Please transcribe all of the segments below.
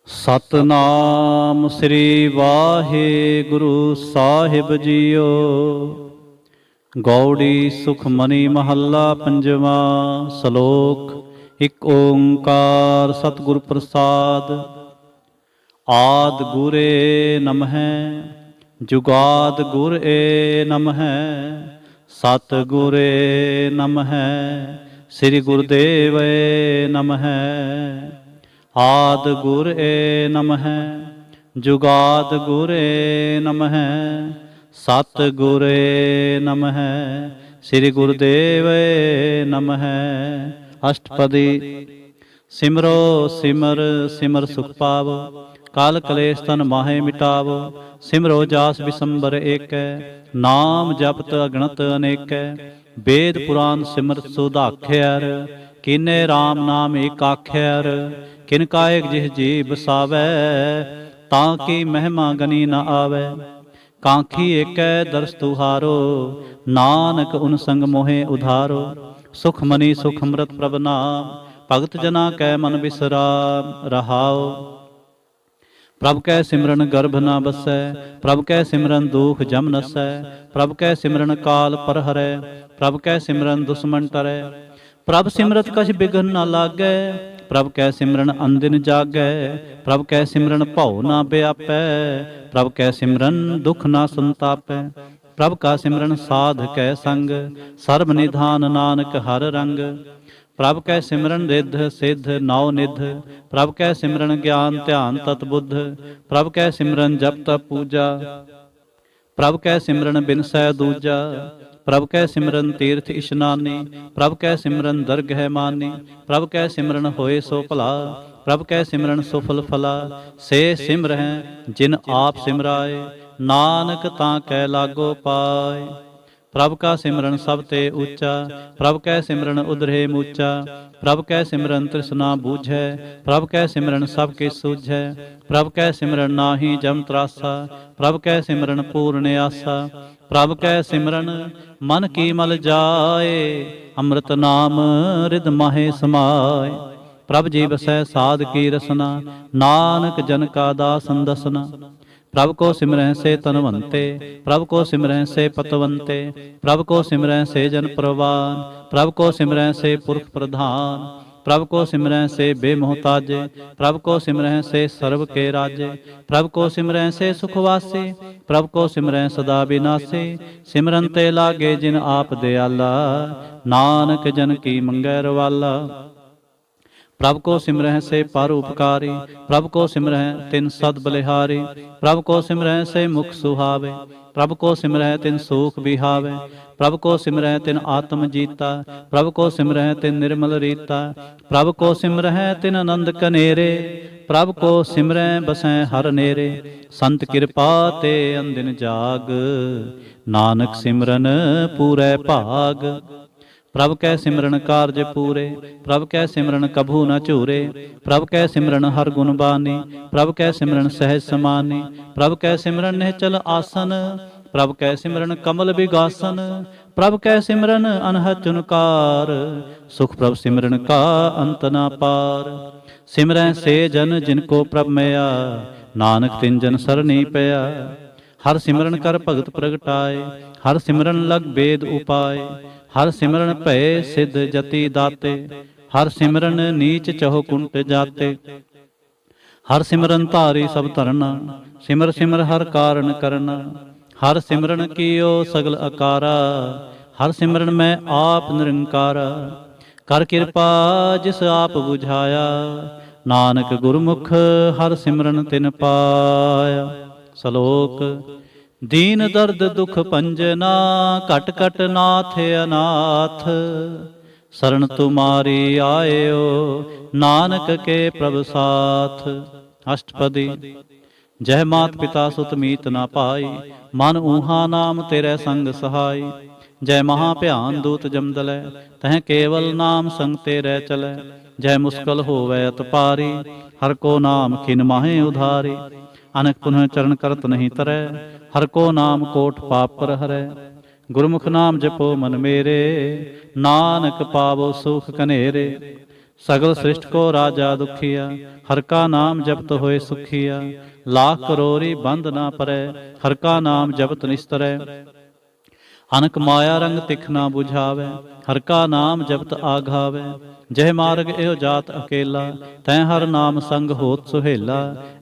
ਸਤਨਾਮ ਸ੍ਰੀ ਵਾਹਿਗੁਰੂ ਸਾਹਿਬ JIO. Gauri Sukhmani ਮਹੱਲਾ ਪੰਜਵਾਂ। ਸ਼ਲੋਕ। ਇਕ ਓੰਕਾਰ ਸਤਿਗੁਰ ਪ੍ਰਸਾਦ। ਆਦਿ ਗੁਰੇ ਨਮਹਿ ਜੁਗਾਦਿ ਗੁਰ ਏ ਨਮਹਿ। ਸਤਿਗੁਰੇ ਨਮਹਿ ਸ੍ਰੀ ਗੁਰਦੇਵੇ ਨਮਹਿ। ਆਦਿ ਗੁਰ ਏ ਨਮਹਿ ਜੁਗਾਦਿ ਗੁਰ ਏ ਨਮਹਿ। ਸਤਿਗੁਰ ਏ ਨਮਹਿ ਸ੍ਰੀ ਗੁਰਦੇਵੇ ਨਮਹਿ। ਅਸ਼ਟਪਦੀ। ਸਿਮਰੋ ਸਿਮਰ ਸਿਮਰ ਸੁਖ ਪਾਵੋ, ਕਾਲ ਕਲੇਸ਼ ਤਨ ਮਾਹੇ ਮਿਟਾਵੋ। ਸਿਮਰੋ ਜਾਸ ਬਿਸੰਬਰ ਏਕੈ, ਨਾਮ ਜਪਤ ਅਗਣਤ ਅਨੇਕੈ। ਵੇਦ ਪੁਰਾਨ ਸਿਮਰਤ ਸੁਧਾਖਿਆਰ, ਕੀਨੇ RAM ਨਾਮ ਏਕ ਆਖਿਆਰ। ਕਿਨ ਕਾਇਕ ਜਿਹ ਜੀ ਬਸਾਵੈ, ਤਾਂ ਕੀ ਮਹਿਮਾ ਗਨੀ ਨ ਆਵੈ। ਕਾਂਖੀ ਏਕੈ ਦਰਸ ਤੁਹਾਰੋ, ਨਾਨਕ ਉਨ ਸੰਗ ਮੋਹਿ ਉਧਾਰੋ। ਸੁਖ ਮਨੀ ਸੁਖ ਅੰਮ੍ਰਿਤ ਪ੍ਰਭ ਨਾਮ, ਭਗਤ ਜਨਾ ਕੈ ਮਨ ਬਿਸਰਾਮ ਰਹਾਉ। ਪ੍ਰਭ ਕੈ ਸਿਮਰਨ ਗਰਭ ਨ ਬਸੈ, ਪ੍ਰਭ ਕੈ ਸਿਮਰਨ ਦੁਖ ਜਮ ਨਸੈ। ਪ੍ਰਭ ਕੈ ਸਿਮਰਨ ਕਾਲ ਪਰ ਹਰੈ, ਪ੍ਰਭ ਕੈ ਸਿਮਰਨ ਦੁਸ਼ਮਨ ਟਰੈ। ਪ੍ਰਭ ਸਿਮਰਤ ਕਛ ਬਿਘਨ ਨ ਲਾਗੈ, ਪ੍ਰਭ ਕੈ ਸਿਮਰਨ ਅਨਦਿਨ ਜਾਗੈ। ਪ੍ਰਭ ਕੈ ਸਿਮਰਨ ਭਉ ਨ ਬਿਆਪੈ, ਪ੍ਰਭ ਕੈ ਸਿਮਰਨ ਦੁਖ ਨ ਸੰਤਾਪੈ। ਪ੍ਰਭ ਕਾ ਸਿਮਰਨ ਸਾਧ ਕੈ ਸੰਗ, ਸਰਬ ਨਿਧਾਨ ਨਾਨਕ ਹਰ ਰੰਗ। ਪ੍ਰਭ ਕੈ ਸਿਮਰਨ ਰਿੱਧ ਸਿੱਧ ਨੌ ਨਿਧ, ਪ੍ਰਭ ਕੈ ਸਿਮਰਨ ਗਿਆਨ ਧਿਆਨ ਤਤ ਬੁੱਧ। ਪ੍ਰਭ ਕੈ ਸਿਮਰਨ ਜਪ ਤਪ ਪੂਜਾ, ਪ੍ਰਭ ਕੈ ਸਿਮਰਨ ਬਿਨਸੈ ਦੂਜਾ। ਪ੍ਰਭ ਕੈ ਸਿਮਰਨ ਤੀਰਥ ਇਸ਼ਨਾਨੀ, ਪ੍ਰਭ ਕੈ ਸਿਮਰਨ ਦਰਗਹਿ ਮਾਨੀ। ਪ੍ਰਭ ਕੈ ਸਿਮਰਨ ਹੋਏ ਸੋ ਭਲਾ, ਪ੍ਰਭ ਕੈ ਸਿਮਰਨ ਸੁਫਲ ਫਲਾ। ਸੇ ਸਿਮਰਹਿ ਜਿਨ ਆਪ ਸਿਮਰਾਏ, ਨਾਨਕ ਤਾਂ ਕੈ ਲਾਗੋ ਪਾਏ। ਪ੍ਰਭ ਕਾ ਸਿਮਰਨ ਸਭ ਤੇ ਉੱਚਾ, ਪ੍ਰਭ ਕੈ ਸਿਮਰਨ ਉਧਰੇ ਮੂਚਾ। ਪ੍ਰਭ ਕੈ ਸਿਮਰਨ ਤ੍ਰਿਸ਼ਨਾ ਬੂਝੈ, ਪ੍ਰਭ ਕੈ ਸਿਮਰਨ ਸਭ ਕੀ ਸੂਝੈ। ਪ੍ਰਭ ਕੈ ਸਿਮਰਨ ਨਾਹੀ ਜਮ ਤਰਾਸਾ, ਪ੍ਰਭ ਕੈ ਸਿਮਰਨ ਪੂਰਨ ਆਸਾ। ਪ੍ਰਭ ਕੈ ਸਿਮਰਨ ਮਨ ਕੀ ਮਲ ਜਾਏ, ਅੰਮ੍ਰਿਤ ਨਾਮ ਰਿਦ ਮਾਹੇ ਸਮਾਏ। ਪ੍ਰਭ ਜੀ ਬਸੈ ਸਾਧ ਕੀ ਰਸਨਾ, ਨਾਨਕ ਜਨ ਕਾ ਦਾਸਨ ਦਸਨਾ। ਪ੍ਰਭ ਕੋ ਸਿਮਰਹਿ ਸੇ ਤਨਵੰਤੇ, ਪ੍ਰਭ ਕੋ ਸਿਮਰਹਿ ਸੇ ਪਤਵੰਤੇ। ਪ੍ਰਭ ਕੋ ਸਿਮਰਹਿ ਸੇ ਜਨ ਪ੍ਰਵਾਨ, ਪ੍ਰਭ ਕੋ ਸਿਮਰਹਿ ਸੇ ਪੁਰਖ ਪ੍ਰਧਾਨ। ਪ੍ਰਭ ਕੋ ਸਿਮਰਹਿ ਸੇ ਬੇਮੋਹਤਾਜੇ, ਪ੍ਰਭ ਕੋ ਸਿਮਰਹਿ ਸੇ ਸਰਬ ਕੇ ਰਾਜੇ। ਪ੍ਰਭ ਕੋ ਸਿਮਰਹਿ ਸੇ ਸੁਖ ਵਾਸੇ, ਪ੍ਰਭ ਕੋ ਸਿਮਰਹਿ ਸਦਾ ਬਿਨਾਸੇ। ਸਿਮਰਨ ਤੇ ਲਾਗੇ ਜਿਨ ਆਪ ਦਿਆਲਾ, ਨਾਨਕ ਜਨ ਕੀ ਮੰਗੈ ਰਵਾਲਾ। ਪ੍ਰਭ ਕੋ ਸਿਮਰਹਿ ਸੇ ਪਰ ਉਪਕਾਰੀ, ਪ੍ਰਭ ਕੋ ਸਿਮਰਹਿ ਤਿਨ ਸਦ ਬਲਿਹਾਰੀ। ਪ੍ਰਭ ਕੋ ਸਿਮਰਹਿ ਸੇ ਮੁਖ ਸੁਹਾਵੇ, ਪ੍ਰਭ ਕੋ ਸਿਮਰਹਿ ਤਿਨ ਸੂਖ ਬਿਹਾਵੇ। ਪ੍ਰਭ ਕੋ ਸਿਮਰਹਿ ਤਿਨ ਆਤਮ ਜੀਤਾ, ਪ੍ਰਭ ਕੋ ਸਿਮਰਹਿ ਤਿਨ ਨਿਰਮਲ ਰੀਤਾ। ਪ੍ਰਭ ਕੋ ਸਿਮਰਹਿ ਤਿਨ ਆਨੰਦ ਕਨੇਰੇ, ਪ੍ਰਭ ਕੋ ਸਿਮਰਹਿ ਬਸੈ ਹਰ ਨੇਰੇ। ਸੰਤ ਕਿਰਪਾ ਤੇ ਅੰਦਿਨ ਜਾਗ, ਨਾਨਕ ਸਿਮਰਨ ਪੂਰੈ ਭਾਗ। ਪ੍ਰਭ ਕੈ ਸਿਮਰਨ ਕਾਰਜ ਪੂਰੇ, ਪ੍ਰਭ ਕੈ ਸਿਮਰਨ ਕਭੂ ਨ ਝੂਰੇ। ਪ੍ਰਭ ਕੈ ਸਿਮਰਨ ਹਰ ਗੁਣ ਬਾਨੀ, ਪ੍ਰਭ ਕੈ ਸਿਮਰਨ ਸਹਿਜ ਸਮਾਨੀ। ਪ੍ਰਭ ਕੈ ਸਿਮਰਨ ਨਿਹਚਲ ਆਸਨ, ਪ੍ਰਭ ਕੈ ਸਿਮਰਨ ਕਮਲ ਬਿਗਾਸਨ। ਪ੍ਰਭ ਕੈ ਸਿਮਰਨ ਅਨਹਦ ਚੁਨਕਾਰ, ਸੁਖ ਪ੍ਰਭ ਸਿਮਰਨ ਕਾ ਅੰਤ ਨ ਪਾਰ। ਸਿਮਰੈ ਸੇ ਜਨ ਜਿਨ ਕੋ ਪ੍ਰਭ ਮਿਆ, ਨਾਨਕ ਤਿਨ ਜਨ ਸਰਣੀ ਪਿਆ। ਹਰ ਸਿਮਰਨ ਕਰ ਭਗਤ ਪ੍ਰਗਟਾਏ, ਹਰ ਸਿਮਰਨ ਲਗ ਬੇਦ ਉਪਾਏ। ਹਰ ਸਿਮਰਨ ਭਏ ਸਿਧ ਜਤੀ ਦਾਤੇ, ਹਰ ਸਿਮਰਨ ਨੀਚ ਚਹੁ ਕੁੰਟ ਜਾਤੇ। ਹਰ ਸਿਮਰਨ ਧਾਰੀ ਸਭ ਧਰਨਾ, ਸਿਮਰ ਸਿਮਰ ਹਰ ਕਾਰਨ ਕਰਨਾ। ਹਰ ਸਿਮਰਨ ਕੀਓ ਸਗਲ ਅਕਾਰਾ, ਹਰ ਸਿਮਰਨ ਮੈਂ ਆਪ ਨਿਰੰਕਾਰਾ। ਕਰ ਕਿਰਪਾ ਜਿਸ ਆਪ ਬੁਝਾਇਆ, ਨਾਨਕ ਗੁਰਮੁਖ ਹਰ ਸਿਮਰਨ ਤਿਨ ਪਾਇਆ। ਸ਼ਲੋਕ। ਦੀਨ ਦਰਦ ਦੁਖ ਭੰਜਨਾ, ਘਟ ਘਟ ਨਾਥ ਅਨਾਥ। ਸਰਣ ਤੁਮਾਰੀ ਆਇਓ, ਨਾਨਕ ਕੇ ਪ੍ਰਭ ਸਾਥ। ਅਸ਼ਟਪਦੀ। ਜਹ ਮਾਤ ਪਿਤਾ ਸੁਤ ਮੀਤ ਨਾ ਪਾਈ, ਮਨ ਊਹਾ ਨਾਮ ਤੇਰੇ ਸੰਗ ਸਹਾਈ। ਜੈ ਮਹਾ ਭਿਆਨ ਦੂਤ ਜਮਦਲੈ, ਤਹ ਕੇਵਲ ਨਾਮ ਸੰਗ ਤੇਰੇ ਚਲੈ। ਜੈ ਮੁਸਕਲ ਹੋਵੈ ਅਤ ਪਾਰੀ, ਹਰ ਕੋ ਨਾਮ ਖਿਨ ਮਾਹੇ ਉਧਾਰੀ। ਅਨਕ ਪੁਨਹ ਚਰਨ ਕਰਤ ਨਹੀਂ ਤਰੈ, ਹਰ ਕੋ ਨਾਮ ਕੋਟ ਪਾਪ ਪਰ ਹਰੈ। ਗੁਰਮੁਖ ਨਾਮ ਜਪੋ ਮਨ ਮੇਰੇ, ਨਾਨਕ ਪਾਵੋ ਸੁਖ ਕਨੇਰੇ। सगल सृष्ट को राजा दुखिया, हर का नाम जपत होए सुखिया। लाख करोरी बंद ना परै, हर का नाम जपत निस्तरै। अनक माया रंग तिख ना बुझावे, हर का नाम जपत आघावे। जह मार्ग एहो जात अकेला, तैं हर नाम संग होत सुहेला।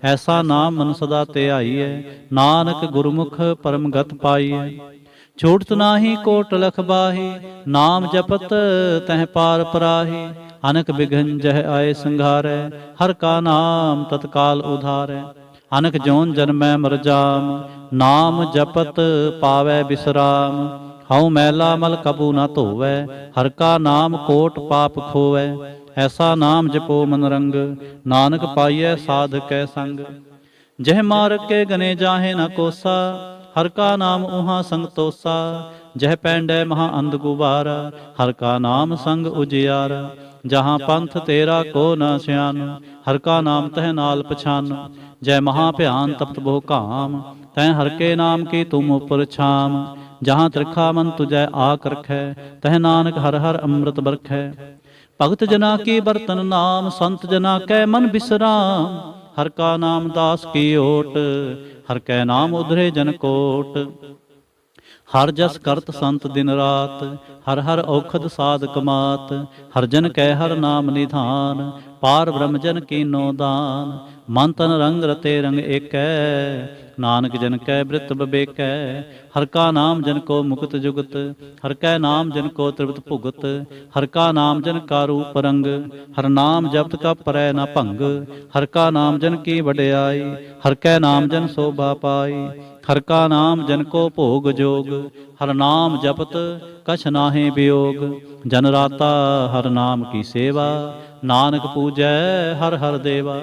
ऐसा नाम मन सदा ते आईए, नानक गुरमुख परम गत पाईए। छूटत नाही कोट लख बाही, नाम जपत तह पार पराही। अनक बिघन जह आए संघारै, हर का नाम तत्काल उधारै। अनक जोन जन्मै मर जाम, नाम जपत पावै बिसराम। हऊँ मैला मल कबू न धोवै, हर का नाम कोट पाप खोवै। ऐसा नाम जपो मन रंग, नानक पाइयै साध कै संग। जह मार्ग के गने जाहे न कोसा, हर का नाम उहाँ संग तोसा। जह पैंडै महा अंध गुबारा, हर का नाम संग उजियारा। जहाँ पंथ तेरा को न स्यान, हर का नाम तह नाल पछान। जय महा भयान तप्त बहु काम, तैं हर के नाम की तुम उपर छाम। जहाँ त्रिखा मन तुझै आक रखै, तह नानक हर हर अमृत बरखै। भगत जना की बरतन नाम, संत जना कै मन बिसराम। हर का नाम दास की ओट, हर कै नाम उधरे जन कोट। हर जस करत संत दिन रात, हर हर औखद साध कमात। हर जन कै हर नाम निधान, पार ब्रह्म जन कीनो दान। मन तन रंग रते रंग एकै, नानक जन कै बृत बबेकै। हर का नाम जन को मुकुत जुगत, हर कै नाम जन को त्रिवत भुगत। हर का नाम जन का रूप रंग, हर नाम जपत का परै न भंग। हर का नाम जन की वड्याई, हर कै नाम जन शोभा पाई। हर का नाम जन को भोग जोग, हर नाम जपत कछ नाहे वियोग। जन राता हर नाम की सेवा, नानक पूजै हर हर देवा।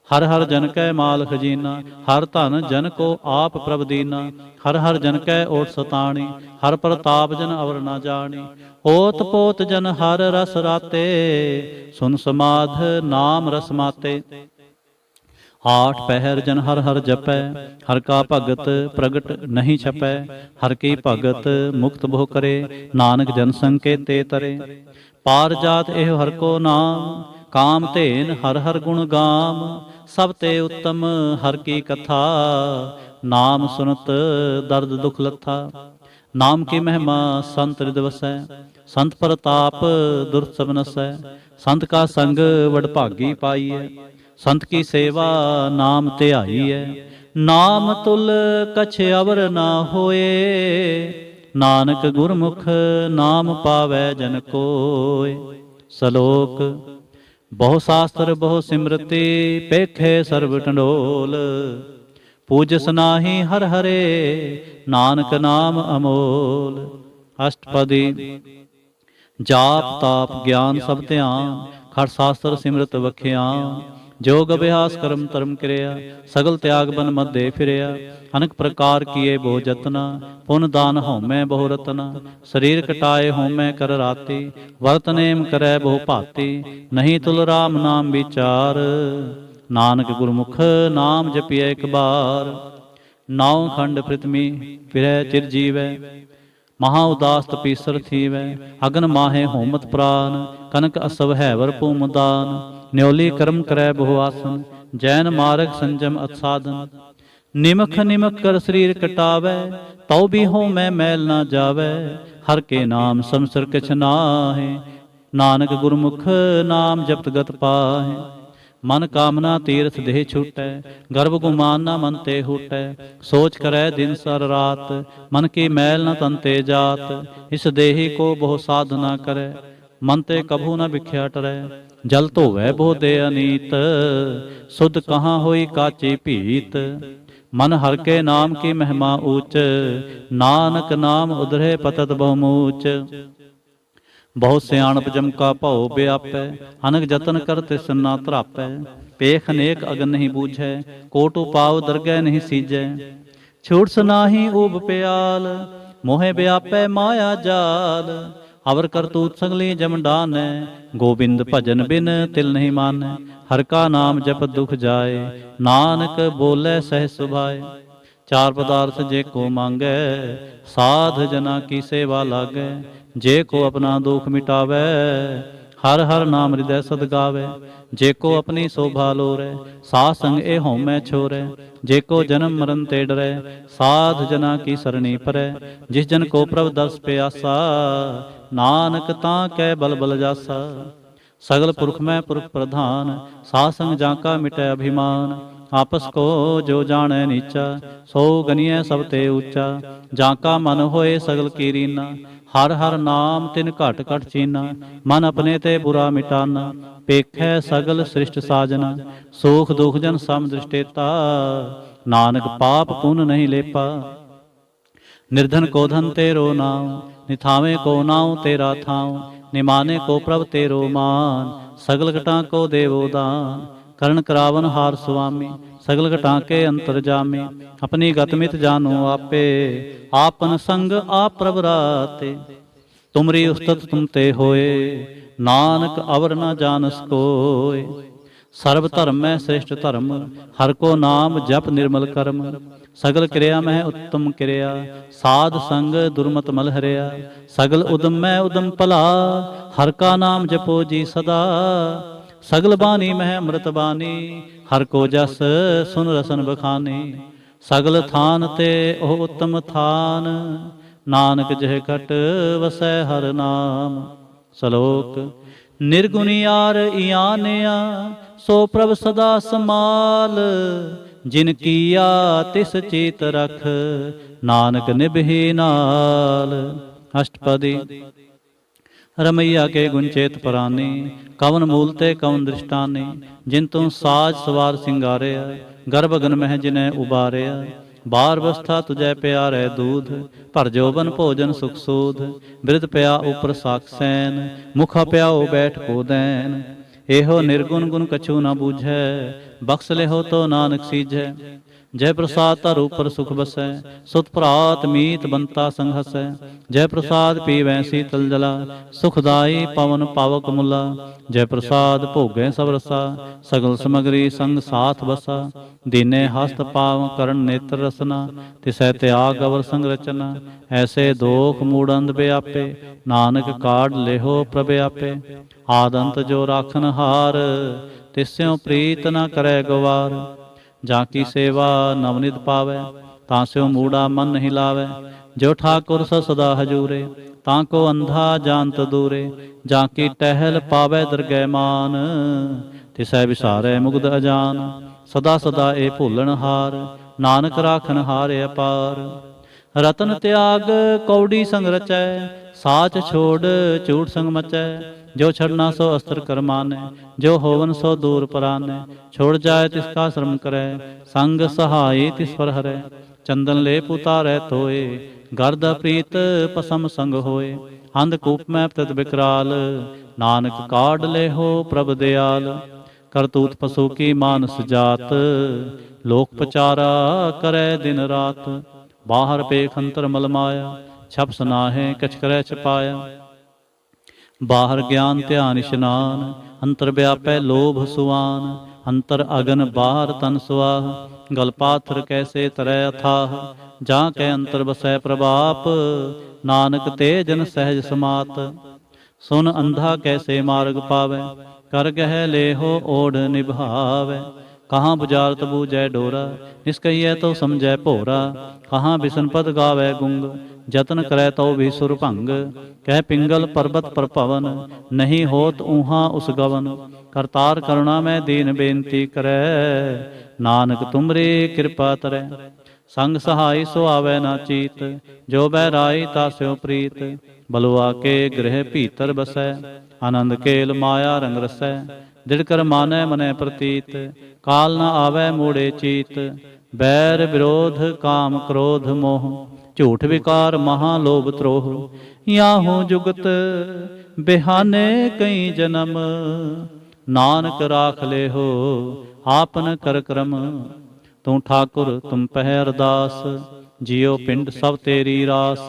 हर हर जन कै माल खजीना, हर धन जन को आप प्रभ दीना। हर हर जन कै ओट सताणी, हर प्रताप जन अवर न जानी। ओत पोत जन हर रस राते, सुन समाध नाम रस माते। आठ पहर जन हर हर जपै, हर का भगत प्रगट नहीं छपै। हर की भगत मुक्त बहु करे, नानक जन संकेते तरे। पार जात एहो हर को नाम, काम धेन हर हर गुण गाम। सब ते उत्तम हर की कथा, नाम सुनत दर्द दुख लथा। नाम की महिमा संत हृद वसै, संत प्रताप दुर्त सब नसै। संत का संग वडभागी पाईऐ, संत की सेवा नाम ध्याई है। नाम तुल कछ अवर ना होए, नानक गुरमुख नाम पावै जन कोय। सलोक बहु शास्त्र बहु सिमरति, पेखे सर्व टंडोल। पूजस नाहि हर हरे, नानक नाम अमोल। अष्टपदी जाप ताप ज्ञान सब ध्यान, खट शास्त्र सिमरत वखियान। जोग अभ्यास कर्म धर्म क्रिया, सगल त्याग बन मध्य फिरिया। अनेक प्रकार किए बहु जतना, पुन दान होमै बहु रतना। शरीर कटाए होमै कर राति, वर्त नेम करै बहु भांति। नहीं तुल राम नाम विचार, नानक गुरमुख नाम जपिए एक बार। नौ खंड पृथ्वी फिरै चिर जीवै, महा उदास तपीसर थीवै। अगन माहे होमत प्राण, कनक असव हैवर भूम दान। न्योली कर्म करै बहु आसन, जैन मार्ग संजम असाधन। निमख निमख कर शरीर कटावै, तौ भी हो मैं मैल ना जावै। हर के नाम समसर किछ नाहि, नानक गुरमुख नाम जपत गत पाहि। मन कामना तीर्थ देह छूटै, गर्भ गुमान न मन ते हूटै। सोच करै दिन सर रात, मन की मैल न तन ते जात। इस देही को बहु साधना करै, मन ते कभू न बिख्या टरै। जल धोवै बहु दे अनीत, सुध कहाँ होई काची भीत। मन हर के नाम की महिमा ऊच, नानक नाम उधरे पतत बहुमूच। बहुत सियाणप जम का भौ व्यापै, अनक जतन कर तिस ना धरापै। पेख अनेक अगन नहीं बूझै, कोट उपाव दरगह नहीं सीजै। छूट सनाही ऊब प्याल, मोहे व्यापै माया जाल। अवर करतूत सगली जम डानै, गोबिंद भजन बिन तिल नहीं मानै। हर का नाम जप दुख जाए, नानक बोले सह सुभाए। चार पदार्थ जे को मांगै, साध जना की सेवा लागै। जे को अपना दुख मिटावै, हर हर नाम हृदय सद गावे। जेको अपनी शोभा लोरै, साध संग ए होमै छोरै। जेको जन्म मरण ते डरै, साध जना की सरणी परै। जिस जन को प्रभ दर्श प्यासा, नानक तां कै बल बल जासा। सगल पुरख में पुरख प्रधान, साध संग जाका मिटै अभिमान। आपस को जो जाने नीचा, सो गनिय सब ते ऊंचा। जाका मन होए सगल की रीना, हर हर नाम तिन घट घट चीना। मन अपने ते बुरा मिटाना, पेखै सगल सृष्ट साजना। सुख दुख जन सम दृष्टेता, नानक पाप पुन नहीं लेपा। निर्धन को धन तेरो नाम, निथावे को नाम तेरा थाम। निमाने को प्रभ तेरो मान, सगल घटा को देवो दान। करण करावन हार सुआमी, सगल घटा के अंतर जामे। अपनी गत मित जानो आपे, आपन संग आप प्रभ राते। तुमरी उस्तत तुम ते होए, नानक अवर न जानस कोय। सर्व धर्म में श्रेष्ठ धर्म, हर को नाम जप निर्मल कर्म। सगल क्रिया में उत्तम क्रिया, साध संग दुर्मत मल हरिया। सगल उदम में उदम भला, हर का नाम जपो जी सदा। सगल बानी मह अमृत बानी, हर को जस सुन रसन बखानी। सगल थान ते ओह उत्तम थान, नानक जह घट वसै हर नाम। सलोक निर्गुणियार इयानिया, सो प्रभ सदा समाल। जिन किया तिस चीत रख, नानक निभहि नाल। अष्टपदी। रमैया के गुंचेत परानी, कवन मूलते कवन दृष्टानी। जिन तुम साज सवार सिंगारिया, गर्भगन मह जिन्हें उबारिया। बार अवस्था तुझे प्यारे दूध, भर जोबन भोजन सुख सूध। बिरद प्या उपर साक्षैन, मुखा प्याओ बैठ को दैन। एहो निर्गुण गुण कछु न बूझै, बख्श ले हो तो नानक सीझै। जय प्रसाद तर ऊपर सुख बसै, सुत भरात मीत बंता संग हसै। जय प्रसाद पीवै शीतल जला, सुखदाई पवन पावक मुला। जय प्रसाद भोगै सब रसा, सगल समगरी संग साथ बसा। दीने हस्त पाव करण नेत्र रसना, तिसै त्याग अवर संग रचना। ऐसे दोख मूढ़ व्यापे, नानक काढ़ लेहो प्रभ आपे। आदंत जो राखन हार, तिस्यों प्रीत न करै गवार। जाकी सेवा नवनित पावै, तास्यों मूढ़ा मन नहीं लावै। जो ठाकुर सदा हजूरे, ताको अंधा जानत दूरे। जाकी टहल पावै दरगह मान, तिसै विसारै मुग्ध अजान। सदा सदा ए भूलन हार, नानक राखन हार अपार। रतन त्याग कौड़ी संग रचै, साच छोड़ झूठ संग मचै। जो छड़ना सो अस्त्र करमाने, जो होवन सो दूर पराने। छोड़ जाए तिसका श्रम करे, संग सहाय तिस पर हरै। चंदन ले उतारै तोए, गर्द प्रीत पसम संग होए। अंधकूप में तद विकराल, नानक काढ़ ले हो प्रभ दयाल। करतूत पशु की मानस जात, लोक पचारा करे दिन रात। बाहर पेख अंतर मल माया, छप सनाहे कछ करे छपाया। बाहर ज्ञान ध्यान इशनान, अंतर व्यापै लोभ सुआन। अंतर अगन बाहर तन सुआह, गल पाथर कैसे तरह अथाह। जा कै अंतर बसै प्रभाप, नानक ते जन सहज समात। सुन अंधा कैसे मार्ग पावै, कर गह लेहो ओढ़ निभावै। कहाँ बुझारत बूझै डोरा, निष्कहियै तो समझै भोरा। कहाँ बिसन पद गावै गुंग, जतन करै तो भी सुर भंग। कह पिंगल पर्वत पर पवन, नहीं होत ऊहा उस गवन। करतार करुणा में दीन बेनती करै, नानक तुमरी कृपा तरै। संग सहाय सो आवै ना चीत, जो बैराई तास्यो प्रीत। बलुआ के गृह भीतर बसै, आनंद केल माया रंग रसै। दिड़कर मानै मनै प्रतीत, काल न आवै मूढ़े चीत। बैर विरोध काम क्रोध मोह, झूठ विकार महालोभ त्रोह। याहू जुगत बिहाने कई जन्म, नानक राख ले हो आपन कर क्रम। तू ठाकुर तुम पह अरदास, जियो पिंड सब तेरी रास।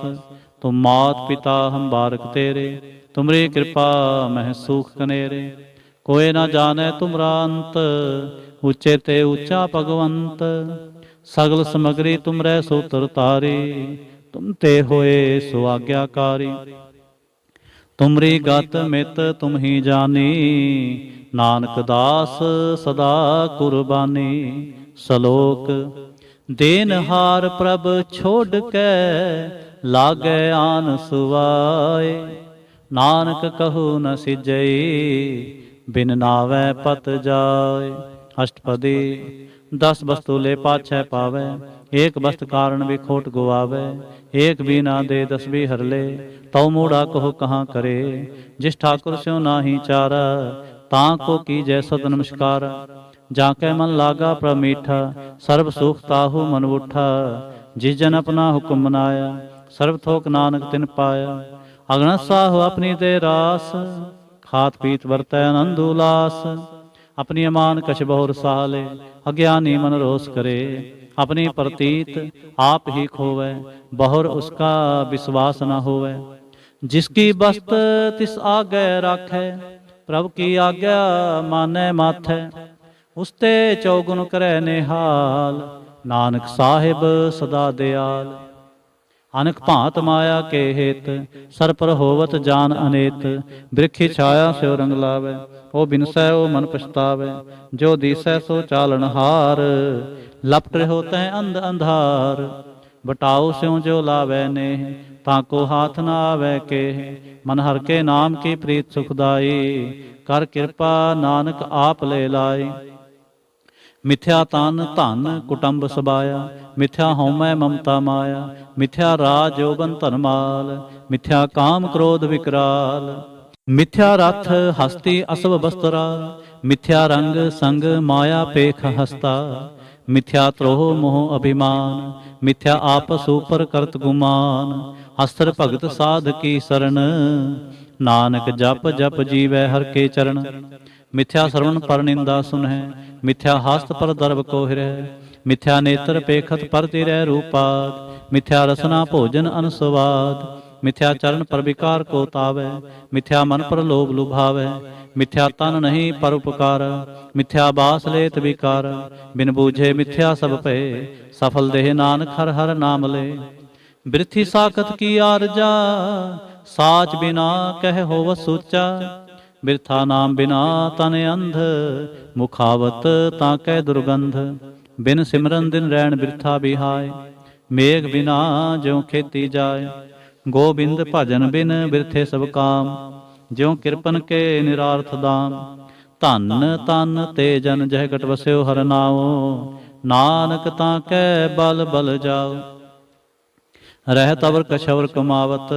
तुम मात पिता हम बारक तेरे, तुमरी कृपा मह सुख कनेरे। कोई ना जाने तुमरा अंत, ऊंचे ते ऊंचा भगवंत। सगल समगरी तुमरे सूत्र तारी, तुम ते होए सो आज्ञाकारी। ਤੁਮਰੀ ਗਤ ਮਿਤ ਤੁਮ ਹੀ ਜਾਨੀ, ਨਾਨਕ ਦਾਸ ਸਦਾ ਕੁਰਬਾਨੀ। ਸ਼ਲੋਕ। ਦੇਨਹਾਰ ਪ੍ਰਭ ਛੋੜ ਕੇ, ਲਾਗੈ ਆਨ ਸੁਵਾਏ। ਨਾਨਕ ਕਹੂ ਨ ਸਿਜਈ, ਬਿਨ ਨਾਵੈ ਪਤ ਜਾਏ। ਅਸ਼ਟਪਦੀ। 10 ਬਸਤੂ ਲੈ ਪਾਛੈ ਪਾਵੈ, ਏਕ ਬਸਤ ਕਾਰਨ ਵੀ ਖੋਟ ਗਵਾਵੈ। ਏਕ ਵੀ ਨਾ ਦੇ 10 ਵੀ ਹਰ ਲੈ, ਤਉ ਮੂੜਾ ਕਹੋ ਕਹਾਂ ਕਰੇ। ਜਿਸ ਠਾकुर ਸਿਉ ਨਾਹੀ ਚਾਰਾ, ਤਾਂ ਕੋ ਕੀਜੈ ਸਦ ਨਮਸਕਾਰ। ਜਾ ਕੈ ਮਨ ਲਾਗਾ ਪ੍ਰਭ ਮੀਠਾ, ਸਰਬ ਸੁਖ ਤਾਹੂ ਮਨ ਉਠਾ। ਜਿਸ ਜਨ ਆਪਣਾ ਹੁਕਮ ਮਨਾਇਆ, ਸਰਬ ਥੋਕ ਨਾਨਕ ਤਿਨ ਪਾਇਆ। ਅਗਣਸ ਸਾਹੁ ਆਪਣੀ ਤੇ ਰਾਸ, ਖਾਤ ਪੀਤ ਵਰਤੈ ਆਨੰਦ ਉਲਾਸ। ਆਪਣੀ ਅਮਾਨ ਕਛ ਬਹੁਰ ਸਾਲੇ, ਅਗਿਆਨੀ ਮਨ ਰੋਸ ਕਰੇ। ਆਪਣੀ ਪ੍ਰਤੀਤ ਆਪ ਹੀ ਖੋਵੈ, ਬਹੁਰ ਉਸਕਾ ਵਿਸ਼ਵਾਸ ਨਾ ਹੋਵੈ। ਜਿਸ ਕੀ ਬਸਤ ਤਿਸ ਆਗੈ ਰਾਖੈ, ਪ੍ਰਭ ਕੀ ਆਗਿਆ ਮਾਨੈ ਮਾਥੈ। ਉਸਤੇ ਚੌਗੁਣ ਕਰੈ ਨਿਹਾਲ, ਨਾਨਕ ਸਾਹਿਬ ਸਦਾ ਦਿਆਲ। ਅਨਕ ਭਾਂਤ ਮਾਇਆ ਕੇ ਹੇਤ, ਸਰ ਪਰ ਹੋਵਤ ਜਾਨ ਅਨੇਤ। ਬ੍ਰਿਖੀ ਛਾਇਆ ਸਿਉ ਰੰਗ ਲਾਵੈ, ਉਹ ਬਿਨਸੈ ਉਹ ਮਨ ਪਛਤਾਵੈ। ਜੋ ਦੀਸੈ ਸੋ ਚਾਲਣ ਹਾਰ, ਲਪਟ ਰਹਿਓ ਤੈ ਅੰਧ ਅੰਧਾਰ। ਬਟਾਓ ਸਿਉ ਜੋ ਲਾਵੈ ਨੇਹ, ਤਾਂ ਕੋ ਹਾਥ ਨ ਆਵੈ ਕੇਹ। ਮਨ ਹਰ ਕੇ ਨਾਮ ਕੀ ਪ੍ਰੀਤ ਸੁਖਦਾਈ, ਕਰ ਕਿਰਪਾ ਨਾਨਕ ਆਪ ਲੈ ਲਾਈ। ਮਿਥਿਆ ਤਨ ਧਨ ਕੁਟੰਬ ਸਬਾਇਆ, ਮਿਥਿਆ ਹਉਮੈ ਮਮਤਾ ਮਾਇਆ। ਮਿਥਿਆ ਰਾਜ ਜੋਬਨ ਧਨਮਾਲ, ਮਿਥਿਆ ਕਾਮ ਕ੍ਰੋਧ ਵਿਕਰਾਲ। ਮਿਥਿਆ ਰਥ ਹਸਤੀ ਅਸਵ ਬਸਤਰਾ, ਮਿਥਿਆ ਰੰਗ ਸੰਗ ਮਾਇਆ ਪੇਖ ਹਸਤਾ। ਮਿਥਿਆ ਤ੍ਰੋਹ ਮੋਹ ਅਭਿਮਾਨ, ਮਿਥਿਆ ਆਪਸ ਉਪਰ ਕਰਤ ਗੁਮਾਨ। ਅਸਰ ਭਗਤ ਸਾਧ ਕੀ ਸਰਣ, ਨਾਨਕ ਜਪ ਜਪ ਜੀਵੈ ਹਰ ਕੇ ਚਰਨ। ਮਿਥਿਆ ਸਰਵਣ ਪਰ ਨਿੰਦਾ ਸੁਨਹਿ, ਮਿਥਿਆ ਹਸਤ ਪਰ ਦਰਬ ਕੋ ਹਿਰੈ। ਮਿਥਿਆ ਨੇਤਰ ਪੇਖਤ ਪਰ ਤਿਰੈ ਰੂਪਾਦ, ਮਿਥਿਆ ਰਸਨਾ ਭੋਜਨ ਅਨਸਵਾਦ। ਮਿਥਿਆ ਚਰਨ ਪਰ ਵਿਕਾਰ ਕੋ ਤਾਵੈ, ਮਿਥਿਆ ਮਨ ਪਰ ਲੋਭ ਲੁਭਾਵੈ। ਮਿਥਿਆ ਤਨ ਨਹੀਂ ਪਰ ਉਪਕਾਰ, ਮਿਥਿਆ ਬਾਸ ਲੇਤ ਵਿਕਾਰ। ਬਿਨ ਬੂਝੇ ਮਿਥਿਆ ਸਭ ਭਏ, ਸਫਲ ਦੇਹ ਨਾਨਕ ਹਰ ਹਰ ਨਾਮ ਲੈ। ਬਿਰਥੀ ਸਾਖਤ ਕੀ ਆਰਜਾ, ਸਾਚ ਬਿਨਾ ਕਹਿ ਹੋਵ ਸੂਚਾ। ਬਿਰਥਾ ਨਾਮ ਬਿਨਾ ਤਨ ਅੰਧ, ਮੁਖਾਵਤ ਤਾਂ ਕਹਿ ਦੁਰਗੰਧ। ਬਿਨ ਸਿਮਰਨ ਦਿਨ ਰੈਣ ਬਿਰਥਾ ਬਿਹਾਏ, ਮੇਘ ਬਿਨਾ ਜਿਉ ਖੇਤੀ ਜਾਏ। ਗੋਬਿੰਦ ਭਜਨ ਬਿਨ ਬਿਰਥੇ ਸਭ ਕਾਮ, ਜਿਉ ਕਿਰਪਨ ਕੇ ਨਿਰਾਰਥ ਦਾਮ। ਧਨ ਤਨ ਤੇ ਜਨ ਜਹ ਘਟ ਵਸਿਓ ਹਰ ਨਾਉ, ਨਾਨਕ ਤਾਂ ਕਹਿ ਬਲ ਬਲ ਜਾਓ। ਰਹਿ ਤਵਰ ਕਛਵਰ ਕਮਾਵਤ,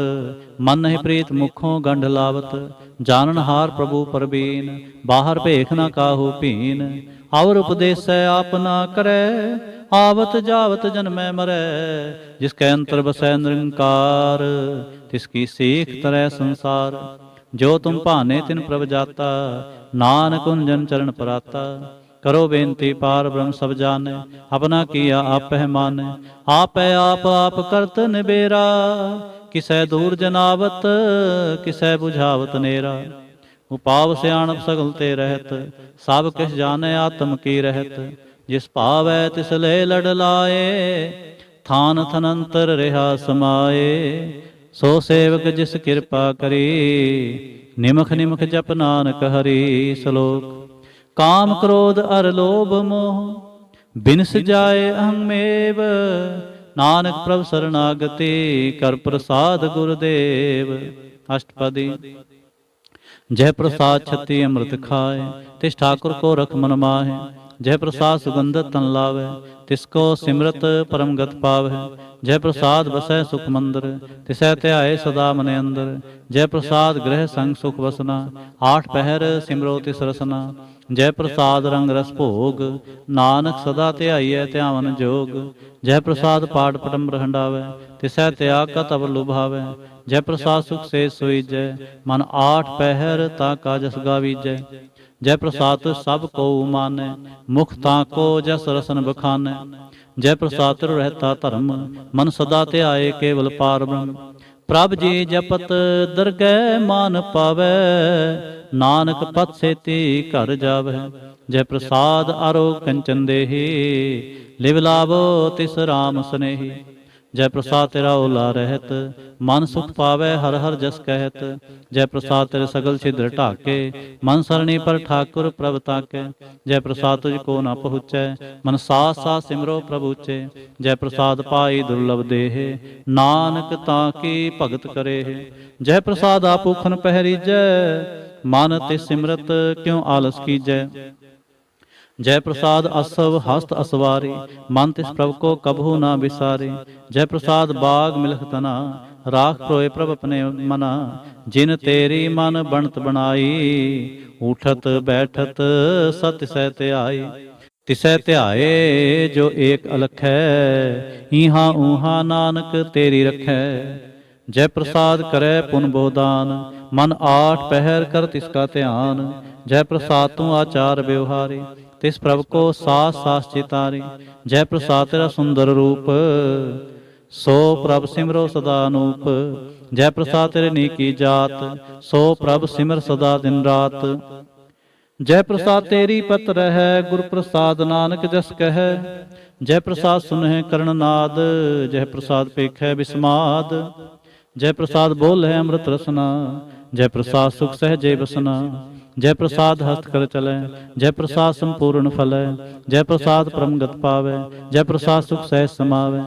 ਮਨ ਨਹੀਂ ਪ੍ਰੀਤ ਮੁਖੋਂ ਗੰਢ ਲਾਵਤ। ਜਾਨਨ ਹਾਰ ਪ੍ਰਭੂ ਪਰਬੀਨ, ਬਾਹਰ ਭੇਖ ਨਾ ਕਾਹੂ ਭੀਨ। ਔਰ ਉਪਦੇਸੈ ਆਪ ਨਾ ਕਰੈ, ਆਵਤ ਜਾਵਤ ਜਨਮੈ ਮਰੈ। ਜਿਸ ਕੈ ਅੰਤਰ ਬਸੈ ਨਿਰੰਕਾਰ, ਤਿਸ ਕੀ ਸੀਖ ਤਰੈ ਸੰਸਾਰ। ਜੋ ਤੁਮ ਭਾਨੇ ਤਿਨ ਪ੍ਰਭ ਜਾਤਾ, ਨਾਨਕ ਉਨ ਚਰਨ ਪਰਾਤਾ। ਕਰੋ ਬੇਨਤੀ ਪਾਰ ਬ੍ਰਹਮ ਸਭ ਜਾਣੈ, ਆਪਣਾ ਕੀਆ ਆਪਹਿ ਮਾਨੈ। ਆਪੈ ਆਪ ਆਪ ਕਰਤ ਨਿਬੇਰਾ, ਕਿਸੈ ਦੂਰ ਜਨਾਵਤ ਕਿਸੈ ਬੁਝਾਵਤ ਨੇਰਾ। ਉਪਾਵ ਸਿਆਣਪ ਸਗਲ ਤੇ ਰਹਿਤ, ਸਭ ਕਿਛ ਜਾਣੈ ਆਤਮ ਕੀ ਰਹਿਤ। ਜਿਸ ਭਾਵੈ ਤਿਸ ਲੈ ਲੜ ਲਾਏ, ਥਾਨ ਥਨੰਤਰ ਰਿਹਾ ਸਮਾਏ। ਸੋ ਸੇਵਕ ਜਿਸ ਕਿਰਪਾ ਕਰੀ, ਨਿਮਖ ਨਿਮਖ ਜਪ ਨਾਨਕ ਹਰੀ। ਸ਼ਲੋਕ। ਕਾਮ ਕ੍ਰੋਧ ਅਰ ਲੋਭ ਮੋਹ, ਬਿਨਸ ਜਾਏ ਅਹੰਮੇਵ। ਨਾਨਕ ਪ੍ਰਭ ਸਰਨਾਗਤੀ, ਕਰ ਪ੍ਰਸਾਦ ਗੁਰਦੇਵ। ਅਸ਼ਟਪਦੀ। ਜਹ ਪ੍ਰਸਾਦ ਛਤੀ ਅੰਮ੍ਰਿਤ ਖਾਏ, ਤਿਸ ਠਾकुर ਕੋ ਰਖ ਮਨ ਮਾਹੇ। ਜਹ ਪ੍ਰਸਾਦ ਸੁਗੰਧਤ ਤਨ ਲਾਵੈ, ਤਿਸ ਕੋ ਸਿਮਰਤ ਪਰਮ ਗਤ ਪਾਵੈ। ਜਹ ਪ੍ਰਸਾਦ ਬਸੈ ਸੁਖ ਮੰਦਰ, ਤਿਸੈ ਧਿਆਏ ਸਦਾ ਮਨ ਅੰਦਰ। ਜਹ ਪ੍ਰਸਾਦ ਗ੍ਰਹਿ ਸੰਗ ਸੁਖ ਵਸਨਾ, ਆਠ ਪਹਿਰ ਸਿਮਰੋ ਤਿਸ ਰਸਨਾ। ਜੈ ਪ੍ਰਸਾਦ ਰੰਗ ਰਸ ਭੋਗ, ਨਾਨਕ ਸਦਾ ਧਿਆਈਐ ਧਿਆਵਨ ਜੋਗ। ਜੈ ਪ੍ਰਸਾਦ ਪਾਠ ਪਟੰਬਰ ਹੰਡਾਵੈ, ਤਿਸੈ ਤਿਆਗ ਕਾ ਤਵ ਲੁਭਾਵੈ। ਜੈ ਪ੍ਰਸਾਦ ਸੁਖ ਸੇ ਸੁਈਜੈ, ਮਨ ਆਠ ਪਹਿਰ ਤਾ ਕਾ ਜਸ ਗਾਵੀਜੈ। ਜੈ ਪ੍ਰਸਾਦ ਸਭ ਕੋ ਮਾਨੈ, ਮੁਖ ਤਾਂ ਕੋ ਜਸ ਰਸਨ ਬਖਾਨੈ। ਜੈ ਪ੍ਰਸਾਦ ਰਹਿਤਾ ਧਰਮ, ਮਨ ਸਦਾ ਧਿਆਏ ਕੇਵਲ ਪਾਰ ਬ੍ਰਹਮ। ਪ੍ਰਭ ਜੀ ਜਪਤ ਦਰਗਹਿ ਮਾਨ ਪਾਵੈ, ਨਾਨਕ ਪਤ ਸੇਤੀ ਘਰ ਜਾਵੈ। ਜੈ ਪ੍ਰਸਾਦ ਆਰੋ ਕੰਚਨ ਦੇਹੀ, ਲਿਵ ਲਾਭੋ ਤਿਸ ਰਾਮ ਸਨੇਹੀ। जय प्रसाद तेरा ओला रहत, मन सुख पावै हर हर जस कहत। जय प्रसाद तेरे सगल छिद्र ढाके, मन सरणी पर ठाकुर प्रभ ताकै। जय प्रसाद तुझको न पहुँचै, मन साथ साथ सिमरो प्रभु चे। जय प्रसाद पाई दुर्लभ देह, नानक ताकी भगत करे। जय प्रसाद आपूखन पहरीजै, मन ते सिमरत क्यों आलस कीजै। जय प्रसाद असव हस्त असवारे, मन तिस प्रभु को कबहू ना बिसारे। जय प्रसाद बाग मिलख तना, राख प्रोए प्रभ अपने मना। जिन तेरी मन बनत बनाई, उठत बैठत सत सह ध्याई। तिसै ध्याए जो एक अलख है, ईहा ऊहा नानक तेरी रखै। जय प्रसाद करे पुन बोदान, मन आठ पहर कर तिसका ध्यान। जय प्रसाद तू आचार व्यवहारे, तिस प्रभु को सास सास चितारे। जय प्रसाद तेरा सुंदर रूप, सो प्रभ सिमरो सदा अनूप। जय प्रसाद तेरे नीकी जात, सो प्रभ सिमर सदा दिन रात। जय प्रसाद तेरी पत्र है, गुर प्रसाद नानक जस कह। जय प्रसाद सुनह करण नाद, जय प्रसाद पेखै बिस्माद। जय प्रसाद बोल है अमृत रसना, जय प्रसाद सुख सहजे बसना। जय प्रसाद हस्त कर चलै, जय प्रसाद संपूर्ण फलै। जय प्रसाद परमगत पावै, जय प्रसाद सुख सहज समावै।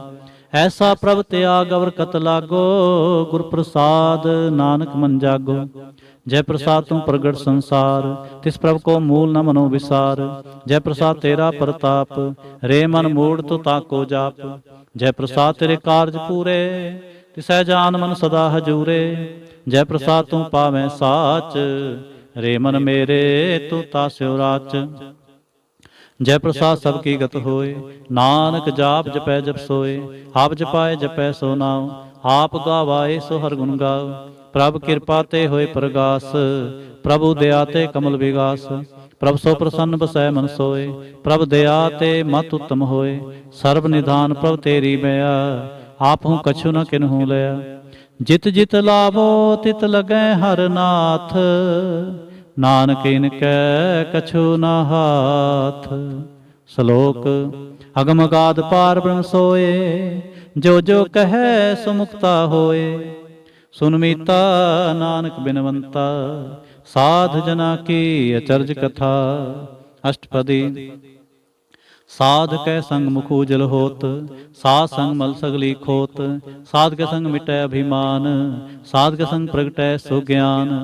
ऐसा प्रभ त्याग अवर कत लागो, गुर प्रसाद नानक मन जागो। जय प्रसाद तुम प्रगट संसार, तिस प्रभ को मूल न मनो विसार। जय प्रसाद तेरा प्रताप, रे मन मूड तो ताको जाप। जय प्रसाद तेरे कारज पूरे, तिसै जान मन सदा हजूरे। जय प्रसाद तू पावै साच, रे मन मेरे तू तास्यो राच। जय प्रसाद सबकी गत होए, नानक जाप जपै जप सोए। आप जपाए जपै सो नाम, आप गावाए सो हर गुण गाओ। प्रभ कृपा ते होए प्रगास, प्रभु दया ते कमल विगास। प्रभ सो प्रसन्न बसै मन सोए, प्रभ दया ते मत उत्तम होए। सर्व निधान प्रभ तेरी मया, आपहूँ कछु न किन्हूँ लया। जित जित लाभो तित लगै हर नाथ, नानक इनकै कछु न हाथ। श्लोक अगम अगाध पार ब्रह्म सोए, जो जो कहे सो मुक्ता होए। सुन मीता नानक बिनवंता, साध जना की अचरज कथा। अष्टपदी साध कै संग मुख उजल होत, साध संग मल सगली खोत। साध के संग मिटै अभिमान, साध के संग प्रगटै सुज्ञान।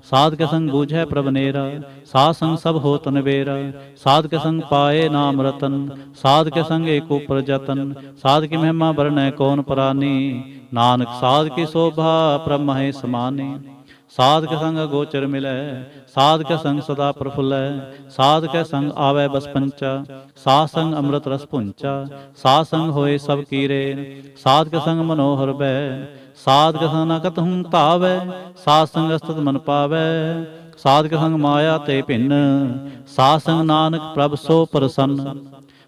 साध के संग बूझै प्रभ नेरा, साध संग सब होत नबेरा। साध के संग पाए नाम रतन, साध के संग एक ऊपर जतन। साध की महिमा वर्णै कौन प्राणी, नानक साध की शोभा प्रभ महे समानी। साध के संग गोचर मिलै, साध के संग सदा प्रफुल्लै। साध के संग आवै बस पंचा, साध संग अमृत रस पुंचा। साध संग होए सब कीरे, साध के संग मनोहर बै। साध के संग न कतहूँ तावै, साध संग अस्तुत मन पावै। साध के संग माया ते भिन्न, साध संग नानक प्रभ सो प्रसन्न।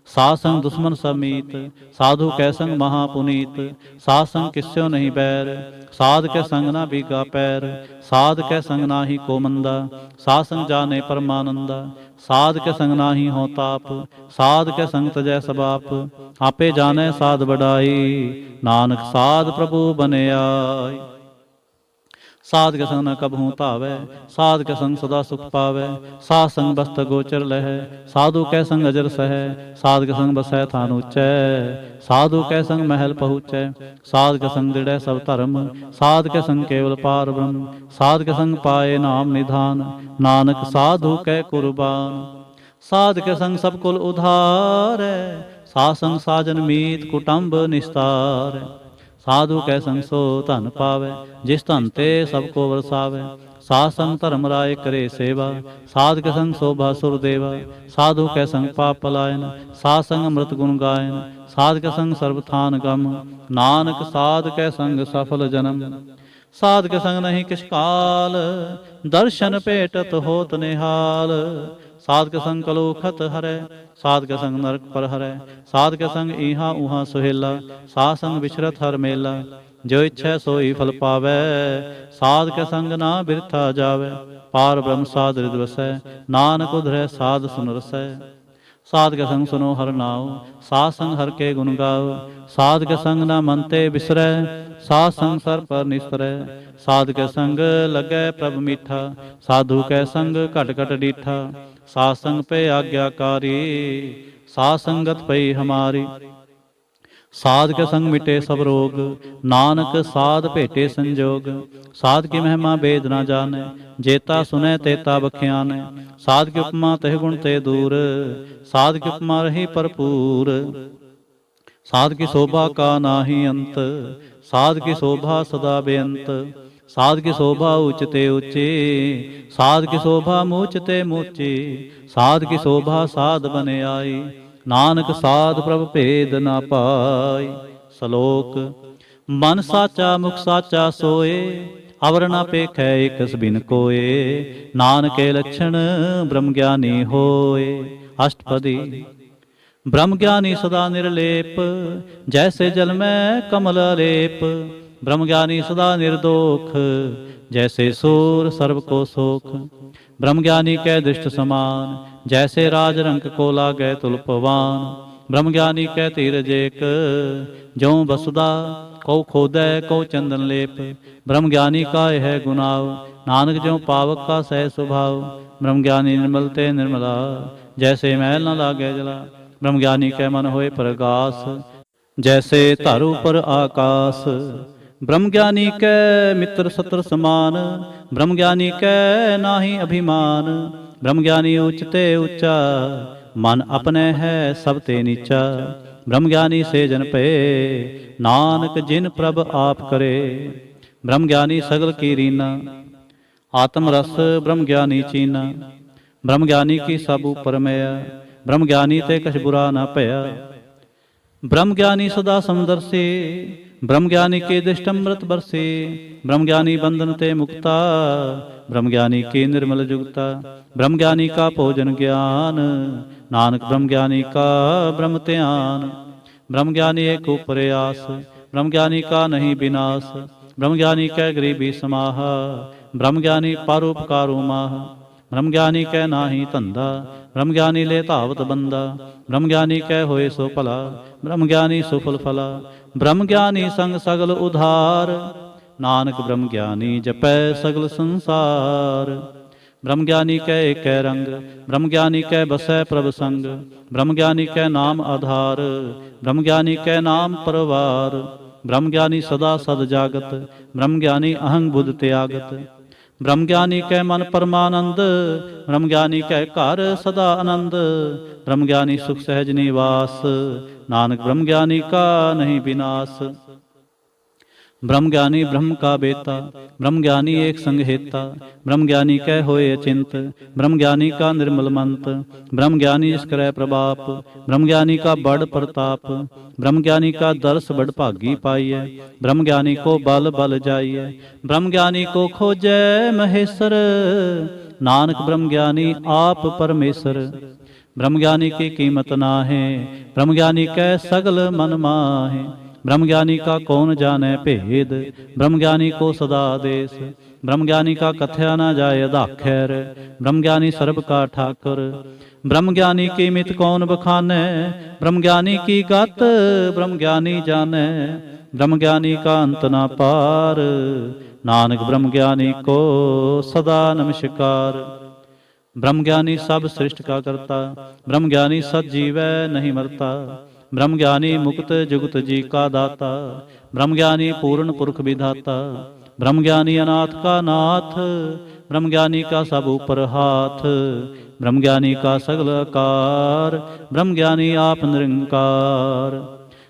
साध संग दुश्मन समीत, साधु कै संग महापुनीत। साध संग किस्यो नहीं बैर, साध के संग ना बीगा पैर। साध के संग नाही को मंदा, साध संग जाने परमानंदा। साध के संग नाही हो ताप, साध के संग तजै सबाप। आपे जाने साध बढ़ाई, नानक साध प्रभु बने आई। साध के संग न कबहूँ धावै, साध के संग सदा सुख पावै। साध संग बस्त गोचर लहै, साधु कै संग अजर सहै। साध के संग बसै थान ऊँचै, साधु कै संग महल पहुँचै। साध के संग दृढ़ै सब धर्म, साध के संग केवल पार ब्रह्म। साध के संग पाए नाम निधान, नानक साधु कै कुर्बान। साध के संग सब कुल उधारै, साध संग साजन मीत कुटुंब निस्तारै। साधु कै संग सो धन पावै, जिस धन ते सबको वरसावै। साध संग धर्म राय करे सेवा, साध के संग शोभा सुर देवा। साधु कै संग पाप पलायन, साध संग अमृत गुण गायन। साध के संग सर्वथान गम, नानक साध कै संग सफल जन्म। साध के संग नहीं किस काल, दर्शन भेटत होत निहाल। साध के संग कलुखत हरै, साध के संग नरक पर हरै। साध के संग इहा उहा सुहेला, साध संग विचरत हर मेला। जो इच्छै सोई फल पावै, साध के संग ना बिरथा जावै। पार ब्रह्म साध हृदय वसै, नानक उधरै साध सुन रसै। ਸਾਧ ਕੇ ਸੰਗ ਸੁਨੋ ਹਰਿ ਨਾਉ, ਸਾਧ ਸੰਗ ਹਰਿ ਕੇ ਗੁਣ ਗਾਓ। ਸਾਧ ਕੇ ਸੰਗ ਨਾ ਮਨ ਤੇ ਬਿਸਰੈ, ਸਾਧ ਸੰਗ ਸਰ ਪਰ ਨਿਸਰੈ। ਸਾਧ ਕੇ ਸੰਗ ਲੱਗੈ ਪ੍ਰਭ ਮੀਠਾ, ਸਾਧੂ ਕੈ ਸੰਗ ਘਟ ਘਟ ਡੀਠਾ। ਸਾਧ ਸੰਗ ਪੈ ਆਗਿਆਕਾਰੀ, ਸਾਧ ਸੰਗਤ ਪਈ ਹਮਾਰੀ। ਸਾਧ ਕੇ ਸੰਗ ਮਿਟੇ ਸਭ ਰੋਗ, ਨਾਨਕ ਸਾਧ ਭੇਟੇ ਸੰਜੋਗ। ਸਾਧ ਕੀ ਮਹਿਮਾ ਬੇਦ ਨਾ ਜਾਣੈ, ਜੇਤਾ ਸੁਨੈ ਤੇਤਾ ਬਖਿਆਨੈ। ਸਾਧ ਕੀ ਉਪਮਾ ਤਹਿ ਗੁਣ ਤੇ ਦੂਰ, ਸਾਧ ਕੀ ਉਪਮਾ ਰਹੀ ਭਰਪੂਰ। ਸਾਧ ਕੀ ਸ਼ੋਭਾ ਕਾ ਨਾਹੀ ਅੰਤ, ਸਾਧ ਕੀ ਸ਼ੋਭਾ ਸਦਾ ਬੇਅੰਤ। ਸਾਧ ਕੀ ਸ਼ੋਭਾ ਉੱਚ ਤੇ ਉੱਚੀ, ਸਾਧ ਕੀ ਸ਼ੋਭਾ ਮੂਚ ਤੇ ਮੂਚੀ। ਸਾਧ ਕੀ ਸ਼ੋਭਾ ਸਾਧ ਬਨ ਆਈ, ਨਾਨਕ ਸਾਧ ਪ੍ਰਭ ਭੇਦ ਨਾ ਪਾਈ। ਸ਼ਲੋਕ। ਮਨ ਸਾਚਾ ਮੁਖ ਸਾਚਾ ਸੋਏ, ਅਵਰ ਨਾ ਪੇਖੈ ਇਕ ਸਬਿਨ ਕੋਏ। ਨਾਨਕੇ ਲੱਛਣ ਬ੍ਰਹਮ ਗਿਆਨੀ ਹੋਏ। ਅਸ਼ਟਪਦੀ। ਬ੍ਰਹਮ ਗਿਆਨੀ ਸਦਾ ਨਿਰਲੇਪ, ਜੈਸੇ ਜਲ ਮੈਂ ਕਮਲ ਅਲੇਪ। ਬ੍ਰਹਮ ਗਿਆਨੀ ਸਦਾ ਨਿਰਦੋਖ, ਜੈਸੇ ਸੂਰ ਸਰਬ ਕੋ ਸੋਖ। ਬ੍ਰਹਮ ਗਿਆਨੀ ਕੈ ਦ੍ਰਿਸ਼ਟ ਸਮਾਨ, ਜੈਸੇ ਰਾਜ ਰੰਕ ਕੋ ਲਾਗੈ ਤੁਲ ਪਵਾਨ। ਬ੍ਰਹਮ ਗਿਆਨੀ ਕੈ ਧੀਰਜ ਏਕ, ਜਉ ਬਸੁਦਾ ਕਉ ਖੋਦੈ ਕਉ ਚੰਦਨ ਲੇਪ। ਬ੍ਰਹਮ ਗਿਆਨੀ ਕਾ ਇਹ ਗੁਨਾਉ, ਨਾਨਕ ਜਿਉ ਪਾਵਕ ਕਾ ਸਹਿ ਸੁਭਾਉ। ਬ੍ਰਹਮ ਗਿਆਨੀ ਨਿਰਮਲ ਤੇ ਨਿਰਮਲਾ, ਜੈਸੇ ਮੈਲ ਨ ਲਾਗੈ ਜਲਾ। ਬ੍ਰਹਮ ਗਿਆਨੀ ਕੈ ਮਨ ਹੋਏ ਪ੍ਰਗਾਸ, ਜੈਸੇ ਧਰ ਉਪਰ ਆਕਾਸ। ਬ੍ਰਹਮ ਗਿਆਨੀ ਕੈ ਮਿੱਤਰ ਸਤਰ ਸਮਾਨ, ਬ੍ਰਹਮ ਗਿਆਨੀ ਕੈ ਨਾਹੀ ਅਭਿਮਾਨ। ਬ੍ਰਹਮ ਗਿਆਨੀ ਉੱਚ ਤੇ ਉੱਚਾ, ਮਨ ਆਪਣੇ ਹੈ ਸਭ ਤੇ ਨੀਚਾ। ਬ੍ਰਹਮ ਗਿਆਨੀ ਸੇ ਜਨ ਭਏ, ਨਾਨਕ ਜਿਨ ਪ੍ਰਭ ਆਪ ਕਰੇ। ਬ੍ਰਹਮ ਗਿਆਨੀ ਸਗਲ ਕੀ ਰੀਨਾ, ਆਤਮ ਰਸ ਬ੍ਰਹਮ ਗਿਆਨੀ ਚੀਨਾ। ਬ੍ਰਹਮ ਗਿਆਨੀ ਕੀ ਸਭ ਉਪਰ ਮਿਆ, ਬ੍ਰਹਮ ਗਿਆਨੀ ਤੇ ਕਛ ਬੁਰਾ ਨਾ ਭਇਆ। ਬ੍ਰਹਮ ਗਿਆਨੀ ਸਦਾ ਸਮਦਰਸੀ, ਬ੍ਰਹਮ ਗਿਆਨੀ ਕੇ ਦ੍ਰਿਸ਼ਟ ਅੰਮ੍ਰਿਤ ਬਰਸੀ। ਬ੍ਰਹਮ ਗਿਆਨੀ ਬੰਧਨ ਤੇ ਮੁਕਤਾ, ਬ੍ਰਹਮ ਗਿਆਨੀ ਕੀ ਨਿਰਮਲ ਜੁਗਤਾ। ਬ੍ਰਹਮ ਗਿਆਨੀ ਕਾ ਭੋਜਨ ਗਿਆਨ, ਨਾਨਕ ਬ੍ਰਹਮ ਗਿਆਨੀ ਕਾ ਬ੍ਰਹਮ ਧਿਆਨ। ਬ੍ਰਹਮ ਗਿਆਨੀ ਏਕ ਉਪਰ ਆਸ, ਬ੍ਰਹਮ ਗਿਆਨੀ ਕਾ ਨਹੀਂ ਬਿਨਾਸ਼। ਬ੍ਰਹਮ ਗਿਆਨੀ ਕੈ ਗਰੀਬੀ ਸਮਾਹ, ਬ੍ਰਹਮ ਗਿਆਨੀ ਪਰਉਪਕਾਰੁ ਮਾਹ। ਬ੍ਰਹਮ ਗਿਆਨੀ ਕੈ ਨਾਹੀ ਧੰਦਾ, ਬ੍ਰਹਮ ਗਿਆਨੀ ਲੈ ਧਾਵਤ ਬੰਦਾ। ਬ੍ਰਹਮ ਗਿਆਨੀ ਕੈ ਹੋਏ ਸੋ ਭਲਾ, ਬ੍ਰਹਮ ਗਿਆਨੀ ਸੁਫਲ ਫਲਾ। ਬ੍ਰਹਮ ਗਿਆਨੀ ਸੰਗ ਸਗਲ ਉਧਾਰ, ਨਾਨਕ ਬ੍ਰਹਮ ਗਿਆਨੀ ਜਪੈ ਸਗਲ ਸੰਸਾਰ। ਬ੍ਰਹਮ ਗਿਆਨੀ ਕੈ ਏਕੈ ਰੰਗ, ਬ੍ਰਹਮ ਗਿਆਨੀ ਕੈ ਬਸੈ ਪ੍ਰਭ ਸੰਗ। ਬ੍ਰਹਮ ਗਿਆਨੀ ਕੈ ਨਾਮ ਆਧਾਰ, ਬ੍ਰਹਮ ਗਿਆਨੀ ਕੈ ਨਾਮ ਪਰਵਾਰ। ਬ੍ਰਹਮ ਗਿਆਨੀ ਸਦਾ ਸਦ ਜਾਗਤ, ਬ੍ਰਹਮ ਗਿਆਨੀ ਅਹੰਗ ਬੁੱਧ ਤਿਆਗਤ। ਬ੍ਰਹਮ ਗਿਆਨੀ ਕੈ ਮਨ ਪਰਮਾਨੰਦ, ਬ੍ਰਹਮ ਗਿਆਨੀ ਕੈ ਘਰ ਸਦਾ ਆਨੰਦ। ਬ੍ਰਹਮ ਗਿਆਨੀ ਸੁਖ ਸਹਿਜ ਨਿਵਾਸ, ਨਾਨਕ ਬ੍ਰਹਮ ਗਿਆਨੀ ਕਾ ਨਹੀਂ ਬਿਨਾਸ਼। ਬ੍ਰਹਮ ਗਿਆਨੀ ਬ੍ਰਹਮ ਕਾ ਬੇਤਾ, ਬ੍ਰਹਮ ਗਿਆਨੀ ਏਕ ਸੰਗ ਹੇਤਾ। ਬ੍ਰਹਮ ਗਿਆਨੀ ਕੈ ਹੋਏ ਅਚਿੰਤ, ਬ੍ਰਹਮ ਗਿਆਨੀ ਕਾ ਨਿਰਮਲ ਮੰਤ। ਬ੍ਰਹਮ ਗਿਆਨੀ ਜਿਸ ਕਰੈ ਪ੍ਰਭਾਪ, ਬ੍ਰਹਮ ਗਿਆਨੀ ਕਾ ਬੜ ਪ੍ਰਤਾਪ। ਬ੍ਰਹਮ ਗਿਆਨੀ ਕਾ ਦਰਸ ਬੜ ਭਾਗੀ ਪਾਈਐ, ਬ੍ਰਹਮ ਗਿਆਨੀ ਕੋ ਬਲ ਬਲ ਜਾਈਐ। ਬ੍ਰਹਮ ਗਿਆਨੀ ਕੋ ਖੋਜੈ ਮਹੇਸਰ, ਨਾਨਕ ਬ੍ਰਹਮ ਗਿਆਨੀ ਆਪ ਪਰਮੇਸ਼ਰ। ਬ੍ਰਹਮ ਗਿਆਨੀ ਕੀ ਕੀਮਤ ਨਾਹਿ, ਬ੍ਰਹਮ ਗਿਆਨੀ ਕੈ ਸਗਲ ਮਨ ਮਾਹਿ। ਬ੍ਰਹਮ ਗਿਆਨੀ ਕਾ ਕੌਣ ਜਾਣੈ ਭੇਦ, ਬ੍ਰਹਮ ਗਿਆਨੀ ਕੋ ਸਦਾ ਆਦੇਸ। ਬ੍ਰਹਮ ਗਿਆਨੀ ਕਾ ਕਥਿਆ ਨਾ ਜਾਏ ਅਧਾਖਰ, ਬ੍ਰਹਮ ਗਿਆਨੀ ਸਰਬ ਕਾ ਠਾਕੁਰ। ਬ੍ਰਹਮ ਗਿਆਨੀ ਕੀ ਮਿਤ ਕੌਣ ਬਖਾਨੈ, ਬ੍ਰਹਮ ਗਿਆਨੀ ਕੀ ਗਤ ਬ੍ਰਹਮ ਗਿਆਨੀ ਜਾਣੈ। ਬ੍ਰਹਮ ਗਿਆਨੀ ਕਾ ਅੰਤ ਨਾ ਪਾਰ, ਨਾਨਕ ਬ੍ਰਹਮ ਗਿਆਨੀ ਕੋ ਸਦਾ ਨਮਸਕਾਰ। ਬ੍ਰਹਮ ਗਿਆਨੀ ਸਭ ਸ੍ਰਿਸ਼ਟ ਕਾ ਕਰਤਾ, ਬ੍ਰਹਮ ਗਿਆਨੀ ਸਦ ਜੀਵੈ ਨਹੀਂ ਮਰਤਾ। ਬ੍ਰਹਮ ਗਿਆਨੀ ਮੁਕਤ ਜੁਗਤ ਜੀ ਕਾ ਦਾਤਾ, ਬ੍ਰਹਮ ਗਿਆਨੀ ਪੂਰਨ ਪੁਰਖ ਵਿਧਾਤਾ। ਬ੍ਰਹਮ ਗਿਆਨੀ ਅਨਾਥ ਕਾ ਨਾਥ, ਬ੍ਰਹਮ ਗਿਆਨੀ ਕਾ ਸਭ ਉਪਰ ਹਾਥ। ਬ੍ਰਹਮ ਗਿਆਨੀ ਕਾ ਸਗਲ ਆਕਾਰ, ਬ੍ਰਹਮ ਗਿਆਨੀ ਆਪ ਨਿਰੰਕਾਰ।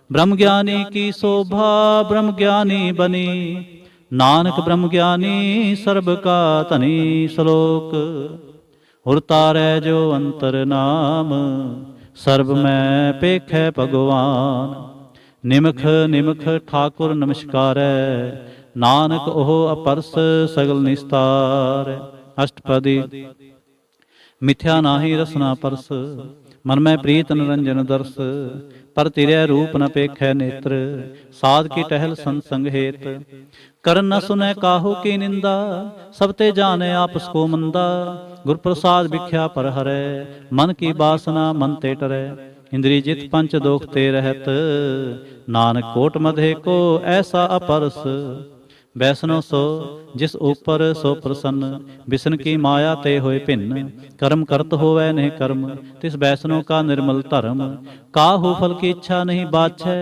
ਬ੍ਰਹਮ ਗਿਆਨੀ ਕੀ ਸ਼ੋਭਾ ਬ੍ਰਹਮ ਗਿਆਨੀ ਬਨੀ, ਨਾਨਕ ਬ੍ਰਹਮ ਗਿਆਨੀ ਸਰਬ ਕਾ ਧਨੀ। ਸ਼ਲੋਕ। ਹੁਰ ਤਾਰੈ ਜੋ ਅੰਤਰ ਨਾਮ, ਸਰਬ ਮੈਂ ਪੇਖੈ ਭਗਵਾਨ। ਨਿਮਖ ਨਿਮਖ ਠਾਕੁਰ ਨਮਸਕਾਰੈ, ਨਾਨਕ ਉਹ ਅਪਰਸ ਸਗਲ ਨਿਸਤਾਰੈ। ਅਸ਼ਟਪਦੀ। ਮਿਥਿਆ ਨਾਹੀ ਰਸਨਾ ਪਰਸ, ਮਨ ਮੈਂ ਪ੍ਰੀਤ ਨਿਰੰਜਨ ਦਰਸ। ਪਰ ਤਿਰੈ ਰੂਪ ਨ ਪੇਖੈ ਨੇਤਰ, ਸਾਧ ਕੀ ਟਹਿਲ ਸੰਤ ਸੰਗ ਹੇਤ। करन न सुनै काहू की निंदा, सब ते जाने आपस को मंदा। गुर प्रसाद भिख्या पर हरै, मन की बासना मन ते टरै। इंद्रिय जित पंच दोख ते रहत, नानक कोट मधे को ऐसा अपरस। वैष्णो सो जिस ऊपर सो प्रसन्न, बिसन की माया ते होए भिन्न। कर्म करत होवै नहीं कर्म, तिस वैष्णो का निर्मल धर्म। काहू फल की इच्छा नहीं बाछै,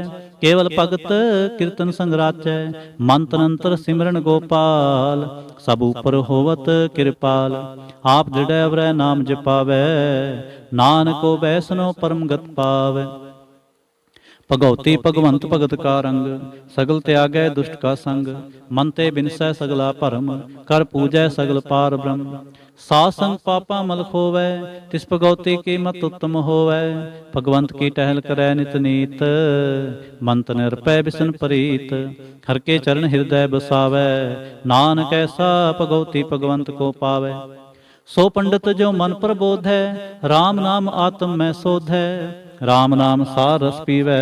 केवल भगत कीर्तन संग राचै। मन तन अंतर सिमरन गोपाल, सब ऊपर होवत कृपाल। आप दृढ़ अवरै नाम जपावै, नानको वैष्णो परम गत पावै। भगवती भगवंत भगत का रंग, सगल त्यागै दुष्ट का संग। मन ते बिनसै सगला भरम, कर पूजै सगल पार ब्रह्म। साध संग पापा मल खोवै, तिस भगवती की मत उत्तम होवै। भगवंत की टहल करै नित नीत, मन तन अर्पै बिसन प्रीत। हर के चरण हृदय बसावै, नानक ऐसा भगवती भगवंत को पावै। सो पंडित जो मन प्रबोध है, राम नाम आत्म में शोध है। राम नाम सार रस पीवै,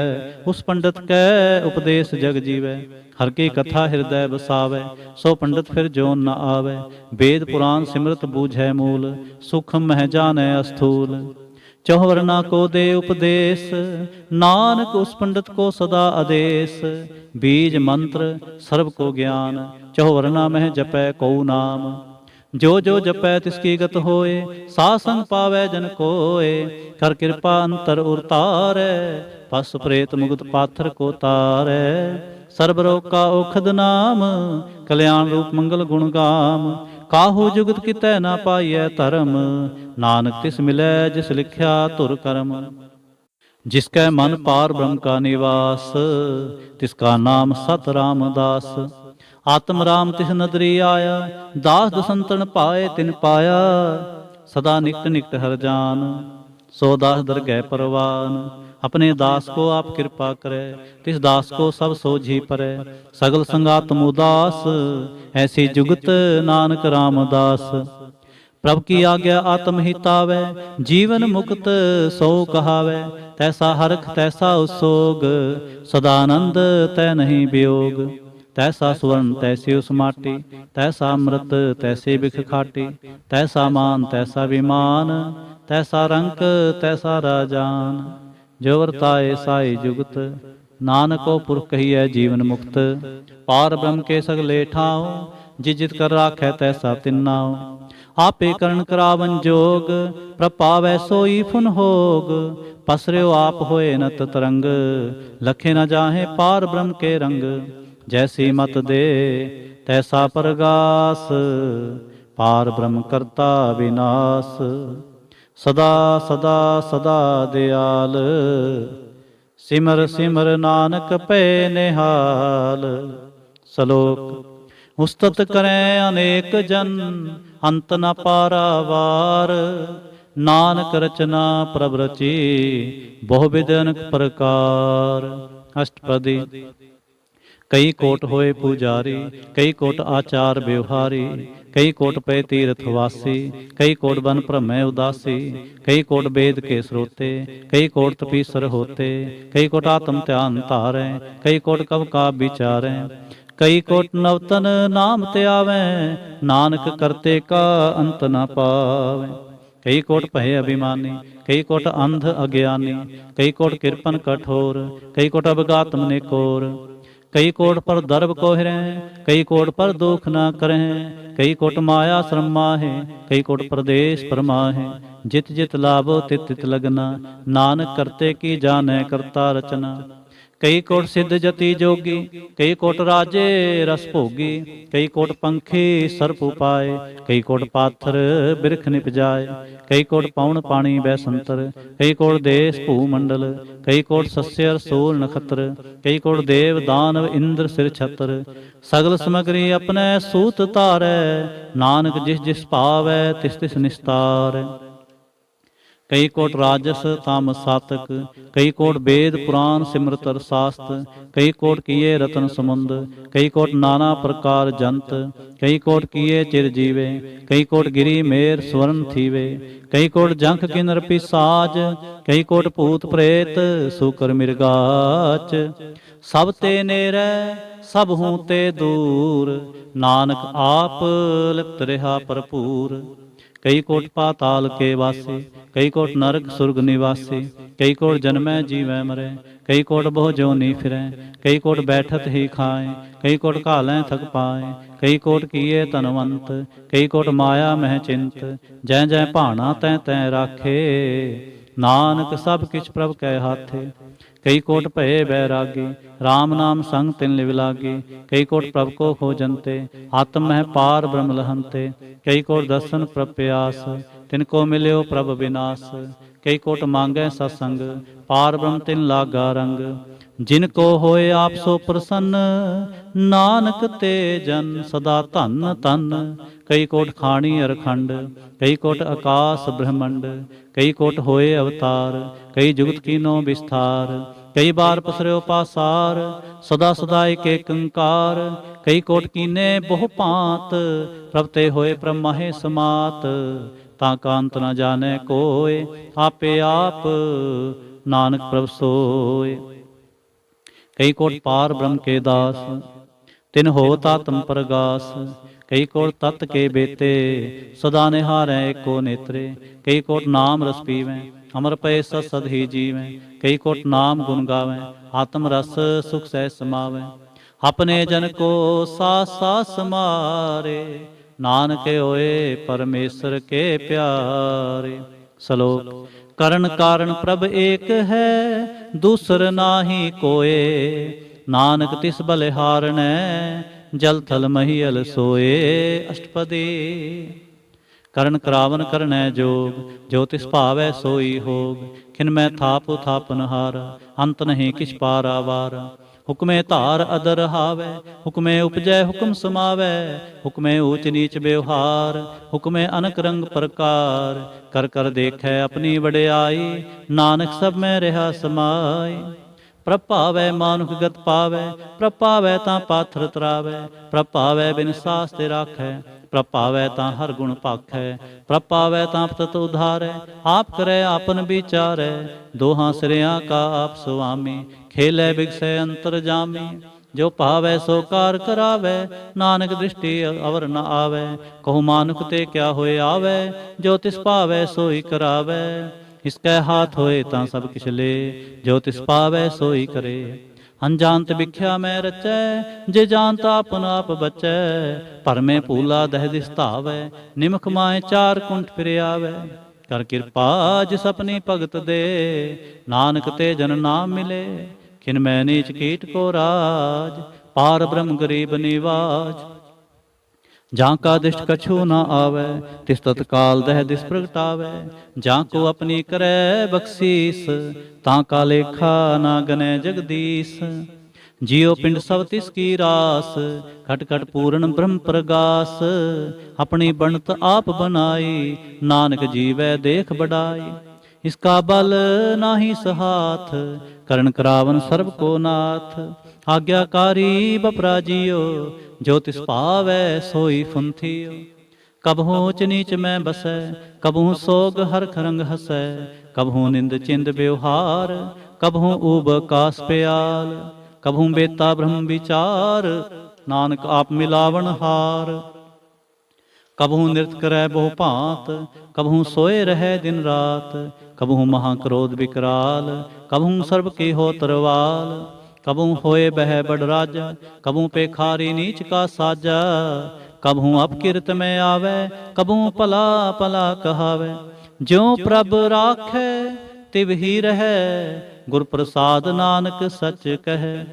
उस पंडित कै उपदेश जग जीवै। हर की कथा हृदय बसावै, सो पंडित फिर जोन न आवै। वेद पुराण सिमरत बूझै मूल, सूक्ष्म मह जानै अस्थूल। चौहरना को दे उपदेश, नानक उस पंडित को सदा आदेश। बीज मंत्र सर्व को ज्ञान, चौहरना मह जपै कऊ नाम। जो जो जपै तिसकी गत होए, साध संग पावै जन कोय। कर कृपा अंतर उरतारै, पस प्रेत मुगत पाथर को तारै। सर्ब रोग का औखद नाम, कल्याण रूप मंगल गुण गाम। काहू जुगत कितै ना पाइयै धर्म, नानक तिस मिलै जिस लिख्या धुर कर्म। जिसकै मन पार ब्रह्म का निवास, तिसका नाम सत रामदास। आत्म राम तिस नदरी आया, दास दसंतन पाए तिन पाया। सदा निकट निकट हर जान, सो दास दरगह परवान। अपने दास को आप कृपा करे, तिस दास को सब सोझी परे। सगल संगातम उदास, ऐसी जुगत नानक रामदास। प्रभु की आज्ञा आत्म हितावै, जीवन मुक्त सो कहावै। तैसा हरख तैसा उसोग, सदानंद तै नहीं वियोग। तैसा सुवर्ण तैसी उस माटी, तैसा अमृत तैसी बिख खाटी। तैसा मान तैसा विमान, तैसा रंक तैसा राजान। जो वर्ताए साई जुगत, नानको पुरख कहिए जीवन मुक्त। पार ब्रह्म के सगले ठाव, जिस जित कर राखै तैसा तिन्नाव। आपे करण करावन जोग, प्रपावै सोई फुन होग। पसर्यो आप होए नत तरंग, लखे न जाहे पार ब्रह्म के रंग। जैसी मत दे तैसा परगास, पार ब्रह्म करता विनाश। सदा सदा सदा दयाल, सिमर सिमर नानक पै निहाल। श्लोक उस्तत करें अनेक जन, अंत न पारावार। नानक रचना प्रभ रची, बहु विध अनेक प्रकार। अष्टपदी। कई कोट होए पुजारी, कई कोट आचार व्यवहारी। कई कोट पे तीर्थवासी, कई कोट बन भ्रमै उदासी। कई कोट वेद के स्रोते, कई कोट तपीसर होते। कई कोट आत्म ध्यान धारै, कई कोट कब का विचारै। कई कोट नवतन नाम त्यावै, नानक करते का अंत न पावै। कई कोट भय अभिमानी, कई कोट अंध अज्ञानी। कई कोट कृपन कठोर, कई कोट अवगातम निकोर। कई कोट पर दर्भ को हिरें, कई कोट पर दुख न करें। कई कोट माया श्रम माहे, कई कोट प्रदेश परमाहे। जित जित लाभो तित तित लगना, नानक करते की जानै करता रचना। कई कोट सिद्ध जति जोगी, कई कोट राजे रस भोगी। कई कोट पंखी सर्प उपाय, कई कोट पाथर बिरख निपजाए। कई कोट पवन पानी बैसंतर, कई कोट देश भूमंडल। कई कोट सस्य रसूल नखत्र, कई कोट देव दानव इंद्र सिर छत्र। सगल समग्री अपने सूत तारै, नानक जिस जिस पावै तिस तिस निस्तारै। ਕਈ ਕੋਟ ਰਾਜਸ ਤਾਮ ਸਾਤਕ, ਕਈ ਕੋਟ ਵੇਦ ਪੁਰਾਨ ਸਿਮਰਤ ਸਾਸਤ, ਕਈ ਕੋਟ ਕੀਏ ਰਤਨ ਸਮੁੰਦ, ਕਈ ਕੋਟ ਨਾਨਾ ਪ੍ਰਕਾਰ ਜੰਤ, ਕਈ ਕੋਟ ਕੀਏ ਚਿਰ ਜੀਵੇ, ਕਈ ਕੋਟ ਗਿਰੀ ਮੇਰ ਸਵਰਨ ਥੀਵੇ, ਕਈ ਕੋਟ ਜੰਖ ਕਿਨਰ ਪਿਸਾਜ, ਕਈ ਕੋਟ ਭੂਤ ਪ੍ਰੇਤ ਸੂਕਰ ਮਿਰਗਾਚ, ਸਭ ਤੇ ਨੇਰੈ ਸਭ ਹੂੰ ਤੇ ਦੂਰ, ਨਾਨਕ ਆਪ ਲਿਪਤ ਰਿਹਾ ਭਰਪੂਰ। ਕਈ ਕੋਟ ਪਾਤਾਲ ਕੇ ਵਾਸੇ, ਕਈ ਕੋਟ ਨਰਕ ਸੁਰਗ ਨਿਵਾਸੀ, ਕਈ ਕੋਟ ਜਨਮੈ ਜੀਵੈ ਮਰੈ, ਕਈ ਕੋਟ ਬਹੁ ਜੋਨੀ ਫਿਰੈ, ਕਈ ਕੋਟ ਬੈਠਤ ਹੀ ਖਾਏ, ਕਈ ਕੋਟ ਘਾਲੈ ਥਕ ਪਾਏ, ਕਈ ਕੋਟ ਕੀਏ ਧਨਵੰਤ, ਕਈ ਕੋਟ ਮਾਇਆ ਮਹਿ ਚਿੰਤ, ਜੈ ਜੈ ਭਾਣਾ ਤੈ ਤੈ ਰਾਖੇ, ਨਾਨਕ ਸਭ ਕਿਛ ਪ੍ਰਭ ਕੈ ਹਾਥੇ। ਕਈ ਕੋਟ ਭਏ ਬੈਰਾਗੀ, RAM ਨਾਮ ਸੰਗ ਤਿਨ ਲਿਵ ਲਾਗੀ, ਕਈ ਕੋਟ ਪ੍ਰਭ ਕੋ ਖੋਜੰਤੇ, ਆਤਮ ਮਹਿ ਪਾਰ ਬ੍ਰਹਮ ਲਹੰਤੇ, ਕਈ ਕੋਟ ਦਰਸ਼ਨ ਪ੍ਰਭ ਪਿਆਸ, ਤਿਨ ਕੋ ਮਿਲਿਓ ਪ੍ਰਭ ਵਿਨਾਸ਼, ਕਈ ਕੋਟ ਮੰਗੈ ਸਤਸੰਗ, ਪਾਰ ਬ੍ਰਹਮ ਤਿਨ ਲਾਗਾ ਰੰਗ, ਜਿਨ ਕੋ ਹੋਏ ਆਪ ਸੋ ਪ੍ਰਸੰਨ, ਨਾਨਕ ਤੇ ਜਨ ਸਦਾ ਧਨ ਧਨ। ਕਈ ਕੋਟ ਖਾਣੀ ਅਰਖੰਡ, ਕਈ ਕੋਟ ਆਕਾਸ ਬ੍ਰਹਮੰਡ, ਕਈ ਕੋਟ ਹੋਏ ਅਵਤਾਰ, ਕਈ ਜੁਗਤ ਕੀਨੋ ਵਿਸਥਾਰ, ਕਈ ਬਾਰ ਪਸਰਿਓ ਪਾਸਾਰ, ਸਦਾ ਸਦਾ ਏਕ ਏਕੰਕਾਰ, ਕਈ ਕੋਟ ਕੀਨੇ ਬਹੁ ਭਾਂਤ, ਪ੍ਰਭ ਤੇ ਹੋਏ ਪ੍ਰਮਾਹੇ ਸਮਾਤ, ਤਾਂ ਕਾ ਅੰਤ ਨ ਜਾਣੈ ਕੋਇ, ਆਪੇ ਆਪ ਨਾਨਕ ਪ੍ਰਭ ਸੋਇ। ਕਈ ਕੋਟ ਪਾਰ ਬ੍ਰਹਮ ਕੇ ਦਾਸ, ਤਿਨ ਹੋਤ ਆਤਮ ਪ੍ਰਗਾਸ, ਕਈ ਕੋਟ ਤਤ ਕੇ ਬੇਤੇ, ਸਦਾ ਨਿਹਾਰੈ ਏਕੋ ਨੇਤਰੇ, ਕਈ ਕੋਟ ਨਾਮ ਰਸ ਪੀਵੈ, ਅਮਰ ਪਏ ਸਦ ਸਦ ਹੀ ਜੀਵੈ, ਕਈ ਕੋਟ ਨਾਮ ਗੁਣ ਗਾਵੈ, ਆਤਮ ਰਸ ਸੁਖ ਸਹਿ ਸਮਾਵੈ, ਆਪਣੇ ਜਨ ਕੋ ਸਾਸ ਸਾਸ ਸਮਾਰੇ, ਨਾਨਕ ਹੋਏ ਪਰਮੇਸ਼ਰ ਕੇ ਪਿਆਰੇ। ਸ਼ਲੋਕ। ਕਰਨ ਕਾਰਨ ਪ੍ਰਭ ਏਕ ਹੈ, ਦੂਸਰ ਨਾਹੀ ਕੋਏ, ਨਾਨਕ ਤਿਸ ਬਲਿਹਾਰਣੈ, ਜਲ ਥਲ ਮਹੀਅਲ ਸੋਏ। ਅਸ਼ਟਪਦੀ। ਕਰਨ ਕਰਾਵਨ ਕਰਨੈ ਜੋਗ, ਜੋ ਤਿਸ ਭਾਵੈ ਸੋਈ ਹੋਗ, ਖਿਨ ਮੈਂ ਥਾਪੁ ਥਾਪਨ ਹਾਰਾ, ਅੰਤ ਨਹੀਂ ਕਿਛ ਪਾਰਾਵਾਰਾ, ਹੁਕਮੇ ਧਾਰ ਅਦਰ ਹਾਵੈ, ਹੁਕਮੇ ਉਪਜੈ ਹੁਕਮ ਸਮਾਵੈ, ਹੁਕਮੇ ਊਚ ਨੀਚ ਬਿਵਹਾਰ, ਹੁਕਮੇ ਅਨਕ ਰੰਗ ਪ੍ਰਕਾਰ, ਕਰ ਕਰ ਦੇਖੈ ਆਪਣੀ ਵਡਿਆਈ, ਨਾਨਕ ਸਭ ਮੈਂ ਰਿਹਾ ਸਮਾਈ। ਪ੍ਰਭ ਭਾਵੈ ਮਾਨੁਖ ਗਤ ਪਾਵੈ, ਪ੍ਰਭ ਭਾਵੈ ਤਾਂ ਪਾਥਰ ਤਰਾਵੈ, ਪ੍ਰਭ ਭਾਵੈ ਬਿਨ ਸਾਸ ਤੇ ਰਾਖੈ, ਪ੍ਰਭ ਭਾਵੈ ਤਾਂ ਹਰ ਗੁਣ ਭਾਖੈ, ਪ੍ਰਭ ਭਾਵੈ ਤਾਂ ਪਤਿਤ ਉਧਾਰੈ, ਆਪ ਕਰੈ ਆਪਨ ਵਿਚਾਰੈ, ਦੋਹਾਂ ਸਿਰਿਆਂ ਕਾ ਆਪ ਸੁਆਮੀ, ਖੇਲੈ ਬਿਗਸੈ ਅੰਤਰ ਜਾਮੀ। ਜੋ ਭਾਵੈ ਸੋ ਕਾਰ ਕਰਾਵੈ, ਨਾਨਕ ਦ੍ਰਿਸ਼ਟੀ ਅਵਰ ਨ ਆਵੈ, ਕਹੂ ਮਾਨੁਖ ਤੇ ਕਿਆ ਹੋਏ ਆਵੈ, ਜੋ ਤਿਸ ਭਾਵੈ ਸੋਈ ਕਰਾਵੈ। ਇਸਕੈ ਹਾਥ ਹੋਏ ਤਾਂ ਸਭ ਕਿਛ ਲੇ, ਜੋ ਤਿਸ ਪਾਵੈ ਸੋਈ ਕਰੇ। ਅਨਜਾਨਤ ਵਿਖਿਆ ਮੈਂ ਰਚੈ, ਜੇ ਜਾਨਤ ਆਪਨ ਆਪ ਬਚੈ, ਭਰਮੇ ਭੂਲਾ ਦਹਿ ਦਿਸ ਧਾਵੈ, ਨਿਮਖ ਮਾਏ ਚਾਰ ਕੁੰਠ ਫਿਰ ਆਵੈ। ਕਰ ਕਿਰਪਾ ਜਿਸ ਆਪਣੀ ਭਗਤ ਦੇ, ਨਾਨਕ ਤੇ ਜਨ ਨਾਮ ਮਿਲੇ, ਖਿਨ ਮੈਂ ਨੀਚ ਕੀਟ ਕੋ ਰਾਜ, ਪਾਰ ਬ੍ਰਹਮ ਗਰੀਬ ਨਿਵਾਜ। ਜਾਂ ਕਾ ਦਿਸ਼ਟ ਕਛੂ ਨ ਆਵੈ, ਤਿਸ ਤਤਕਾਲ ਦਹਿ ਦਿਸ ਪ੍ਰਗਟਾਵੈ, ਜਾਂ ਕੋ ਆਪਣੀ ਕਰੈ ਬਖਸ਼ੀਸ, ਤਾਂ ਕਾ ਲੇਖਾ ਨਾ ਗਨੈ ਜਗਦੀਸ਼। ਜਿਉ ਪਿੰਡ ਸਭ ਤਿਸ ਕੀ ਰਾਸ, ਘਟ ਘਟ ਪੂਰਨ ਬ੍ਰਹਮ ਪ੍ਰਗਾਸ, ਆਪਣੀ ਬਣਤ ਆਪ ਬਨਾਈ, ਨਾਨਕ ਜੀਵੈ ਦੇਖ ਬੜਾਈ। ਇਸਕਾ ਬਲ ਨਾਹੀ ਸਹਾਥ, ਕਰਨ ਕਰਾਵਨ ਸਰਬ ਕੋ ਨਾਥ। ਆਗਿਆਕਾਰੀ ਬਪਰਾ ਜੀਓ, ਜੋ ਤਿਸ ਭਾਵੈ ਸੋਈ ਫੁੰਥਿਓ। ਕਬਹੂ ਊਚ ਨੀਚ ਮੈਂ ਬਸੈ, ਕਬਹੂ ਸੋਗ ਹਰਖ ਰੰਗ ਹਸੈ, ਕਬਹੂ ਨਿੰਦ ਚਿੰਦ ਬਿਵਹਾਰ, ਕਬਹੂ ਊਬ ਕਾਸ ਪਿਆਲ, ਕਬਹੂ ਬੇਤਾ ਬ੍ਰਹਮ ਵਿਚਾਰ, ਨਾਨਕ ਆਪ ਮਿਲਾਵਨ ਹਾਰ। ਕਬਹੂ ਨਿਰਤ ਕਰੈ ਬਹੁ ਭਾਂਤ, ਕਬਹੂ ਸੋਏ ਰਹੈ ਦਿਨ ਰਾਤ, ਕਬਹੂ ਮਹਾ ਕ੍ਰੋਧ ਵਿਕਰਾਲ, ਕਬਹੂ ਸਰਬ ਕੀ ਹੋ ਤਰਵਾਲ, ਕਬਹੂ ਹੋਏ ਬਹਿ ਬੜ ਰਾਜਾ, ਕਬਹੂ ਪੇਖਾਰੀ ਨੀਚ ਕਾ ਸਾਜਾ, ਕਬਹੂ ਅਪਕਿਰਤ ਮੈਂ ਆਵੈ, ਕਬਹੂ ਭਲਾ ਭਲਾ ਕਹਾਵੈ। ਜਿਉ ਪ੍ਰਭ ਰਾਖੈ ਤਿਵ ਹੀ ਰਹੈ, ਗੁਰ ਪ੍ਰਸਾਦ ਨਾਨਕ ਸਚ ਕਹੈ।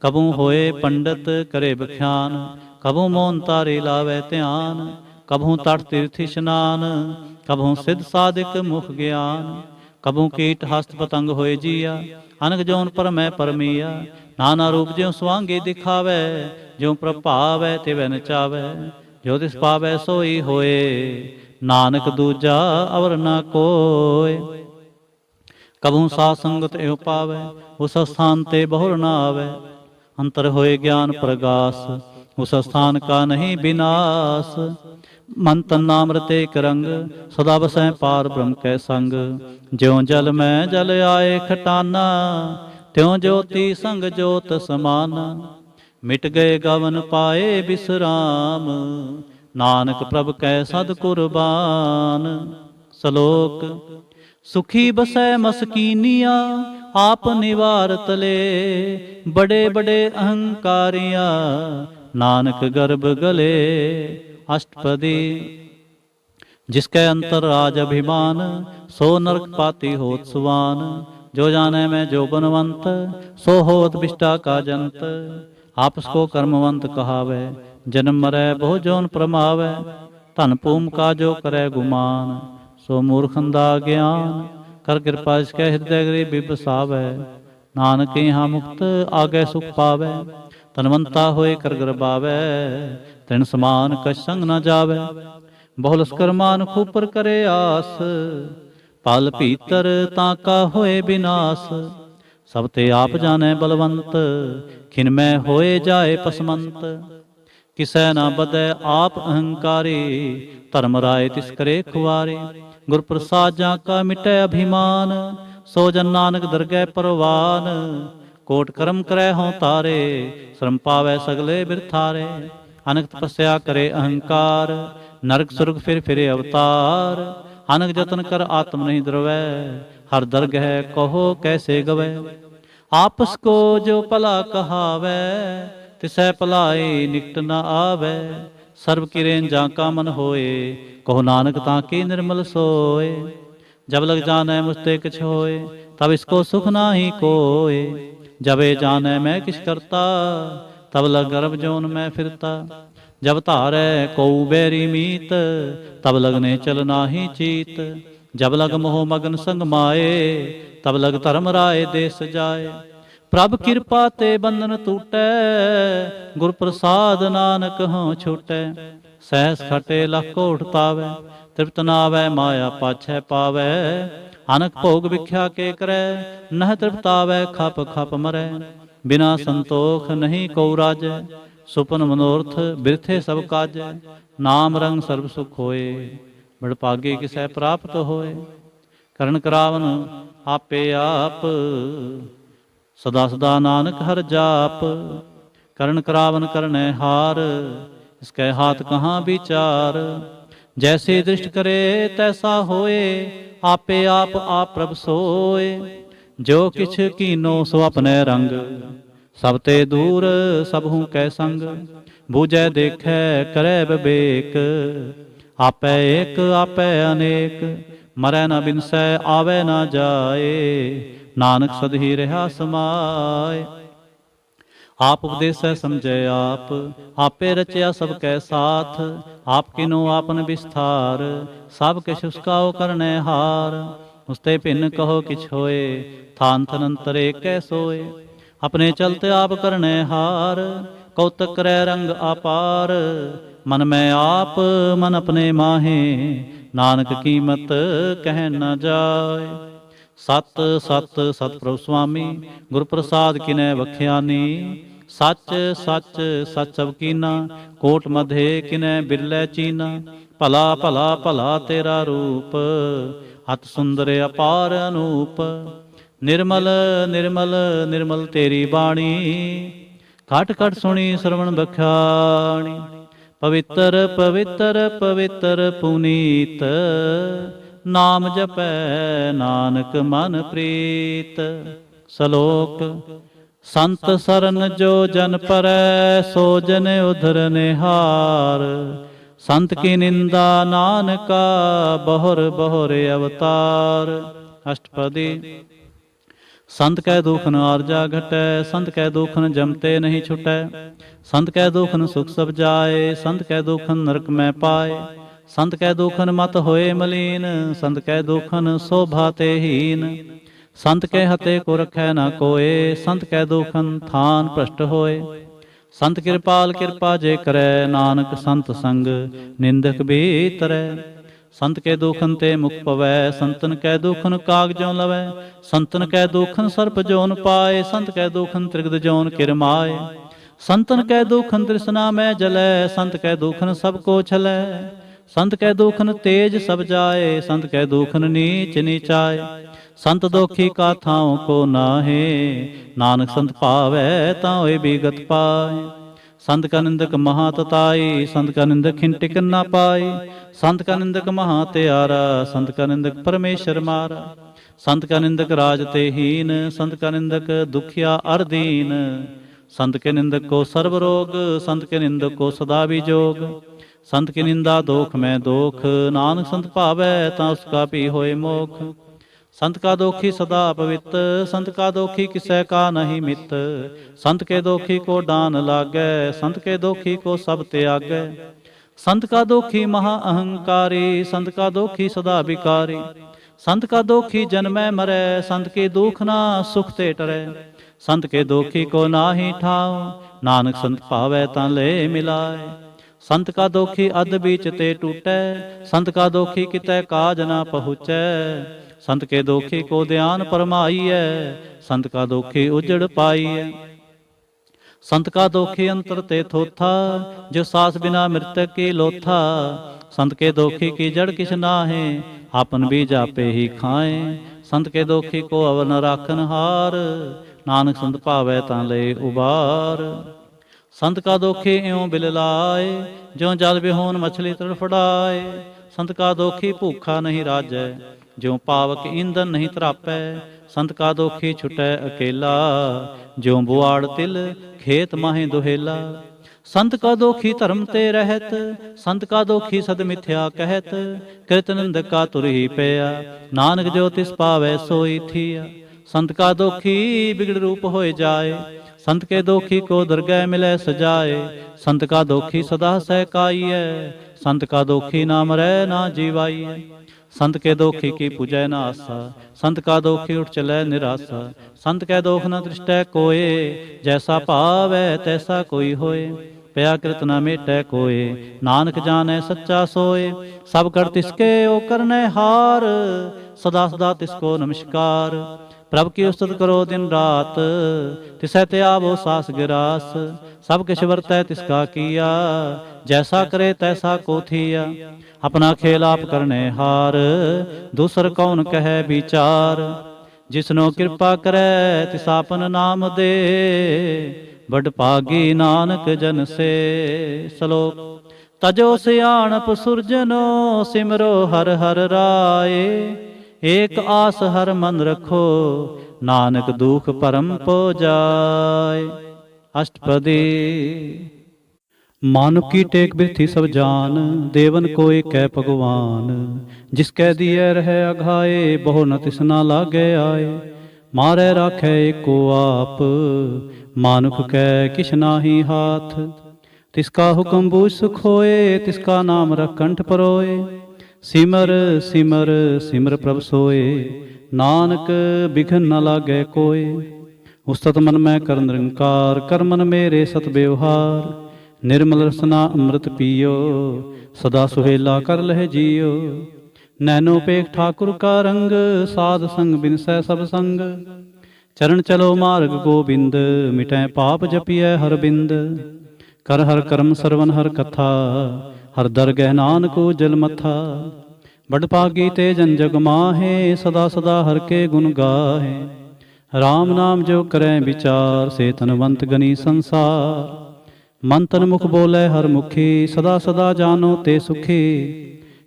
ਕਬਹੂ ਹੋਏ ਪੰਡਤ ਕਰੇ ਬਖਿਆਨ, ਕਬਹੂ ਮੋਨ ਤਾਰੇ ਲਾਵੈ ਧਿਆਨ, ਕਬਹੂ ਤਟ ਤੀਰਥ ਇਸ਼ਨਾਨ, ਕਬਹੂ ਸਿਧ ਸਾਧਿਕ ਮੁਖ ਗਿਆਨ, ਕਬਹੂ ਕੀਟ ਹਸਤ ਪਤੰਗ ਹੋਏ ਜੀਆ, ਅਨਕ ਜੋਨ ਪਰਮੈ ਪਰਮੀਆ। ਨਾਨਾ ਰੂਪ ਜਿਉ ਸੁਆਂਗੇ ਦਿਖਾਵੈ, ਜਿਉ ਪ੍ਰਭ ਭਾਵੈ ਤਿਵੈ ਨਚਾਵੈ। ਜੋ ਤਿਸ ਪਾਵੈ ਸੋਈ ਹੋਏ, ਨਾਨਕ ਦੂਜਾ ਅਵਰ ਨਾ ਕੋਇ। ਕਬਹੂ ਸਾਧ ਸੰਗਤ ਇਹੋ ਪਾਵੈ, ਉਸ ਸਥਾਨ ਤੇ ਬਹੁਰ ਨਾ ਆਵੈ। ਅੰਤਰ ਹੋਏ ਗਿਆਨ ਪ੍ਰਗਾਸ, ਉਸ ਸਥਾਨ ਕਾ ਨਹੀਂ ਬਿਨਾਸ਼। ਮਨ ਤਨ ਨਾਮ ਰਤੇ ਇਕ ਰੰਗ, ਸਦਾ ਵਸੈ ਪਾਰ ਬ੍ਰਹਮ ਕੈ ਸੰਗ। ਜਿਉ ਜਲ ਮੈਂ ਜਲ ਆਏ ਖਟਾਨਾ, ਤਿਉ ਜੋਤੀ ਸੰਗ ਜੋਤ ਸਮਾਨਾ। ਮਿਟ ਗਏ ਗਵਨ ਪਾਏ ਬਿਸਰਾਮ, ਨਾਨਕ ਪ੍ਰਭ ਕੈ ਸਦ ਕੁਰਬਾਨ। ਸ਼ਲੋਕ। ਸੁਖੀ ਬਸੈ ਮਸਕੀਨੀਆ, ਆਪ ਨਿਵਾਰਤ ਲੇ। ਬੜੇ ਬੜੇ ਅਹੰਕਾਰੀਆ, ਨਾਨਕ ਗਰਭ ਗਲੇ। ਅਸ਼ਟਪਦੀ। ਜਿਸ ਕੈ ਅੰਤਰ ਰਾਜ ਅਭਿਮਾਨ, ਸੋ ਨਰਕ ਪਾਤੀ ਹੋਤ ਸੁਵਾਨ। ਜੋ ਜਾਣੈ ਮੈਂ ਜੋ ਬਨਵੰਤ, ਸੋ ਹੋਤ ਬਿਸ਼ਟਾ ਕਾ ਜੰਤ। ਆਪਸ ਕੋ ਕਰਮਵੰਤ ਕਹਾਵੈ, ਜਨਮ ਮਰੈ ਬਹੁ ਜੋਨ ਪ੍ਰਮਾਵੈ। ਧਨ ਭੂਮ ਕਾ ਜੋ ਕਰੈ ਗੁਮਾਨ, ਸੋ ਮੂਰਖਨ ਦਾ ਗਿਆਨ। ਕਰ ਕਿਰਪਾ ਇਸ ਕੈ ਹਿਰਦੈ ਗਰੀਬੀ ਬਸਾਵੈ, ਨਾਨਕ ਇਹਾਂ ਮੁਕਤ ਆਗੈ ਸੁਖ ਪਾਵੈ। ਧਨਵੰਤਾ ਹੋਏ ਕਰ ਗਰਬਾਵੈ, ਤਿਨ ਸਮਾਨ ਕਛ ਸੰਗ ਨ ਜਾਵੈ। ਬਹੁ ਲਸਕਰ ਮਾਨ ਖੂਪਰ ਕਰੇ ਆਸ, ਪਲ ਭੀਤਰ ਤਾਂ ਕਾ ਹੋਏ ਬਿਨਾਸ਼। ਸਭ ਤੇ ਆਪ ਜਾਣੈ ਬਲਵੰਤ, ਖਿਨ ਮੈਂ ਹੋਏ ਜਾਏ ਪਸਮੰਤ। ਕਿਸੈ ਨਾ ਬਦੈ ਆਪ ਅਹੰਕਾਰੀ, ਧਰਮ ਰਾਏ ਤਿਸ ਕਰੇ ਖੁਆਰੇ। ਗੁਰ ਪ੍ਰਸਾਦ ਜਾਂ ਕਾ ਮਿਟੈ ਅਭਿਮਾਨ, ਸੋ ਜਨ ਨਾਨਕ ਦਰਗਹਿ ਪਰਵਾਨ। ਕੋਟ ਕਰਮ ਕਰੈ ਹੋਂ ਤਾਰੇ, ਸ਼ਰਮ ਪਾਵੈ ਸਗਲੇ ਬਿਰਥਾਰੇ। ਅਨਕ ਤਪੱਸਿਆ ਕਰੇ ਅਹੰਕਾਰ, ਨਰਕ ਸੁਰਗ ਫਿਰ ਫਿਰੇ ਅਵਤਾਰ। ਅਨਕ ਜਤਨ ਕਰ ਆਤਮ ਨਹੀਂ ਦਰਵੈ, ਹਰ ਦਰਗਹਿ ਕਹੋ ਕੈਸੇ ਗਵੈ। ਆਪਸ ਕੋ ਜੋ ਭਲਾ ਕਹਾਵੈ, ਤਿਸੈ ਭਲਾਈ ਨਿਕਟ ਨ ਆਵੈ। ਸਰਬ ਕਿਰੇਂ ਜਾਂ ਕਾ ਮਨ ਹੋਏ, ਕਹੋ ਨਾਨਕ ਤਾਂ ਕੀ ਨਿਰਮਲ ਸੋਏ। ਜਬ ਲਗ ਜਾਣੈ ਮੁਝ ਤੇ ਕਿਛ ਹੋਏ, ਤਬ ਇਸਕੋ ਸੁਖ ਨਾਹੀ ਕੋਏ। ਜਬੇ ਜਾਣੈ ਮੈਂ ਕਿਛ ਕਰਤਾ, ਤਬ ਲਗ ਗਰਭ ਜੋਨ ਮੈਂ ਫਿਰਤਾ। ਜਬ ਧਾਰੈ ਕਉ ਬੈਰੀ ਮੀਤ, ਤਬ ਲਗਨੇ ਚਲ ਨਾਹੀ ਚੀਤ। ਜਬ ਲਗ ਮੋਹ ਮਗਨ ਸੰਗ ਮਾਏ, ਤਬ ਲਗ ਧਰਮ ਰਾਏ ਦੇਸ ਜਾਏ। ਪ੍ਰਭ ਕਿਰਪਾ ਤੇ ਬੰਧਨ ਟੂਟੈ, ਗੁਰ ਪ੍ਰਸਾਦ ਨਾਨਕ ਹੋਂ ਛੂਟੈ। ਸਹਿਸ ਖਟੇ ਲਖ ਕੋਟ ਤਾਵੈ, ਤ੍ਰਿਪਤ ਨਾਵੈ ਮਾਇਆ ਪਾਛੈ ਪਾਵੈ। ਅਨਕ ਭੋਗ ਵਿਖਿਆ ਕੇ ਕਰੈ, ਨਹ ਤ੍ਰਿਪਤਾਵੈ ਖਪ ਖਪ ਮਰੈ। ਬਿਨਾ ਸੰਤੋਖ ਨਹੀਂ ਕਉ ਰਾਜੈ, ਸੁਪਨ ਮਨੋਰਥ ਬਿਰਥੇ ਸਭ ਕਾਜੈ। ਨਾਮ ਰੰਗ ਸਰਬ ਸੁਖ ਹੋਏ, ਬੜਭਾਗੇ ਕਿਸੈ ਪ੍ਰਾਪਤ ਹੋਏ। ਕਰਨ ਕਰਾਵਨ ਆਪੇ ਆਪ, ਸਦਾ ਸਦਾ ਨਾਨਕ ਹਰਿ ਜਾਪ। ਕਰਨ ਕਰਾਵਨ ਕਰਨੈ ਹਾਰ, ਇਸਕੈ ਹਾਥ ਕਹਾਂ ਵਿਚਾਰ। ਜੈਸੇ ਦ੍ਰਿਸ਼ਟ ਕਰੇ ਤੈਸਾ ਹੋਏ, ਆਪੇ ਆਪ ਆਪ ਪ੍ਰਭ ਸੋਏ। ਜੋ ਕਿਛ ਕੀਨੋ ਸੋ ਆਪਣੈ ਰੰਗ, ਸਭ ਤੇ ਦੂਰ ਸਭਹੂ ਕੈ ਸੰਗ। ਬੂਝੈ ਦੇਖੈ ਕਰੈ ਵਿਵੇਕ, ਆਪੈ ਏਕ ਆਪੈ ਅਨੇਕ। ਮਰੈ ਨ ਬਿਨਸੈ ਆਵੈ ਨ ਜਾਏ, ਨਾਨਕ ਸਦ ਹੀ ਰਿਹਾ ਸਮਾਏ। ਆਪ ਉਪਦੇਸੈ ਸਮਝੈ ਆਪ, ਆਪੇ ਰਚਿਆ ਸਭ ਕੈ ਸਾਥ। ਆਪ ਕਿਨੋ ਆਪਨ ਵਿਸਥਾਰ, ਸਭ ਕਿਛ ਉਸਕਾਓ ਕਰਨੈ ਹਾਰ। ਉਸਤੇ ਭਿੰਨ ਕਹੋ ਕਿਛ ਹੋਏ, ਥਾਨ ਥਨ ਅੰਤਰ ਏਕੈ ਸੋਏ। ਆਪਣੇ ਚਲਤ ਆਪ ਕਰਨੈ ਹਾਰ, ਕੌਤਕ ਕਰੈ ਰੰਗ ਆਪਾਰ। ਮਨ ਮੈਂ ਆਪ ਮਨ ਆਪਣੇ ਮਾਹੇ, ਨਾਨਕ ਕੀਮਤ ਕਹਿ ਨ ਜਾਏ। ਸਤ ਸਤ ਸਤਿ ਸੁਆਮੀ, ਗੁਰ ਪ੍ਰਸਾਦ ਕਿਨੈ ਵਖਿਆਨੀ। ਸੱਚ ਸੱਚ ਸੱਚ ਸਭ ਕੀਨਾ, ਕੋਟ ਮਧੇ ਕਿਨੈ ਬਿਰਲੇ ਚੀਨਾ। ਭਲਾ ਭਲਾ ਭਲਾ ਤੇਰਾ ਰੂਪ, ਅਤ ਸੁੰਦਰ ਅਪਾਰ ਅਨੂਪ। ਨਿਰਮਲ ਨਿਰਮਲ ਨਿਰਮਲ ਤੇਰੀ ਬਾਣੀ, ਘਟ ਘਟ ਸੁਣੀ ਸਰਵਣ ਬਖਾਣੀ। ਪਵਿੱਤਰ ਪਵਿੱਤਰ ਪਵਿੱਤਰ ਪੁਨੀਤ, ਨਾਮ ਜਪੈ ਨਾਨਕ ਮਨ ਪ੍ਰੀਤ। ਸ਼ਲੋਕ। ਸੰਤ ਸਰਨ ਜੋ ਜਨ ਪਰੈ, ਸੋ ਜਨ ਉਧਰ ਨਿਹਾਰ। ਸੰਤ ਕੀ ਨਿੰਦਾ ਨਾਨਕਾ, ਬਹੁਰ ਬਹੁਰ ਅਵਤਾਰ। ਅਸ਼ਟਪਦੀ। ਸੰਤ ਕੈ ਦੁਖ ਨ ਆਰਜਾ ਘਟੈ, ਸੰਤ ਕੈ ਦੁਖ ਨ ਜਮਤੇ ਨਹੀਂ ਛੁਟੈ। ਸੰਤ ਕੈ ਦੁਖ ਨ ਸੁਖ ਸਭ ਜਾਏ, ਸੰਤ ਕੈ ਦੁਖ ਨ ਨਰਕ ਮੈਂ ਪਾਏ। ਸੰਤ ਕੈ ਦੁਖਨ ਮਤ ਹੋਏ ਮਲੀਨ, ਸੰਤ ਕੈ ਦੁਖਨ ਸੋਭਾ ਤੇ ਹੀਨ। ਸੰਤ ਕੈ ਹਤੇ ਕੋ ਰਖੈ ਨਾ ਕੋਏ, ਸੰਤ ਕੈ ਦੁਖਨ ਥਾਨ ਭ੍ਰਸ਼ਟ ਹੋਏ। ਸੰਤ ਕਿਰਪਾਲ ਕਿਰਪਾ ਜੇ ਕਰੈ, ਨਾਨਕ ਸੰਤ ਸੰਗ ਨਿੰਦਕ ਵੀ ਤਰੈ। ਸੰਤ ਕੇ ਦੁਖਨ ਤੇ ਮੁਖ ਪਵੈ, ਸੰਤਨ ਕੈ ਦੁਖਨ ਕਾਗਜੋਂ ਲਵੈ। ਸੰਤਨ ਕੈ ਦੁਖਨ ਸਰਪ ਜੋਨ ਪਾਏ, ਸੰਤ ਕੈ ਦੁਖਨ ਤ੍ਰਿਗਦ ਜੋਨ ਕਿਰਮਾਏ। ਸੰਤਨ ਕੈ ਦੁਖਨ ਤ੍ਰਿਸ਼ਨਾ ਮੈਂ ਜਲੈ, ਸੰਤ ਕੈ ਦੁਖਨ ਸਭ ਕੋ ਛਲੈ। ਸੰਤ ਕੈ ਦੁਖਨ ਤੇਜ ਸਭ ਜਾਏ, ਸੰਤ ਕੈ ਦੁਖਨ ਨੀਚ ਨੀਚਾਏ। ਸੰਤ ਦੋਖੀ ਕਾ ਥਾਉ ਕੋ ਨਾਹੇ, ਨਾਨਕ ਸੰਤ ਭਾਵੈ ਤਾਂ ਹੋਏ ਬਿਗਤ ਪਾਏ। ਸੰਤ ਕਾ ਨਿੰਦਕ ਮਹਾ ਤਤਾਈ, ਸੰਤ ਕਾ ਨਿੰਦਕ ਖਿਨ ਟਿਕ ਨਾ ਪਾਈ। ਸੰਤ ਕਾ ਨਿੰਦਕ ਮਹਾ ਤਿਆਰਾ, ਸੰਤ ਕਾ ਨਿੰਦਕ ਪਰਮੇਸ਼ਰ ਮਾਰਾ। ਸੰਤ ਕਾ ਨਿੰਦਕ ਰਾਜ ਤੇ ਹੀਨ, ਸੰਤ ਕਾ ਨਿੰਦਕ ਦੁਖਿਆ ਅਰ ਦੀਨ। संत के निंदक को सर्व रोग, संत के निंदक को सदा विजोग। संत की निंदा दोख में दोख, नानक संत भावै ता उसका भी होए मोख। संत का दोखी सदा पवित्र, संत का दोखी किसै का नहीं मित। संत के दोखी को डान लागै, संत के दोखी को सब त्यागै। संत का दोखी महा अहंकारी, संत का दोखी सदा विकारी। संत का दोखी जन्मै मरै, संत के दुख ना सुख ते टरै। संत के दोखी को नाहि ठाओ, नानक संत भावै तां ले मिलाए। संत का दोखी अध बीच ते टूटै, संत का दोखी कितै काज ना पहुँचै। संत के दोखी को ध्यान परमाईऐ, संत का दोखी उजड़ पाईऐ। संत का दोखी अंतर ते थोथा, जो सास बिना मृतक की लोथा। संत के दोखी की जड़ किछ नाहे, आपन बीज आपे ही खाए। संत के दोखी को अवर न राखन हार, नानक संत भावै तां ले उबार। संत का दोखी इਉਂ बिल लाए, ज्यों जल बिहोन मछली तड़फड़ाए। संत का दोखी भूखा नहीं राजै, ज्यों पावक ईंधन नहीं तरापै। संत का दोखी छुटै अकेला, ज्यों बुआड़ तिल खेत माहे दुहेला। संत का दोखी धर्म ते रहत, संत का दोखी सद मिथ्या कहत। कृत निंदक का तुर ही पया, नानक जो तिस पावै सोई थिया। संत का दोखी बिगड़ रूप होए जाए, संत के दोखी को दरगह मिलै सजाए। संत का दोखी सदा सहकाईऐ, संत का दोखी ना मरै ना जीवाईऐ। संत के दोखी की पूजै ना आसा, संत का दोखी उठ चलै निरासा। संत कै दोख न दृष्टै कोय, जैसा भावै तैसा कोई होए। पया कृत न मेटै कोय, नानक जानै सच्चा सोए। सब कर तिसके ओ करनै हार, सदा सदा तिसको नमस्कार। प्रभ की उस्तत करो दिन रात, तिसै त्यावो सास गिरास। सब किछ वरतै तिसका किया, जैसा करे तैसा को थिया। अपना खेल आप करने हार, दूसर कौन कहे विचार। जिसनो कृपा करै तिस आपन नाम दे, बड़ भागी नानक जन से। श्लोक। तजो सियाणप सुरजनो, सिमरो हर हर राय। एक आस हर मन रखो, नानक दुख परम पो जाय। अष्टपदी। मानुख की टेक बिरथी सब जान, देवन को एक है भगवान। जिसकै दिए रहे अघाए, बहु न तिसना लागे आए। मारै राखै एको आप, मानुख कै किछ नाहि हाथ। तिसका हुक्म बूझ सुख होए, तिसका नाम रख कंठ परोए। सिमर सिमर सिमर प्रभ सोए, नानक बिघन न लागै कोय। उस्तत मन मैं कर निरंकार, कर मन मेरे सत व्यवहार। निर्मल रसना अमृत पियो, सदा सुहेला कर लह जियो। नैनो पेख ठाकुर का रंग, साध संग बिनसै सब संग। चरण चलो मार्ग गोबिंद, मिटै पाप जपियै हर बिंद। कर हर कर्म सरवन हर कथा, हर दरगह नानक जल मथा। बड़ भागी ते जन जग माहे, सदा सदा हर के गुण गाहे। राम नाम जो करै विचार, से तनवंत गनी संसार। मन तन मुख बोले हर मुखी, सदा सदा जानो ते सुखी।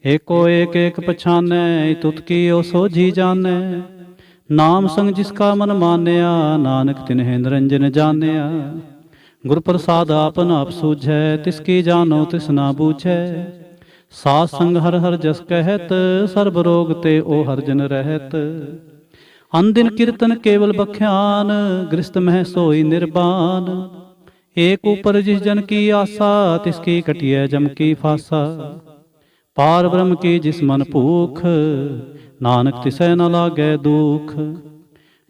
एको एक एक पछानै, तुत की ओ सोझी जानै। नाम संग जिसका मन मानया, नानक तिन्हे निरंजन जानिया। गुर प्रसाद आपन आप सूझै, तिसकी जानो तिस ना बूझै। साध संग हर हर जस कहत, सर्ब रोग ते ओ हर जन रहत। अनदिन कीर्तन केवल बख्यान, गृहस्थ मह सोई निर्बान। एक ऊपर जिस जन की आशा, तिसकी कटिय जम की फासा। पार ब्रह्म की जिस मन भूख, नानक तिसै न लागै दुख।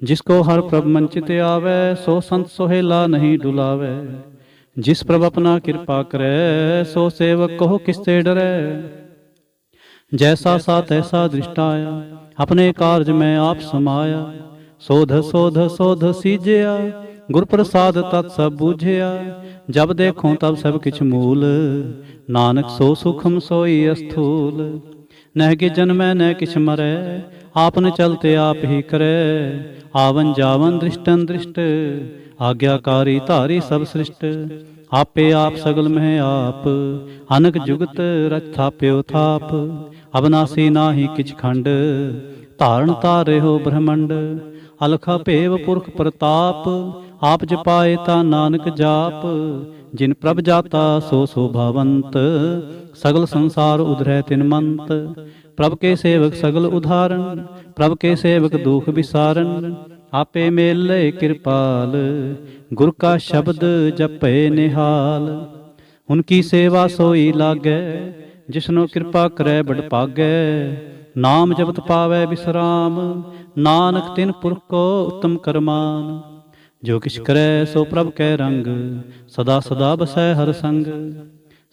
जिसको हर प्रभ मन चित आवे, सो संत सोहेला नहीं डुलावे। जिस प्रभ अपना कृपा करे, सो सेवक कहो किससे डरे। जैसा सा तैसा दृष्टाया, अपने कार्य में आप समाया। सोध सोध सोध सीजया, गुर प्रसाद तत् सब बूझया। जब देखो तब सब किछ मूल, नानक सो सुखम सोई अस्थूल। नह कि जन्मै न किछ मरै, आपन चलते आप ही करे। आवन जावन दृष्टन दृष्ट, आज्ञाकारी धारी सब सृष्ट। आपे आप सगल में आप, अनक जुगत रच थाप्यो थाप। अबनासी नाहि किछ खंड, धारण तारे हो ब्रह्मंड। अलखा भेव पुरख प्रताप, आप जपाए ता नानक जाप। जिन प्रभ जाता सो शोभावंत, सगल संसार उधरै तिनमंत। प्रभ के सेवक सगल उदाहरण, प्रभ के सेवक दुख विसारन। आपे मेले कृपाल, गुर का शब्द जपे निहाल। उनकी सेवा सोई लागै, जिसनो कृपा करे बड़ पागै। नाम जपत पावै विश्राम, नानक तिन पुरख को उत्तम करमान। जो किछ करे सो प्रभ कै रंग, सदा सदा बसै हर संग।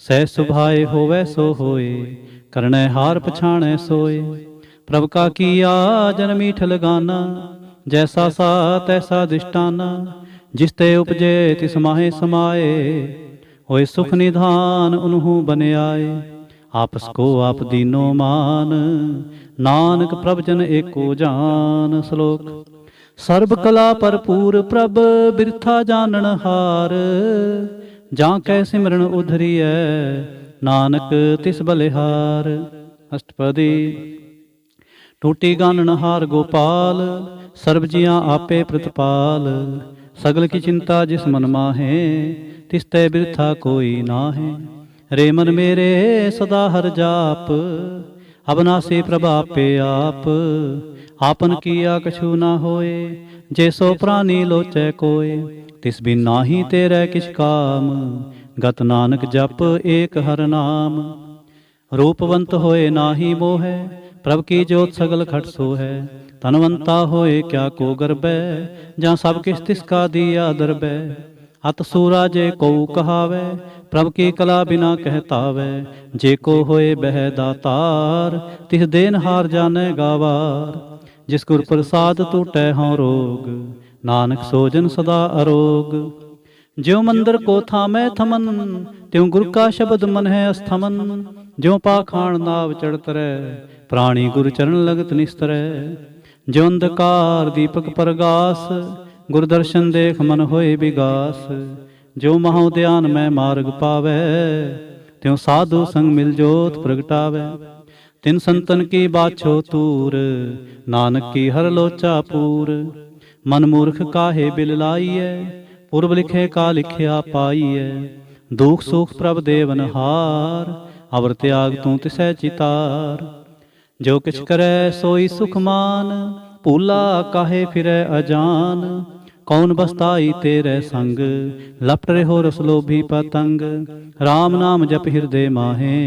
सह सुभाए होवै सो होए, करनै हार पछाणै सोए। प्रभ का किया जन मीठ लगाना, जैसा सा तैसा दिष्टाना। जिस ते उपजे तिस माहे समाए, होए सुख निधान उन्हु बन आए। आपस को आप दीनो मान, नानक प्रभ जन एको जान। श्लोक। सर्ब कला भरपूर प्रभ, बिरथा जानन हार। जां कै सिमरन उधरिय, नानक तिस बलिहार। अष्टपदी। टूटी गानन हार गोपाल, सर्ब जियां आपे प्रतिपाल। सगल की चिंता जिस मन माहे, तिस ते बिरथा कोई नाहे। रे मन मेरे सदा हर जाप, अबनासी प्रभ आपे आप। आपन किया कछु ना होए, जैसो प्राणी लोचै कोय। तिस बिन नाही तेरे किछ काम, गत नानक जप एक हर नाम। रूपवंत होए नाही मोहै, प्रभ की जोत सगल खट सो है। तनवंता होए क्या को गर्बै, जहाँ सब किस तिसका दिया दरबै। अत सूरा जे को कहावै, प्रभ की कला बिना कहतावै। जे को होए बह दातार, तिस देन हार जाने गावार। जिस गुर प्रसाद टूटै हों रोग, नानक सोजन सदा अरोग। ज्यों मंदिर को थामै थमन, त्यों गुर का शब्द मन है अस्थमन। ज्यों पाखाण नाव चढ़त रै, प्राणी गुर चरण लगत निस्तरै। ज्यों अंधकार दीपक परगास, गुर दर्शन देख मन होए विगास। जो महोदयान में मार्ग पावै, त्यों साधु संग मिल जोत प्रगटावै। तिन संतन की बाछो तूर, नानक की हर लोचा पूर। मन मूर्ख काहे बिल लाइयै, पूर्व लिखे का लिखिया पाइयै। दुख सुख प्रभ देवन हार, अवर त्याग तू तिसै चितार। जो किछ करे सोई सुख मान, भूला काहे फिरै अजान। कौन बसताई तेरे संग, लपट रहो रस लोभी पतंग। राम नाम जप हृदय माहे,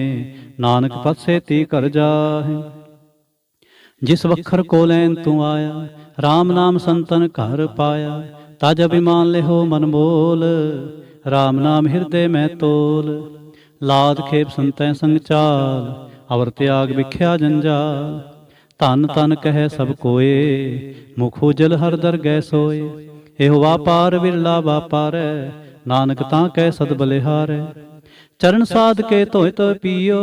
नानक पत सेती कर जाहे। जिस वखर को लैन तू आया, राम नाम संतन घर पाया। ताज अभिमान ले हो मन मोल, राम नाम हृदय में तोल। लाद खेप संतै संग चाल, अवर त्याग विख्या जंजाल। धन तन कह सब कोए, मुख उजल हर दरगह सोए। एहो वापार विरला वापारै, नानक तां कै सद बलिहारै। चरण साध के धोए तो पियो,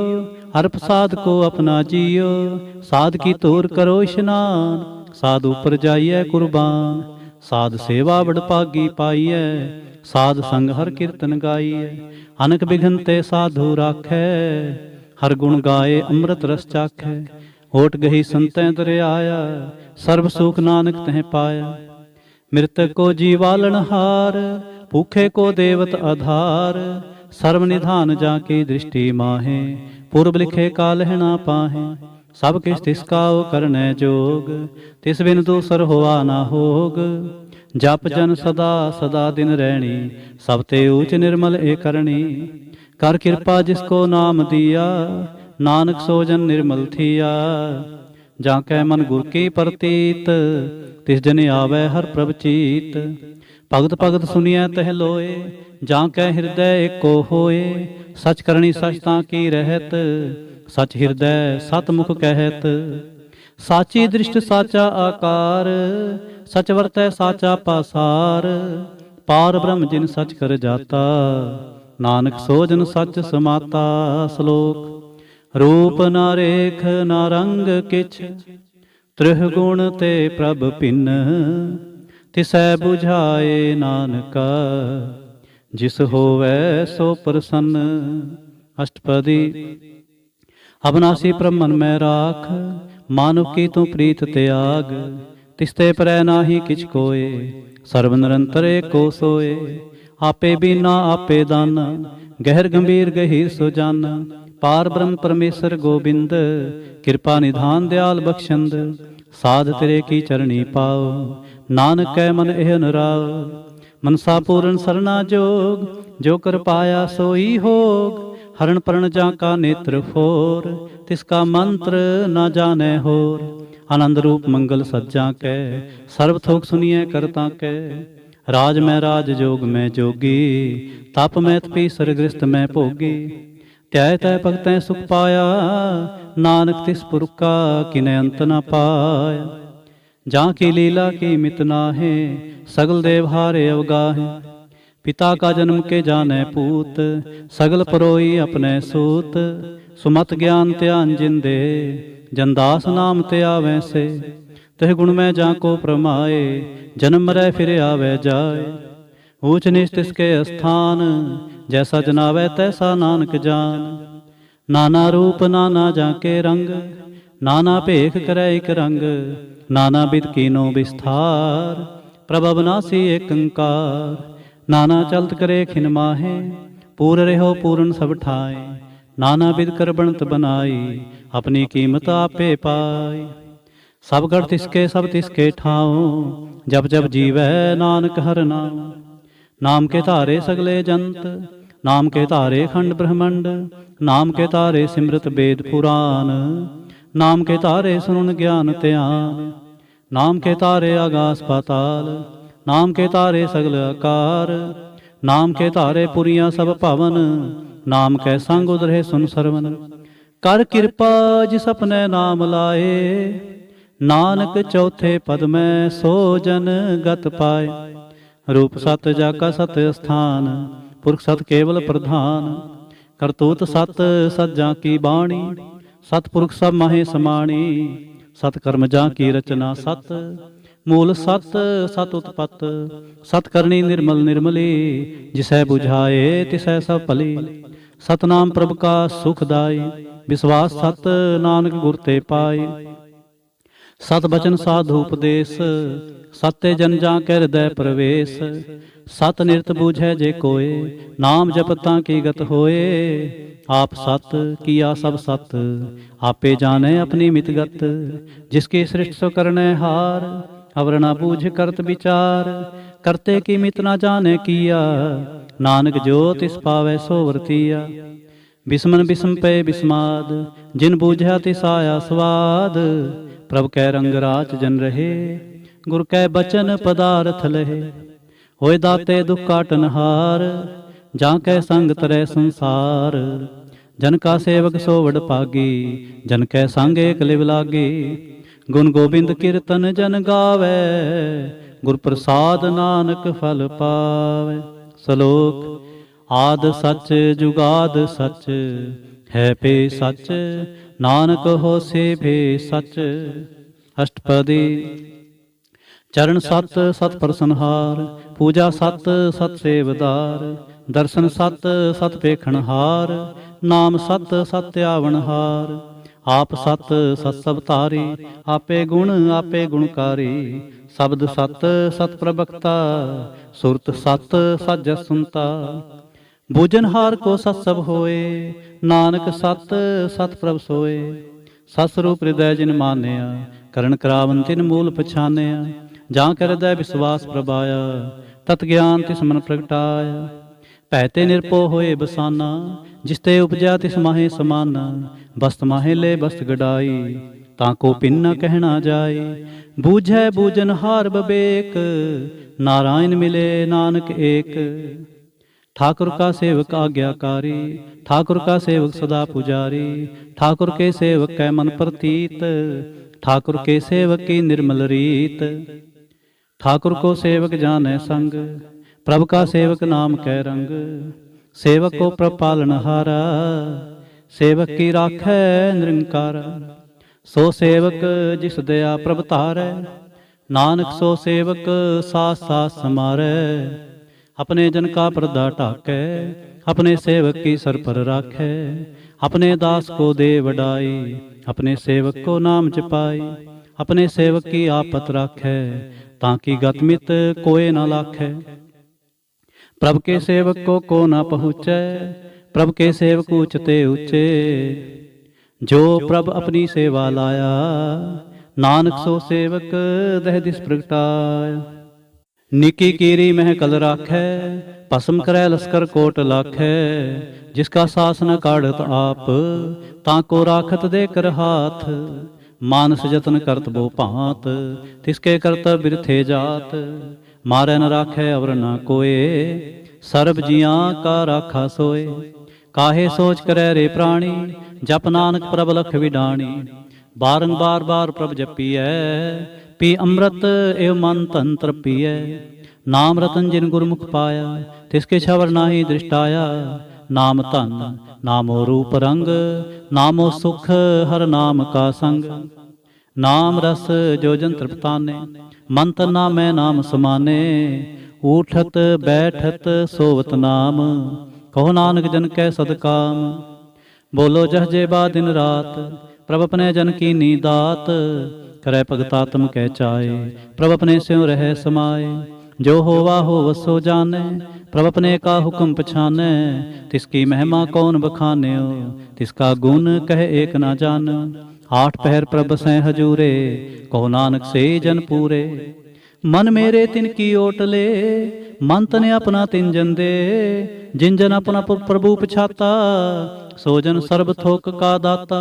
हर प्रसाद को अपना जियो। साध की तोर करो स्नान, साध ऊपर जाइए कुर्बान। साध सेवा बड़ पागी पाइयै, साध संग हर कीर्तन गाइए। अनक बिघन ते साधु राखै, हर गुण गाए अमृत रस चाखै। होठ गही संतै दरियाया, सर्व सुख नानक तह पाया। मृतक को जीवालन हार, भूखे को देवत आधार। सर्व निधान जाकी दृष्टि माहे, पूर्व लिखे का लहना पाहे। सब किस तिसका करने जोग, तिस बिन दूसर होआ ना होग। जप जन सदा सदा दिन रहनी, सब ते ऊच निर्मल ए करनी। कर कृपा जिसको नाम दिया, नानक सोजन निर्मल थिया। जाकै मन गुर की प्रतीत, तिस जन आवे हर प्रभ चीत। ਭਗਤ ਭਗਤ ਸੁनिਐ ਤਹਿ ਲੋਏ, ਜਾਂ ਕੈ ਹਿਰਦੈ ਏਕੋ ਹੋਏ। ਸਚ ਕਰਨੀ ਸਚ ਤਾਂ ਕੀ ਰਹਿਤ, ਸਚ ਹਿਰਦੈ ਸਤ ਮੁਖ ਕਹਿਤ। ਸਾਚੀ ਦ੍ਰਿਸ਼ਟ ਸਾਚਾ ਆਕਾਰ, ਸਚ ਵਰਤੈ ਸਾਚਾ ਪਾਸਾਰ। ਪਾਰ ਬ੍ਰਹਮ ਜਿਨ ਸਚ ਕਰ ਜਾਤਾ, ਨਾਨਕ ਸੋ ਜਨ ਸਚ ਸਮਾਤਾ। ਸ਼ਲੋਕ। ਰੂਪ ਨਾ ਰੇਖ ਨਾ ਰੰਗ ਕਿਛ, ਤ੍ਰਿਹ ਗੁਣ ਤੇ ਪ੍ਰਭ ਭਿੰਨ। ਤਿਸੈ ਬੁਝਾਏ ਨਾਨਕਾ, ਜਿਸ ਹੋਵੈ ਸੋ ਪ੍ਰਸੰਨ। ਅਸ਼ਟਪਦੀ। ਅਬਨਾਸੀ ਪ੍ਰਭ ਮਨ ਮੈਂ ਰਾਖ, ਮਾਨੁਖ ਕੀ ਤੂੰ ਪ੍ਰੀਤ ਤਿਆਗ। ਤਿਸਤੇ ਪਰੈ ਨਾਹੀ ਕਿਛ ਕੋਏ, ਸਰਬ ਨਿਰੰਤਰ ਏਕੋ ਸੋਏ। ਆਪੇ ਬੀਨਾ ਆਪੇ ਦਾਨਾ, ਗਹਿਰ ਗੰਭੀਰ ਗਹੀਰ ਸੋ ਜਾਨਾ। ਪਾਰ ਬ੍ਰਹਮ ਪਰਮੇਸ਼ਰ ਗੋਬਿੰਦ, ਕਿਰਪਾ ਨਿਧਾਨ ਦਿਆਲ ਬਖਸ਼ੰਦ। ਸਾਧ ਤੇਰੇ ਕੀ ਚਰਣੀ ਪਾਓ, ਨਾਨਕ ਕੈ ਮਨ ਇਹ ਨਰਾਉ। ਮਨਸਾ ਪੂਰਨ ਸਰਨਾ ਜੋਗ, ਜੋ ਕਰ ਪਾਇਆ ਸੋਈ ਹੋਗ। ਹਰਨ ਪਰਨ ਜਾਂ ਕਾ ਨੇਤਰ ਫੋਰ, ਤਿਸ ਕਾ ਮੰਤਰ ਨਾ ਜਾਣੈ ਹੋਰ। ਆਨੰਦ ਰੂਪ ਮੰਗਲ ਸੱਜਾ ਕੈ, ਸਰਬ ਥੋਕ ਸੁਨੀਐ ਕਰਤਾ ਕੈ। ਰਾਜ ਮੈਂ ਰਾਜ ਜੋਗ ਮੈਂ ਜੋਗੀ, ਤਪ ਮੈਂ ਤਪੀ ਸਰਗ੍ਰਿਸਤ ਮੈਂ ਭੋਗੀ। ਧਿਆਇ ਤੈ ਭਗਤੈ ਸੁਖ ਪਾਇਆ, ਨਾਨਕ ਤਿਸ ਪੁਰਖ ਕਾ ਕਿਨੈ ਅੰਤ ਨ ਪਾਇਆ। ਜਾਂ ਕੀ ਲੀਲਾ ਕੀ ਮਿਤ ਨਾਹਿ, ਸਗਲ ਦੇਵ ਹਾਰੇ ਅਵਗਾਹਿ। पिता का जन्म के जाने पूत, सगल परोई अपने सूत। सुमत ज्ञान त्यान जिंदे, जनदास नाम ते आवे से। तह गुण में जाको प्रमाए, जन्म मरै फिर आवे जाए। ऊंच नीच तिसके स्थान, जैसा जनावे तैसा नानक जान। नाना रूप नाना जाके रंग, नाना भेख करे एक रंग। नाना बिद कीनो विस्तार, प्रभ अविनाशी एक अंकार। नाना चलत करे खिन माहे, पूर रहो पूਰਨ सब ठाए। नाना बिद कर बनत बनाई, अपनी कीमत आपे पाई। सब गढ़ तिसके सब तिसके ठाओ, जब जब जीवै नानक हर नाम। नाम के धारे सगले जंत, नाम के धारे खंड ब्रह्मंड। नाम के धारे सिमरत वेद पुराण, नाम के धारे सुनन ज्ञान ध्यान। नाम के धारे आगास पाताल, नाम के तारे सगल आकार। नाम के तारे पुरियां सब भवन, नाम कै संग उधरे सुन सरवन। कर कृपा जिस अपने नाम लाए, नानक चौथे पद में सो जन गत पाए। रूप सत जाका सत स्थान, पुरख सत केवल प्रधान। करतूत सत सज्जा की बाणी, सतपुरख सब माहे समाणी। सतकर्म जा की रचना सत, मूल सत सत उत्पत। सत करनी निर्मल निर्मली, जिसै बुझाए तिसै सब भली। सतनाम प्रभ का सुखदाई, विश्वास सत नानक गुर ते पाई। सत बचन साधु उपदेश, सत्य जन जा के हृदय प्रवेश। सत निरत बूझै जे कोय, नाम जपतां की गत होए। आप सत किया सब सत, आपे जाने अपनी मित गत। जिसकी सृष्टि सो करने हार, अवर ना बूझ करत विचार। करते की मित ना जाने किया, नानक जो तिस पावै सो वर्तिया। बिस्मन बिस्म पे बिस्माद, जिन बूझा तिस आया स्वाद। प्रभ कै रंग राच जन रहे, गुर कै बचन पदार्थ लहे। होए दाते दुख काटन हार, जां कै संग तरै संसार। जन का सेवक सो वड भागी, जन कै संग एक लिव लागी। गुण गोबिंद कीर्तन जन गावै, गुर प्रसाद नानक फल पावै। श्लोक। आद सच जुगाद सच, है पे सच। नानक होसे भे सच। अष्टपदी। चरण सत सत प्रसनहार, पूजा सत सत सेवदार। दर्शन सत सत पेखणहार, नाम सत सत आवनहार। आप सत सत सब तारी, आपे गुणकारी। शब्द सत सत प्रवक्ता, सुरत सत सत जस सुनता। बूझनहार को सत सब होए, नानक सत सत प्रभ सोए। सत स्वरूप हृदय जिन मानिया, करण करावन तिन मूल पछानिया। जां कर हृदय विश्वास प्रभाया, तत ज्ञान तिस मन प्रगटाया। पैते निरपो होए बसाना, जिसते उपजा तिस माहे समाना। बस्त माहे ले बस्त गडाई, ताको पिन न कहना जाए। बूझै बूझन हार बबेक, नारायण मिले नानक एक। ठाकुर का सेवक आज्ञाकारी, ठाकुर का सेवक सदा पुजारी। ठाकुर के सेवक कै मन प्रतीत, ठाकुर के सेवक की निर्मल रीत। ठाकुर को सेवक जाने संग, प्रभु का सेवक नाम कै रंग। सेवक को प्रभ पालनहारा, सेवक की राखै निरंकार। सो सेवक जिस दया प्रभ तारै, नानक सो सेवक सास सास समारै। अपने जन का पर्दा ढाकै, अपने सेवक की सर पर राखै। अपने दास को दे वडाई, अपने सेवक को नाम जपाई। अपने सेवक की आपत राखै, ताकि गतमित कोय न लाखै। प्रभ के सेवक को ना पहुँचै, प्रभ के सेवक ऊंचते ऊंचे। जो प्रभ अपनी सेवा लाया, नानक सो सेवक दह दिस प्रगटाया। निकी कीरी मह कल राखै, भस्म करै लश्कर कोट लाखै। जिसका सास न काढ़त आप, ताको राखत दे कर हाथ। मानस जतन करत बो भांत, तिसके करत बिरथे जात। मारै न राखै अवर न कोय, सर्ब जियां का राखा सोए। काहे सोच करे रे प्राणी, जप नानक प्रभ लख विडाणी। बारंबार बार प्रभ जपिए, पी अमृत एव मन तन तृपिए। नाम रतन जिन गुरमुख पाया, तिसके छवर नाहि दृष्टाया। नाम धन नामो रूप रंग, नामो सुख हर नाम का संग। नाम रस जो जन तृप्ताने, मन तन नामै नाम समाने। उठत बैठत सोवत नाम, कहो नानक जन कै सदकाम। बोलो जह जेबा दिन रात, प्रभ अपने जन की नीदात। करे भगतात्म कै चाए, प्रभ अपने स्यों रह समाए। जो होवा हो वसो जाने, प्रभ अपने का हुक्म पछाने। तिसकी महिमा कौन बखान्यो, तिसका गुण कह एक ना जान। आठ पहर प्रभ सै हजूरे, कहो नानक से जन पूरे। मन मेरे तिन की ओटले, मन तने अपना तिन जन दे। जिन जन अपना प्रभु पछाता, सो जन सर्ब थोक का दाता।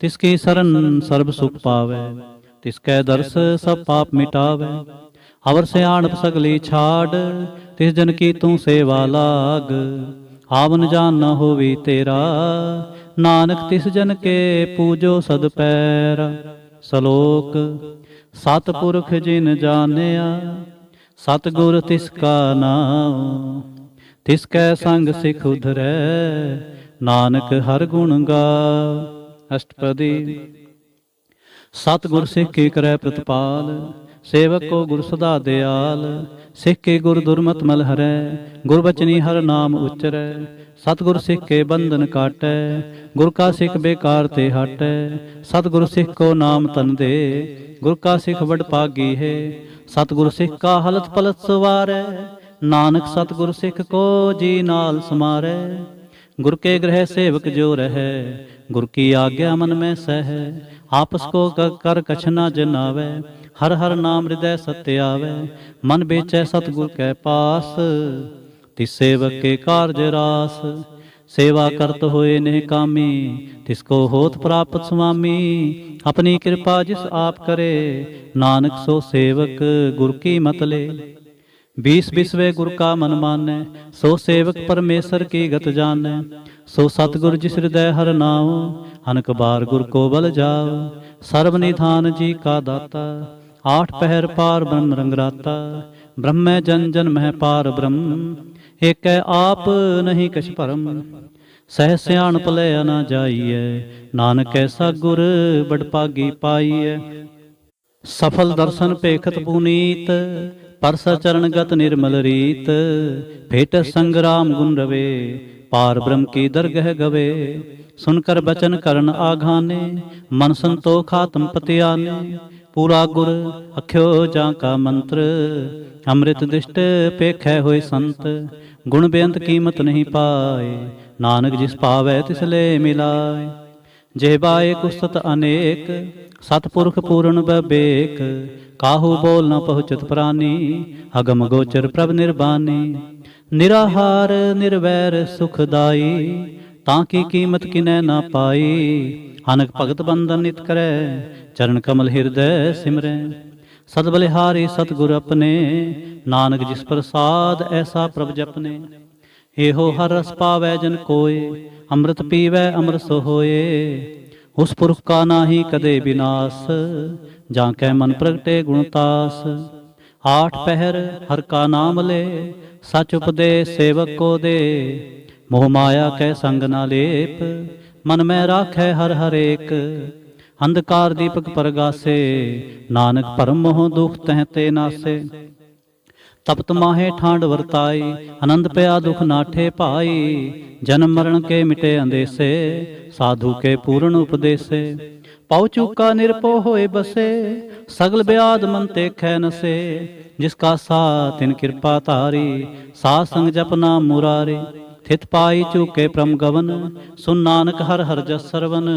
तिसकी शरण सर्ब सुख पावे, तिसकै दर्श सब पाप मिटावे। अवर से आणप सगली छाड़, तिस जन की तू सेवा लाग। आवन जान न होवी तेरा, नानक तिस जन के पूजो सद पैरा। सलोक सतपुरख जिन जानिया, सतगुर तिसका नाम। तिसकै संग सिख उधरै, नानक हर गुण गाओ। अष्टपदी। सतगुर सिख की करै प्रतिपाल, सेवक को गुर सदा दयाल। सिख के गुर दुर्मत मल हरै, गुरबचनी हर नाम उच्चरै। सतगुर सिख के बंधन काटै, गुर का सिख बेकार ते हटै। सतगुर सिख को नाम तन दे, गुर का सिख बड़ पागी है। सतगुर सिख का हलत पलत सवारै, नानक सतगुर सिख को जी नाल समारै। गुर के गृह सेवक जो रहे, गुर की आज्ञा मन में सह। आपस को कर कछ न जनावै, हर हर नाम हृदय सत्य आवे। मन बेचै सतगुर कै पास, तिस सेवक के कार्य रास। सेवा करत होए नेह कामी, तिसको होत प्राप्त स्वामी। अपनी कृपा जिस आप करे, नानक सो सेवक गुर की मत ले। 20 बिसवे गुर का मन मानै, सो सेवक परमेश्वर की गत जानै। सो सतगुर जिस हृदय हर नाओ, अनक बार गुर को बल जाओ। सर्व निधान जी का दाता, आठ पहर पार ब्रह्म रंगराता। ब्रह्म जन जन मह पार ब्रह्म, एक आप नहीं कछ परम। सह सियाण पलै न जाइए, नानक ऐसा गुर बड़ पागी पाइए। सफल दर्शन पेखत पुनीत, परस चरण गत निर्मल रीत। भेट संग्राम गुण रवे, पार ब्रह्म की दरगह गवे। सुनकर बचन करन आघाने, मन संतोख आत्म पति आने। पूरा गुर अख्यो जा का मंत्र, अमृत दृष्ट पेखै होए संत। गुण बेअंत कीमत नहीं पाए, नानक जिस पावै तिसले मिलाए। जेबाए कुस्तत अनेक, सतपुरख पूर्ण बबेक। काहू बोल न पहुँचत प्राणी, अगम गोचर प्रभ निर्बानी। निराहार निर्वैर सुखदाई, ਤਾਂ ਕੀ ਕੀਮਤ ਕਿਨੈ ਨਾ ਪਾਈ। ਅਨਕ ਭਗਤ ਬੰਧਨ ਨਿਤ ਕਰੈ, ਚਰਨ ਕਮਲ ਹਿਰਦੈ ਸਿਮਰੈ। ਸਦ ਬਲਿਹਾਰੀ ਸਤਿਗੁਰ ਆਪਣੇ, ਨਾਨਕ ਜਿਸ ਪ੍ਰਸਾਦ ਐਸਾ ਪ੍ਰਭ ਜਪਨੇ। ਇਹੋ ਹਰ ਰਸ ਪਾਵੈ ਜਨ ਕੋਇ, ਅੰਮ੍ਰਿਤ ਪੀਵੈ ਅੰਮ੍ਰਿਤ ਸੋ ਹੋਏ। ਉਸ ਪੁਰਖ ਕਾ ਨਾਹੀ ਕਦੇ ਵਿਨਾਸ਼, ਜਾਂ ਕੈ ਮਨ ਪ੍ਰਗਟੇ ਗੁਣਤਾਸ। ਆਠ ਪਹਿਰ ਹਰ ਕਾ ਨਾਮ ਲੈ, ਸਚ ਉਪਦੇਸ਼ ਸੇਵਕ ਕੋ ਦੇ। ਮੋਹ ਮਾਇਆ ਕੈ ਸੰਗ ਨਾ ਲੇਪ, ਮਨ ਮੈਂ ਰਾਖੈ ਹਰ ਹਰੇਕ। ਅੰਧਕਾਰ ਦੀਪਕ ਪਰਗਾਸੇ, ਨਾਨਕ ਭਰਮ ਮੋਹ ਦੁਖ ਤਹਿ ਤੇ ਨਾਸੇ। ਤਪਤ ਮਾਹੇ ਠਾਂਡ ਵਰਤਾਈ, ਆਨੰਦ ਪਿਆ ਦੁਖ ਨਾਠੇ ਭਾਈ। ਜਨਮ ਮਰਨ ਕੇ ਮਿਟੇ ਅੰਦੇਸੇ, ਸਾਧੂ ਕੇ ਪੂਰਨ ਉਪਦੇਸੇ। ਪਉ ਚੂਕਾ ਨਿਰਭਉ ਹੋਏ ਬਸੇ, ਸਗਲ ਬਿਆਦ ਮਨ ਤੇ ਖੈ ਨਸੇ। ਜਿਸ ਕਾ ਸਾ ਤਿਨ ਕਿਰਪਾ ਧਾਰੀ, ਸਾਧ ਸੰਗ ਜਪ ਨਾਮ ਮੁਰਾਰੀ। ਥਿਤ ਪਾਈ ਚੂਕੇ ਪ੍ਰਮ ਗਵਨ, ਸੁਨ ਨਾਨਕ ਹਰ ਹਰ ਜਸ ਸਰਵਨ।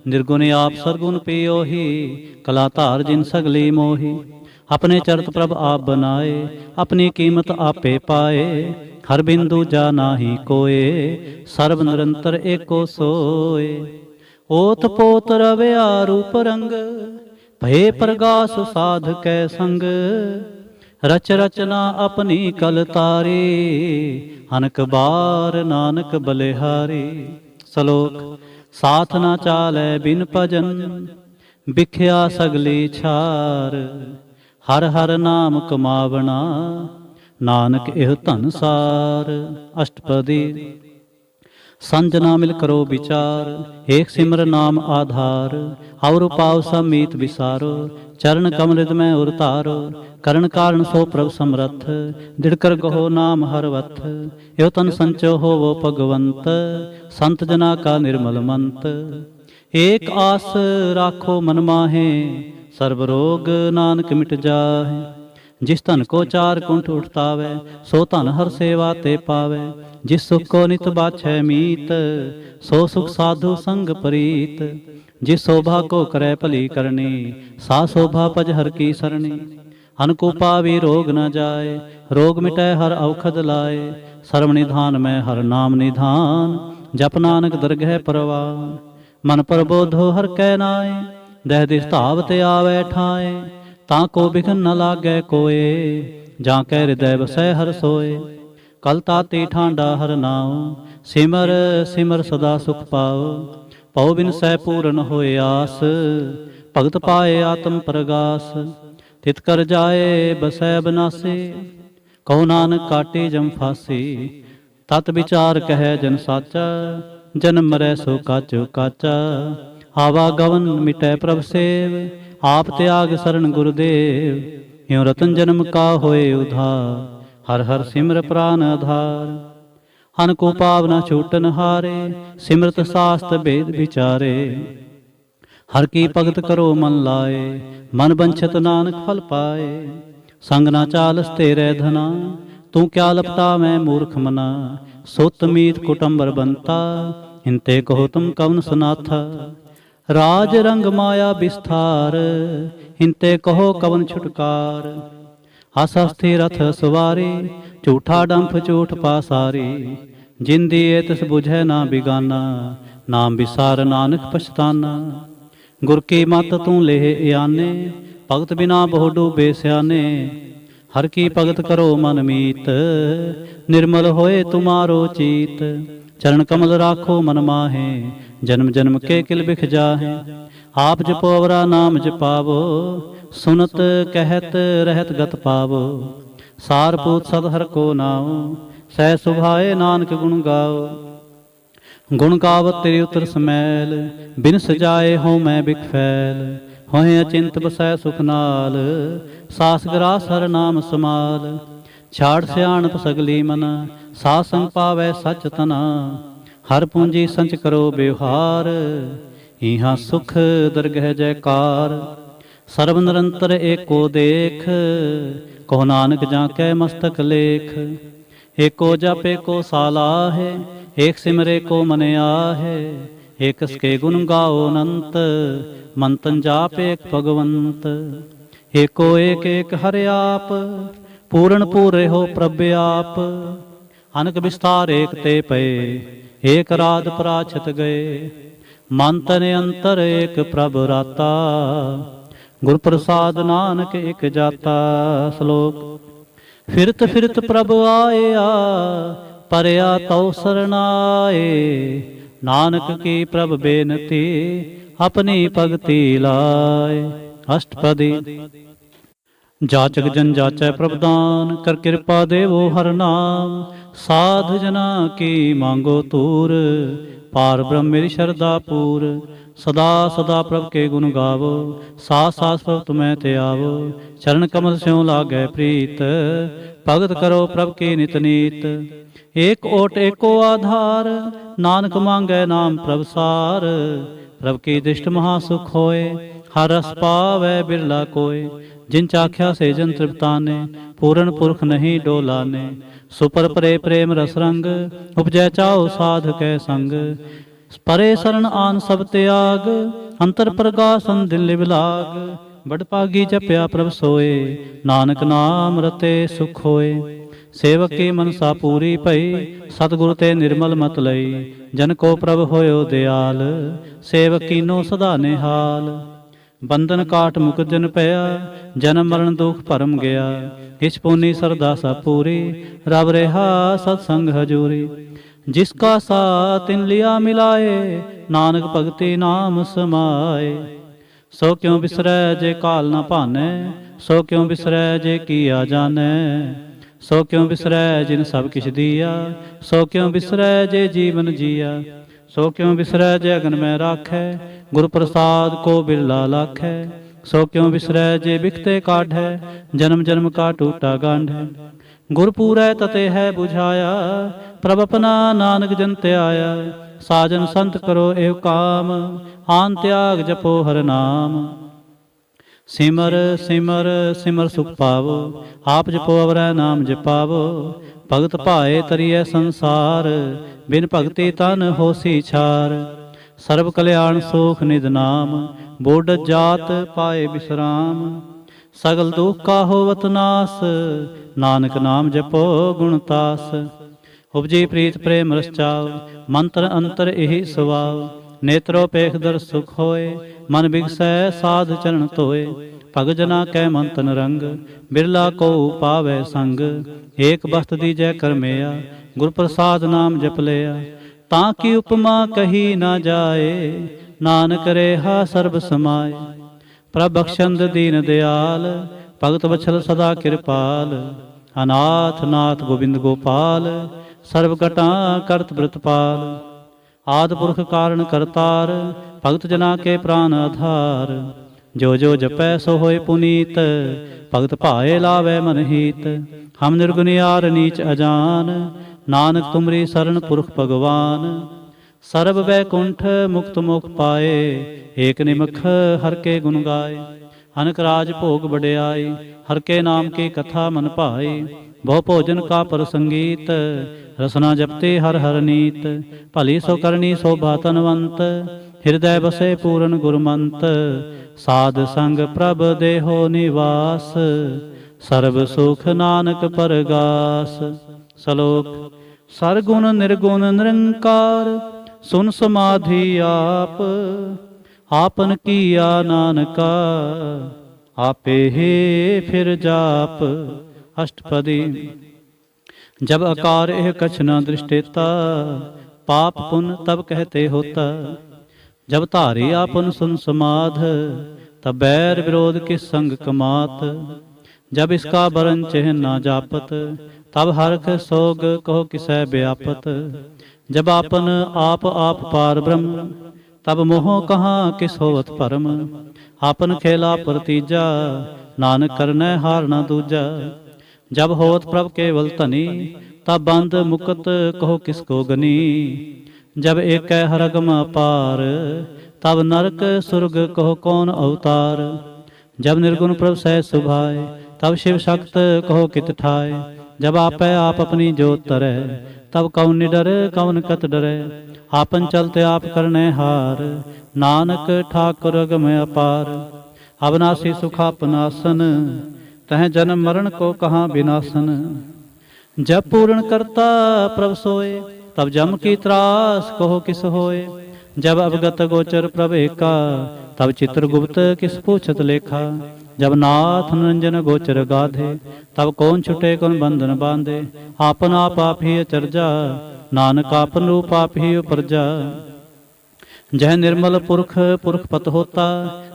ਨਿਰਗੁਣ ਆਪ ਸਰਗੁਣ ਪਿਓਹੀ, ਕਲਾ ਧਾਰ ਜਿਨ ਸਗਲੀ ਮੋਹੀ। ਆਪਣੇ ਚਰਤ ਪ੍ਰਭ ਆਪ ਬਨਾਏ, ਆਪਣੀ ਕੀਮਤ ਆਪੇ ਪਾਏ। ਹਰ ਬਿੰਦੂ ਜਾ ਨਾਹੀ ਕੋਏ, ਸਰਬ ਨਿਰੰਤਰ ਏਕੋ ਸੋਏ। ਓਤ ਪੋਤ ਰਵਿਆ ਰੂਪ ਰੰਗ, ਭਏ ਪ੍ਰਗਾਸ ਸਾਧ ਕੈ ਸੰਗ। ਰਚ ਰਚਨਾ ਆਪਣੀ ਕਲ ਤਾਰੀ, ਅਨਕ ਬਾਰ ਨਾਨਕ ਬਲਿਹਾਰੀ। ਸਲੋਕ। ਸਾਥ ਨਾ ਚਾਲੈ ਬਿਨ ਭਜਨ, ਬਿਖਿਆ ਸਗਲੀ ਛਾਰ। ਹਰ ਹਰ ਨਾਮ ਕਮਾਵਣਾ, ਨਾਨਕ ਇਹ ਧਨ ਸਾਰ। ਅਸ਼ਟਪਦੀ। ਸੰਜ ਨਾ ਮਿਲ ਕਰੋ ਵਿਚਾਰ, ਏਕ ਸਿਮਰ ਨਾਮ ਆਧਾਰ। ਔਰ ਪਾਉ ਸਭ ਮੀਤ ਵਿਸਾਰੋ, ਚਰਨ ਕਮਲਿਤ ਮੈਂ ਉਰ ਧਾਰੋ। ਕਰਨ ਕਾਰਨ ਸੋ ਪ੍ਰਭ ਸਮਰੱਥ, ਦਿੜ ਕਰ ਗਹੋ ਨਾਮ ਹਰ ਵਥ। ਇਹੋ ਤਨ ਸੰਚੋ ਹੋਵੋ ਭਗਵੰਤ, ਸੰਤ ਜਨਾ ਕਾ ਨਿਰਮਲ ਮੰਤ। ਏਕ ਆਸ ਰਾਖੋ ਮਨ ਮਾਹੇ, ਸਰਬ ਰੋਗ ਨਾਨਕ ਮਿਟ ਜਾਹੇ। ਜਿਸ ਧਨ ਕੋ ਚਾਰ ਕੁੰਠ ਉਠਤਾਵੈ, ਸੋ ਧਨ ਹਰ ਸੇਵਾ ਤੇ ਪਾਵੈ। ਜਿਸ ਸੁਖ ਕੋ ਨਿਤ ਬਾਛੈ ਮੀਤ, ਸੋ ਸੁਖ ਸਾਧੂ ਸੰਗ ਪ੍ਰੀਤ। ਜਿਸ ਸ਼ੋਭਾ ਕੋ ਕਰੈ ਭਲੀ ਕਰਨੀ, ਸਾ ਸ਼ੋਭਾ ਭਜ ਹਰ ਕੀ ਸਰਣੀ। ਅਨਕੋ ਪਾਵੀ ਰੋਗ ਨ ਜਾਏ, ਰੋਗ ਮਿਟੈ ਹਰ ਔਖਦ ਲਾਏ। ਸਰਵ ਨਿਧਾਨ ਮੈਂ ਹਰ ਨਾਮ ਨਿਧਾਨ, ਜਪ ਨਾਨਕ ਦਰਗਹਿ ਪਰਵਾਨ। ਮਨ ਪ੍ਰਬੋਧੋ ਹਰ ਕੈ ਨਾਏ, ਦਹਿ ਦਿਸ ਧਾਵ ਤੇ ਆਵੈ ਠਾਏ। ਤਾਂ ਕੋ ਬਿਘਨ ਨ ਲਾਗੈ ਕੋਏ, ਜਾਂ ਕੈ ਹਿਰਦੈ ਵਸੈ ਹਰ ਸੋਏ। ਕਲ ਤਾਤੀ ਠਾਂਡਾ ਹਰ ਨਾਉ, ਸਿਮਰ ਸਿਮਰ ਸਦਾ ਸੁਖ ਪਾਉ। ਪਉ ਬਿਨ ਸਹਿ ਪੂਰਨ ਹੋਏ ਆਸ, ਭਗਤ ਪਾਏ ਆਤਮ ਪ੍ਰਗਾਸ। ਤਿਤ ਕਰ ਜਾਏ ਬਸੈ ਬਨਾਸੀ, ਕਹੋ ਨਾਨਕ ਕਾਟੇ ਜਮ ਫਾਸੀ। ਤਤ ਵਿਚਾਰ ਕਹਿ ਜਨ ਸਾਚਾ, ਜਨਮ ਮਰੈ ਸੋ ਕਾਚੋ ਕਾਚਾ। ਆਵਾਗਵਨ ਮਿਟੈ ਪ੍ਰਭ ਸੇਵ, ਆਪ ਤਿਆਗ ਸਰਣ ਗੁਰਦੇਵ। ਇਉ ਰਤਨ ਜਨਮ ਕਾ ਹੋਏ ਉਧਾਰ, ਹਰ ਹਰ ਸਿਮਰ ਪ੍ਰਾਨ ਆਧਾਰ। ਹਨ ਕੋ ਪਾਵ ਨ ਛੂਟਨ ਹਾਰੇ, ਸਿਮਰਤ ਸਾਸਤ ਭੇਦ ਵਿਚਾਰੇ। ਹਰ ਕੀ ਭਗਤ ਕਰੋ ਮਨ ਲਾਏ, ਮਨ ਬੰਛਤ ਨਾਨਕ ਫਲ ਪਾਏ। ਸੰਗ ਨਾ ਚਾਲਸ ਤੇਰੇ ਧਨਾ, ਤੂੰ ਕਿਆ ਲਪਟਾ ਮੈਂ ਮੂਰਖ ਮਨਾ। ਸੁਤ ਮੀਤ ਕੁਟੰਬਰ ਬੰਤਾ, ਹਿੰਤੇ ਕਹੋ ਤੁਮ ਕਵਨ ਸੁਨਾਥਾ। ਰਾਜ ਰੰਗ ਮਾਇਆ ਵਿਸਥਾਰ, ਹਿੰਤੇ ਕਹੋ ਕਵਨ ਛੁਟਕਾਰ। ਹਸ ਹਸਤੀ ਰਥ ਸਵਾਰੀ, ਝੂਠਾ ਡੰਫ ਝੂਠ ਪਾਸਾਰੀ। ਜਿੰਦੀ ਏ ਤਿਸ ਬੁਝੈ ਨਾ ਬਿਗਾਨਾ, ਨਾਮ ਵਿਸਾਰ ਨਾਨਕ ਪਛਤਾਨਾ। ਗੁਰ ਕੀ ਮਤ ਤੂੰ ਲੇਹ ਆਨੇ, ਭਗਤ ਬਿਨਾ ਬਹੁ ਡੂਬੇ ਸਿਆਨੇ। ਹਰ ਕੀ ਭਗਤ ਕਰੋ ਮਨ ਮੀਤ, ਨਿਰਮਲ ਹੋਏ ਤੁਮਾਰੋ ਚੀਤ। ਚਰਨ ਕਮਲ ਰਾਖੋ ਮਨ ਮਾਹੇ, ਜਨਮ ਜਨਮ ਕੇ ਕਿਲ ਬਿਖ ਜਾਹੇ। ਆਪ ਜਪੋ ਅਵਰਾ ਨਾਮ ਜਪਾਵੋ, ਸੁਨਤ ਕਹਿਤ ਰਹਿਤ ਗਤ ਪਾਵੋ। ਸਾਰ ਪੂਤ ਸਦ ਹਰ ਕੋ ਨਾਉ, ਸਹਿ ਸੁਭਾਏ ਨਾਨਕ ਗੁਣ ਗਾਓ। ਗੁਣ ਗਾਵਤ ਤੇਰੀ ਉਤਰ ਸਮੈਲ, ਬਿਨ ਸਜਾਏ ਹੋਂ ਮੈਂ ਬਿਖ ਫੈਲ। ਹੋਏ ਅਚਿੰਤ ਬਸੈ ਸੁਖ ਨਾਲ, ਸਾਸ ਗਰਾਸ ਹਰ ਨਾਮ ਸਮਾਲ। ਛਾੜ ਸਿਆਣਪ ਸਗਲੀ ਮਨਾ, ਸਾਧ ਸੰਗ ਪਾਵੈ ਸਚ ਤਨਾ। ਹਰ ਪੂੰਜੀ ਸੰਚ ਕਰੋ ਬਿਵਹਾਰ, ਇਹਾਂ ਸੁਖ ਦਰਗਹਿ ਜੈਕਾਰ। ਸਰਬ ਨਿਰੰਤਰ ਏਕੋ ਦੇਖ, ਕਹੋ ਨਾਨਕ ਜਾਂ ਕੈ ਮਸਤਕ ਲੇਖ। ਏਕੋ ਜਪ ਏਕੋ ਸਾਲਾਹੇ, ਏਕ ਸਿਮਰੇ ਕੋ ਮਨ ਆਹੇ। ਏਕਸ ਕੇ ਗੁਣ ਗਾਓ ਅਨੰਤ, ਮਨ ਤਨ ਜਾਪ ਏਕ ਭਗਵੰਤ। ਏਕੋ ਏਕ ਏਕ ਹਰਿ ਆਪ, ਪੂਰਨ ਪੂਰੇ ਹੋ ਪ੍ਰਭ ਆਪ। ਅਨਕ ਵਿਸਥਾਰ ਏਕ ਤੇ ਪਏ, ਏਕ ਰਾਤ ਪਰਾਛਤ ਗਏ। ਮਨ ਤਨ ਅੰਤਰ ਏਕ ਪ੍ਰਭ ਰਾਤਾ, ਗੁਰ ਪ੍ਰਸਾਦ ਨਾਨਕ ਇਕ ਜਾਤਾ। ਸ਼ਲੋਕ। ਫਿਰਤ ਫਿਰਤ ਪ੍ਰਭ ਆਇਆ, ਪਰਿਆ ਤਉ ਸਰਨਾਏ। ਨਾਨਕ ਕੀ ਪ੍ਰਭ ਬੇਨਤੀ, ਆਪਣੀ ਭਗਤੀ ਲਾਏ। ਅਸ਼ਟਪਦੀ। ਜਾਚਕ ਜਨ ਜਾਚੈ ਪ੍ਰਭ ਦਾਨ, ਕਰ ਕਿਰਪਾ ਦੇਵੋ ਹਰ ਨਾਮ। ਸਾਧ ਜਨਾ ਕੀ ਮੰਗੋ ਤੂਰ, ਪਾਰ ਬ੍ਰਹਮ ਮੇਰੀ ਸ਼ਰਧਾ ਪੂਰ। ਸਦਾ ਸਦਾ ਪ੍ਰਭ ਕੇ ਗੁਣ ਗਾਵੋ, ਸਾਸ ਸਾਸ ਪ੍ਰਭ ਤੁਮੈ ਤੇ ਆਵੋ। ਚਰਨ ਕਮਲ ਸਿਉ ਲਾਗੈ ਪ੍ਰੀਤ, ਭਗਤ ਕਰੋ ਪ੍ਰਭ ਕੀ ਨਿਤ ਨੀਤ। ਏਕ ਓਟ ਏਕੋ ਆਧਾਰ, ਨਾਨਕ ਮੰਗੈ ਨਾਮ ਪ੍ਰਭ ਸਾਰ। ਪ੍ਰਭ ਕੀ ਦ੍ਰਿਸ਼ਟ ਮਹਾ ਸੁਖ ਹੋਏ, ਹਰ ਰਸ ਪਾਵੈ ਬਿਰਲਾ ਕੋਇ। ਜਿਨ ਚਾਖਿਆ ਸੇ ਜਨ ਤ੍ਰਿਪਤਾਨੇ, ਪੂਰਨ ਪੁਰਖ ਨਹੀਂ ਡੋਲਾਨੇ। ਸੁਪਰ ਪਰੇ ਪ੍ਰੇਮ ਰਸ ਰੰਗ, ਉਪਜੈ ਚਾਓ ਸਾਧ ਕੈ ਸੰਗ। ਪਰੇ ਸਰਣ ਆਨ ਸਭ ਤਿਆਗ, ਅੰਤਰ ਪ੍ਰਗਾਸਨ ਦਿਲ ਲਿਵ ਲਾਗ। ਬੜ ਭਾਗੀ ਜਪਿਆ ਪ੍ਰਭ ਸੋਏ, ਨਾਨਕ ਨਾਮ ਰਤੇ ਸੁਖ ਹੋਏ। ਸੇਵਕ ਕੀ ਮਨਸਾ ਪੂਰੀ ਭਈ, ਸਤਿਗੁਰ ਤੇ ਨਿਰਮਲ ਮਤ ਲਈ। ਜਨ ਕੋ ਪ੍ਰਭ ਹੋਇਓ ਦਿਆਲ, ਸੇਵਕ ਕੀਨੋ ਸਦਾ ਨਿਹਾਲ। ਬੰਧਨ ਕਾਟ ਮੁਕਤ ਜਨ ਪਿਆ, ਜਨਮ ਮਰਨ ਦੁਖ ਭਰਮ ਗਿਆ। ਇਸ ਪੁਨੀ ਸਰਦਾ ਸਭ ਪੂਰੀ, ਰਬ ਰਿਹਾ ਸਤ ਸੰਗ ਹਜੂਰੀ। ਜਿਸ ਕਾ ਸਾਥ ਤਿਨ ਲਿਆ ਮਿਲਾਏ, ਨਾਨਕ ਭਗਤੀ ਨਾਮ ਸਮਾਏ। ਸੋ ਕਿਉ ਬਿਸਰੈ ਜੇ ਕਾਲ ਨਾ ਭਾਨੈ, ਸੋ ਕਿਉ ਬਿਸਰੈ ਜੇ ਕੀਆ ਜਾਣੈ। ਸੋ ਕਿਉ ਬਿਸਰੈ ਜਿਨ ਸਭ ਕਿਛ ਦੀਆ, ਸੋ ਕਿਉ ਬਿਸਰੈ ਜੇ ਜੀਵਨ ਜੀਆ। ਸੋ ਕਿਉ ਬਿਸਰੈ ਜੇ ਅਗਨ ਮੈਂ ਰਾਖੈ, ਗੁਰ ਪ੍ਰਸਾਦ ਕੋ ਬਿਰਲਾ ਲਾਖੈ। ਸੋ ਕਿਉ ਬਿਸਰੈ ਜੇ ਬਿਖਤੇ ਕਾਢੈ, ਜਨਮ ਜਨਮ ਕਾ ਟੂਟਾ ਗਾਂਢੈ। ਗੁਰ ਪੂਰੈ ਤਤੇ ਹੈ 부ਝਾਇਆ, ਪ੍ਰਭ ਆਪਣਾ ਨਾਨਕ ਜਨ ਧਿਆਇਆ। ਸਾਜਨ ਸੰਤ ਕਰੋ ਏਵ ਕਾਮ, ਆਨ ਤਿਆਗ ਜਪੋ ਹਰ ਨਾਮ। ਸਿਮਰ ਸਿਮਰ ਸਿਮਰ ਸੁਖ ਪਾਵੋ, ਆਪ ਜਪੋ ਅਵਰੈ ਨਾਮ ਜਪਾਵੋ। ਭਗਤ ਭਾਏ ਤਰੀਐ ਸੰਸਾਰ, ਬਿਨ ਭਗਤੀ ਤਨ ਹੋਸੀ ਛਾਰ। ਸਰਬ ਕਲਿਆਣ ਸੋਖ ਨਿਧ ਨਾਮ, ਬੋਢ ਜਾਤ ਪਾਏ ਬਿਸਰਾਮ। ਸਗਲ ਦੁਖ ਕਾ ਹੋਵਤ ਨਾਸ, ਨਾਨਕ ਨਾਮ ਜਪੋ ਗੁਣ ਤਾਸ। ਉਪਜੀ ਪ੍ਰੀਤ ਪ੍ਰੇਮ ਰਸ ਚਾਉ, ਮੰਤਰ ਅੰਤਰ ਇਹੀ ਸੁਭਾਉ। ਨੇਤਰੋ ਪੇਖ ਦਰ ਸੁਖ ਹੋਏ, ਮਨ ਬਿਗਸੈ ਸਾਧ ਚਰਨ ਧੋਏ। ਭਗਤ ਜਨਾ ਕੈ ਮਨ ਤਨ ਰੰਗ, ਬਿਰਲਾ ਕੋ ਪਾਵੈ ਸੰਗ। ਏਕ ਬਸਤ ਦੀਜੈ ਕਰਮਿਆ, ਗੁਰ ਪ੍ਰਸਾਦ ਨਾਮ ਜਪ ਲਿਆ। ਤਾਂ ਕੀ ਉਪਮਾ ਕਹੀ ਨਾ ਜਾਏ, ਨਾਨਕ ਰੇਹਾ ਸਰਬ ਸਮਾਏ। ਪ੍ਰਭ ਬਖਸ਼ੰਦ ਦੀਨ ਦਿਆਲ, ਭਗਤ ਵਛਲ ਸਦਾ ਕਿਰਪਾਲ। ਅਨਾਥ ਨਾਥ ਗੋਬਿੰਦ ਗੋਪਾਲ, ਸਰਬ ਘਟਾਂ ਕਰਤ ਬ੍ਰਤਪਾਲ। ਆਦਿ ਪੁਰਖ ਕਾਰਨ ਕਰਤਾਰ, ਭਗਤ ਜਨਾ ਕੇ ਪ੍ਰਾਨ ਆਧਾਰ। ਜੋ ਜੋ ਜਪੈ ਸੋ ਹੋਏ ਪੁਨੀਤ, ਭਗਤ ਭਾਏ ਲਾਵੈ ਮਨ ਹੀਤ। ਹਮ ਨਿਰਗੁਨਿਆਰ ਨੀਚ ਅਜਾਨ, ਨਾਨਕ ਤੁਮਰੀ ਸਰਣ ਪੁਰਖ ਭਗਵਾਨ। ਸਰਬ ਵੈਕੁੰਠ ਮੁਕਤ ਮੋਖ ਪਾਏ, ਏਕ ਨਿਮਖ ਹਰ ਕੇ ਗੁਣ ਗਾਏ। ਅਨਕ ਰਾਜ ਭੋਗ ਵਡਿਆਈ, ਹਰ ਕੇ ਨਾਮ ਕੀ ਕਥਾ ਮਨ ਭਾਈ। ਬਹੁ ਭੋਜਨ ਕਾ ਪ੍ਰਸੰਗੀਤ, ਰਸਨਾ ਜਪਤੇ ਹਰ ਹਰ ਨੀਤ। ਭਲੀ ਸੋ ਕਰਨੀ ਸੋਭਾ ਤਨਵੰਤ, ਹਿਰਦੈ ਬਸੇ ਪੂਰਨ ਗੁਰਮੰਤ। ਸਾਧ ਸੰਗ ਪ੍ਰਭ ਦੇਹੋ ਨਿਵਾਸ, ਸਰਬ ਸੁਖ ਨਾਨਕ ਪਰਗਾਸ। ਸ਼ਲੋਕ। ਸਰਗੁਣ ਨਿਰਗੁਣ ਨਿਰੰਕਾਰ, ਸੁਨ ਸਮਾਧੀ ਆਪ। ਆਪਨ ਕੀਆ ਨਾਨਕਾ, ਆਪੇ ਹੀ ਫਿਰ ਜਾਪ। ਅਸ਼ਟਪਦੀ। जब आकार एह कछ न दृष्टेता, पाप पुन तब कहते होता। जब धारी आपन सुन समाध, तब बैर विरोध किस संग कमात। जब इसका बरन चिन्ह न जापत, तब हरख सोग कहो किसै व्यापत। जब आपन आप आप पार ब्रह्म, तब मोह कहाँ किस होवत परम। आपन खेला प्रतीजा, नानक करनै हार न दूजा। जब होत प्रभ केवल धनी, तब बंद मुकत कहो किसको गनी। जब एक हरगम अपार, तब नरक सुरग कहो कौन अवतार। जब निर्गुण प्रभ सह सुभाए, तब शिव शक्त कहो कित ठाए। जब आपै आप अपनी जोत तरै, तब कौन निडर कौन कत डरै। आपन चलते आप करनै हार, नानक ठाकुर अगम अपार। अविनाशी सुख अपनासन, तह जन्म मरण को कहाँ विनाशन। जब पूर्ण करता प्रभ सोए, तब जम की त्रास कहो किस होए। जब अवगत गोचर प्रभ एका, तब चित्रगुप्त किस पूछत लेखा। जब नाथ निरंजन गोचर गाधे, तब कौन छुटे कौन बंधन बांधे। आपन आप ही अचरजा, नानक आपन रूप आप ही उपरजा। जह निर्मल पुरख पुरख पत होता,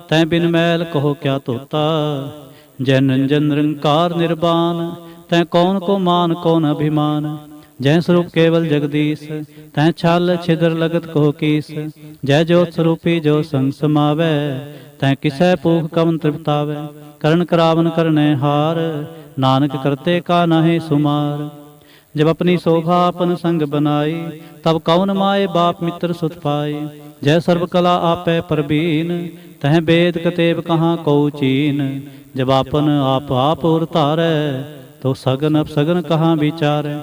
तै बिन मैल कहो क्या तोता। जय निरंजन निरंकार निर्वाण, तै कौन को मान कौन अभिमान। जय स्वरूप केवल जगदीश, तै छल छिद्र लगत कहो कीस। जय ज्योत स्वरूपी जो संग समावै, तै किसै पूख कवन तृप्तावै। करण करावन करने हार, नानक करते का नाहि सुमार। जब अपनी शोभा अपन संग बनाई, तब कौन माए बाप मित्र सुत पाई। जय सर्व कला आपै परबीन, तह वेद कतेब कहाँ को चीन। जब आपन आप उरतारै, तो सगन अपसगन कहाँ विचारै।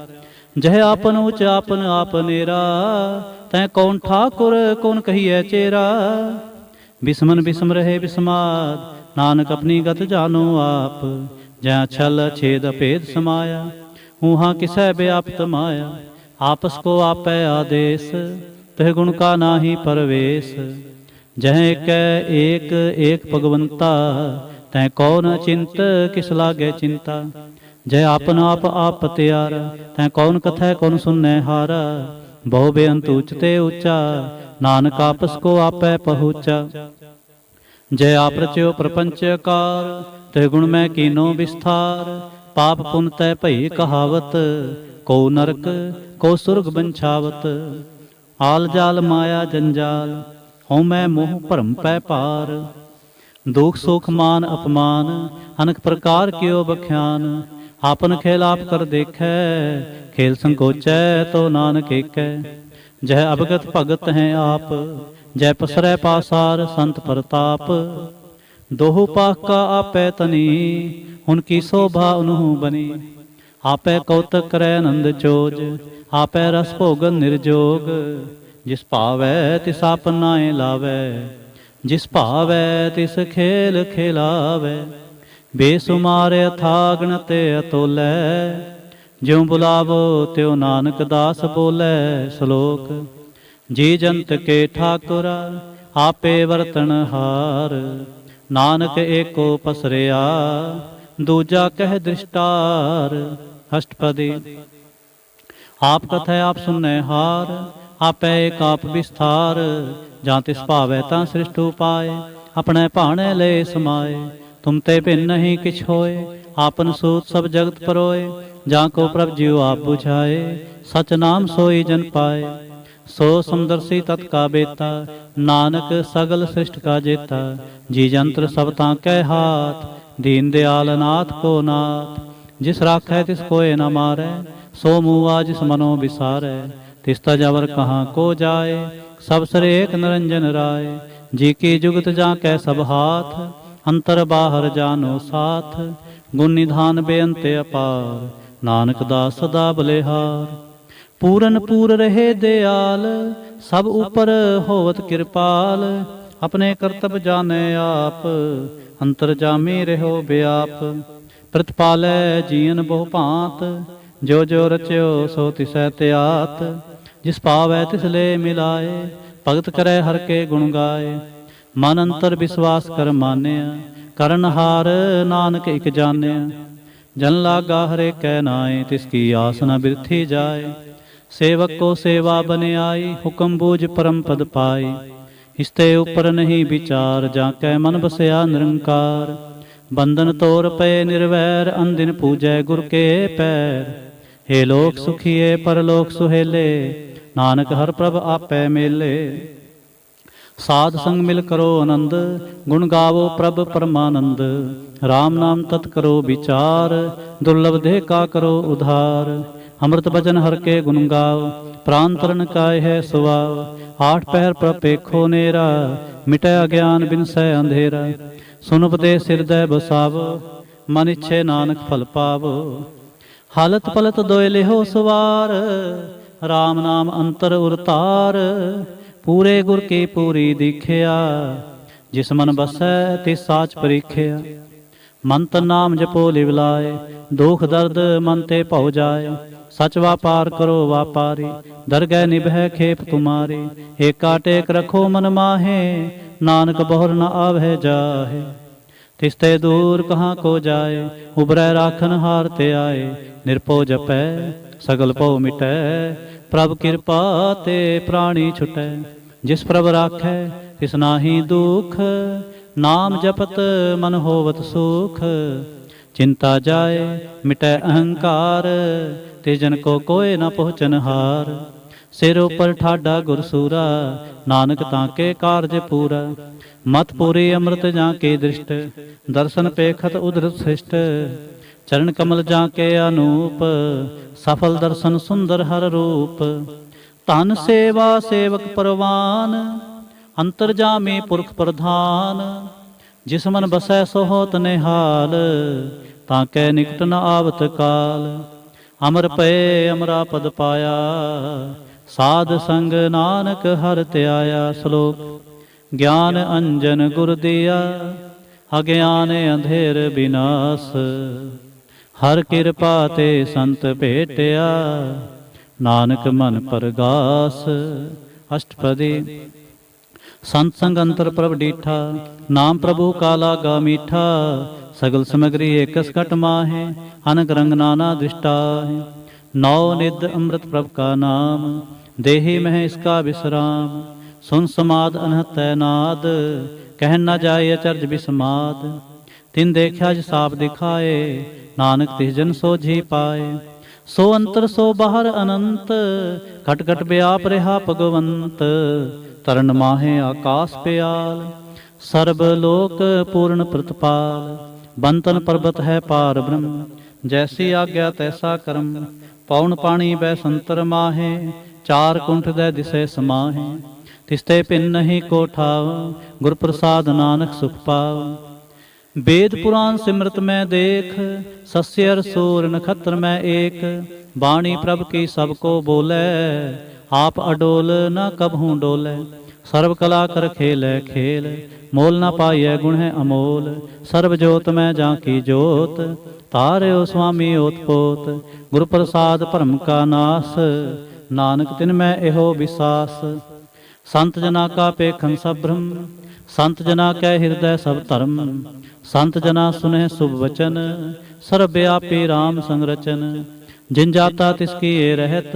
जह आपन उच आपन आपनेरा, तै कौन ठाकुर कौन कहिए चेरा। बिस्मन बिस्म रहे बिस्माद, नानक अपनी गत जानो आप। जहाँ छल छेद अपेद समाया, ऊहाँ किसै व्याप्त माया। आपस को आपै आदेश, तह गुण का नाहि परवेश। जह एक एक भगवंता, तै कौन चिंत किस लागे चिंता। जय आपन आप त्यारा, तै कौन कथै कौन सुनै हारा। बहु बेअंत उचते ऊंचा, नानक आपस को आपै पहुँचा। जय आप रच्यो प्रपंचकार, तह गुण मैं कीनो विस्तार। पाप पुन तै भई कहावत, को नरक को सुरग बंछावत। आल जाल माया जंजाल, हों मैं मोह भरम पै पार। दुख सुख मान अपमान, अनक प्रकार कियो बख्यान। आपन खेल आप कर देखै, खेल संकोचै तो नानक एकै। जह अवगत भगत हैं आप, जय पसरै पासार संत प्रताप। दोहु पाख का आपै तनी, उनकी शोभा उन्हु बनी। आपै कौतक करै नंद चोज, आपै रस भोगन निर्जोग। जिस भावै तिस आपन नाए लावै, जिस भावै तिस खेल खेलावै। बेसुमार अथागण ते अतोलै, ज्यों बुलावो त्यों नानक दास बोलै। श्लोक जी जंत के ठाकुरा, आपे वर्तन हार। नानक एको पसरिया, दूजा कह दृष्टार। अष्टपदी आप कथै आप सुनै हार, आपै एक आप विस्तार। जां तिस भावै तां सृष्ट उपाय, अपने भाणे ले समाए। तुम ते भिन्न नहीं किछ होए, आपन सूत सब जगत परोए। जां को प्रभ जीव आप बुझाए, सच नाम सोई जन पाए। सो समदर्शी तत् का बेता, नानक सगल सृष्ट का जेता। जी जंत्र सब तांकै हाथ, दीन दयाल नाथ को नाथ। जिस राखै तिस कोय न मारै, सो मुआ जिस मनो विसारै। तिस तजवर कहाँ को जाए, सब सर एक निरंजन राय। जी की जुगत जांकै सब हाथ, अंतर बाहर जानो साथ। गुण निधान बेअंत अपार, नानक दास सदा बलिहार। पूरन पूर रहे दयाल, सब ऊपर होवत कृपाल। अपने कर्तव्य जाने आप, अंतर जामी रहो व्याप। प्रतिपालै जीवन बहु भांत, जो जो रच्यो सो तिसै त्यात। जिस पावै तिस ले मिलाए, भगत करे हर के गुण गाए। मन अंतर विश्वास कर मानिया, करन हार नानक इक जानिया। जन लागा हरे कै नाए, तिसकी आस न बिरथी जाए। सेवक को सेवा बने आई, हुक्म बूझ परम पद पाई। इसते ऊपर नहीं विचार, जाकै मन बसया निरंकार। बंधन तोर पे निर्वैर, अनदिन पूजै गुर के पैर। हे लोक सुखिए परलोक सुहेले, नानक हर प्रभ आपै मेले। साध संग मिल करो आनंद, गुण गावो प्रभ परमानंद। राम नाम तत् करो विचार, दुर्लभ देह का करो उधार। अमृत भजन हर के गुण गाओ, प्राण तरण काय है सुवाओ। आठ पहर प्रपेखो नेरा, मिटै अज्ञान बिनसै अंधेरा। सुन उपदेश हृदय बसावो, मन इच्छे नानक फल पावो। हालत पलत दोय लेहो सवार, राम नाम अंतर उरतार। पूरे गुर की पूरी दीखिया, जिस मन बसै तिस साच परीखिया। मन तन नाम जपो लिवलाए, दुख दर्द मन ते भौ जाए। सच व्यापार करो व्यापारी, दरगह निभै खेप तुम्हारी। एका टेक रखो मन माहे, नानक बहुर न आवै जाहे। तिसते दूर कहाँ को जाए, उबरै राखन हार ते आए। निरपो जपै सगल पौ मिटै, प्रभ कृपा ते प्राणी छुटै। जिस प्रभ राखै तिस नाहि दुख, नाम जपत मन होवत सुख। चिंता जाए मिटै अहंकार, ते जन को कोय न पहुँचन हार। सिर उपर ठाडा गुरसूरा, नानक ताके कारज पूरा। मत पूरी अमृत जाके दृष्ट, दर्शन पेखत उदरत श्रेष्ठ। चरण कमल जाके अनूप, सफल दर्शन सुंदर हर रूप। धन सेवा सेवक परवान, अंतर जामे पुरख प्रधान। जिस मन बसै सो होत निहाल, ताकै निकट न आवत काल। अमर पए अमरा पद पाया, साध संग नानक हर त्याया। श्लोक ज्ञान अंजन गुर दिया, अज्ञान अंधेर विनाश। हर कृपा ते संत भेटिया, नानक मन परगास। अष्टपदी। संत संग अंतर प्रभ डीठा, नाम प्रभु का लागा मीठा। सगल समग्री एकस घट माहे, अनक रंग नाना दृष्टा है। नौ निध अमृत प्रभ का नाम, देहि मह इसका विश्राम। सुन समाद अनहत नाद, कह न जाए अचरज विस्माद। तिन देखा साप दिखाए, नानक तिस जन सोझी पाए। सो अंतर सो बाहर अनंत, खट खट व्याप रहा भगवंत। तरन माहे आकाश प्याल, सर्ब लोक पूर्ण प्रतपाल। बंतन पर्वत है पार ब्रह्म, जैसी आज्ञा तैसा कर्म। पौन पानी बै संतर माहे, चार कुंठ दै दिसे समाहे। तिस्ते पिन नहीं को ठाव, गुर प्रसाद नानक सुख पाव। वेद पुराण सिमरत में देख, सस्यर सूर नक्षत्र में एक। बाणी प्रभ की सबको बोले, आप अडोल न कबहूँ डोले। सर्व कला कर खेलै खेल, मोल न पाइय गुण है अमोल। सर्व जोत में जाकी जोत, तार्यो स्वामी ओतपोत। गुरु प्रसाद भरम का नास, नानक तिन में एहो विसास। संत जना का पेखन सब ब्रह्म, संत जना कै हृदय सब धर्म। संत जना सुने शुभ वचन, सर्वव्यापी राम संरचन। जिन जाता तिसकी ये रहत,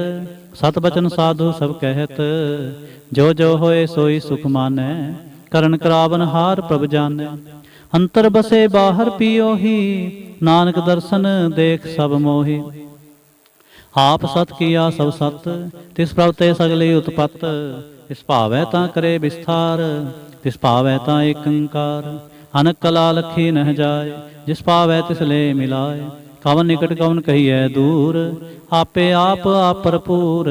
सत बचन साधु सब कहत। जो जो होए सोई सुख मानै, करण करावन हार प्रभ जानै। अंतर बसे बाहर पियो ही, नानक दर्शन देख सब मोहि। आप सत किया सब सत, तिस प्रभ ते सगली उत्पत। तिस भावै तां करे विस्तार, तिस भावै तां एकंकार। अनक कला लखी नह जाय, जिस भावै तिस ले मिलाय। कवन निकट कवन कहिए दूर, आपे आप भरपूर।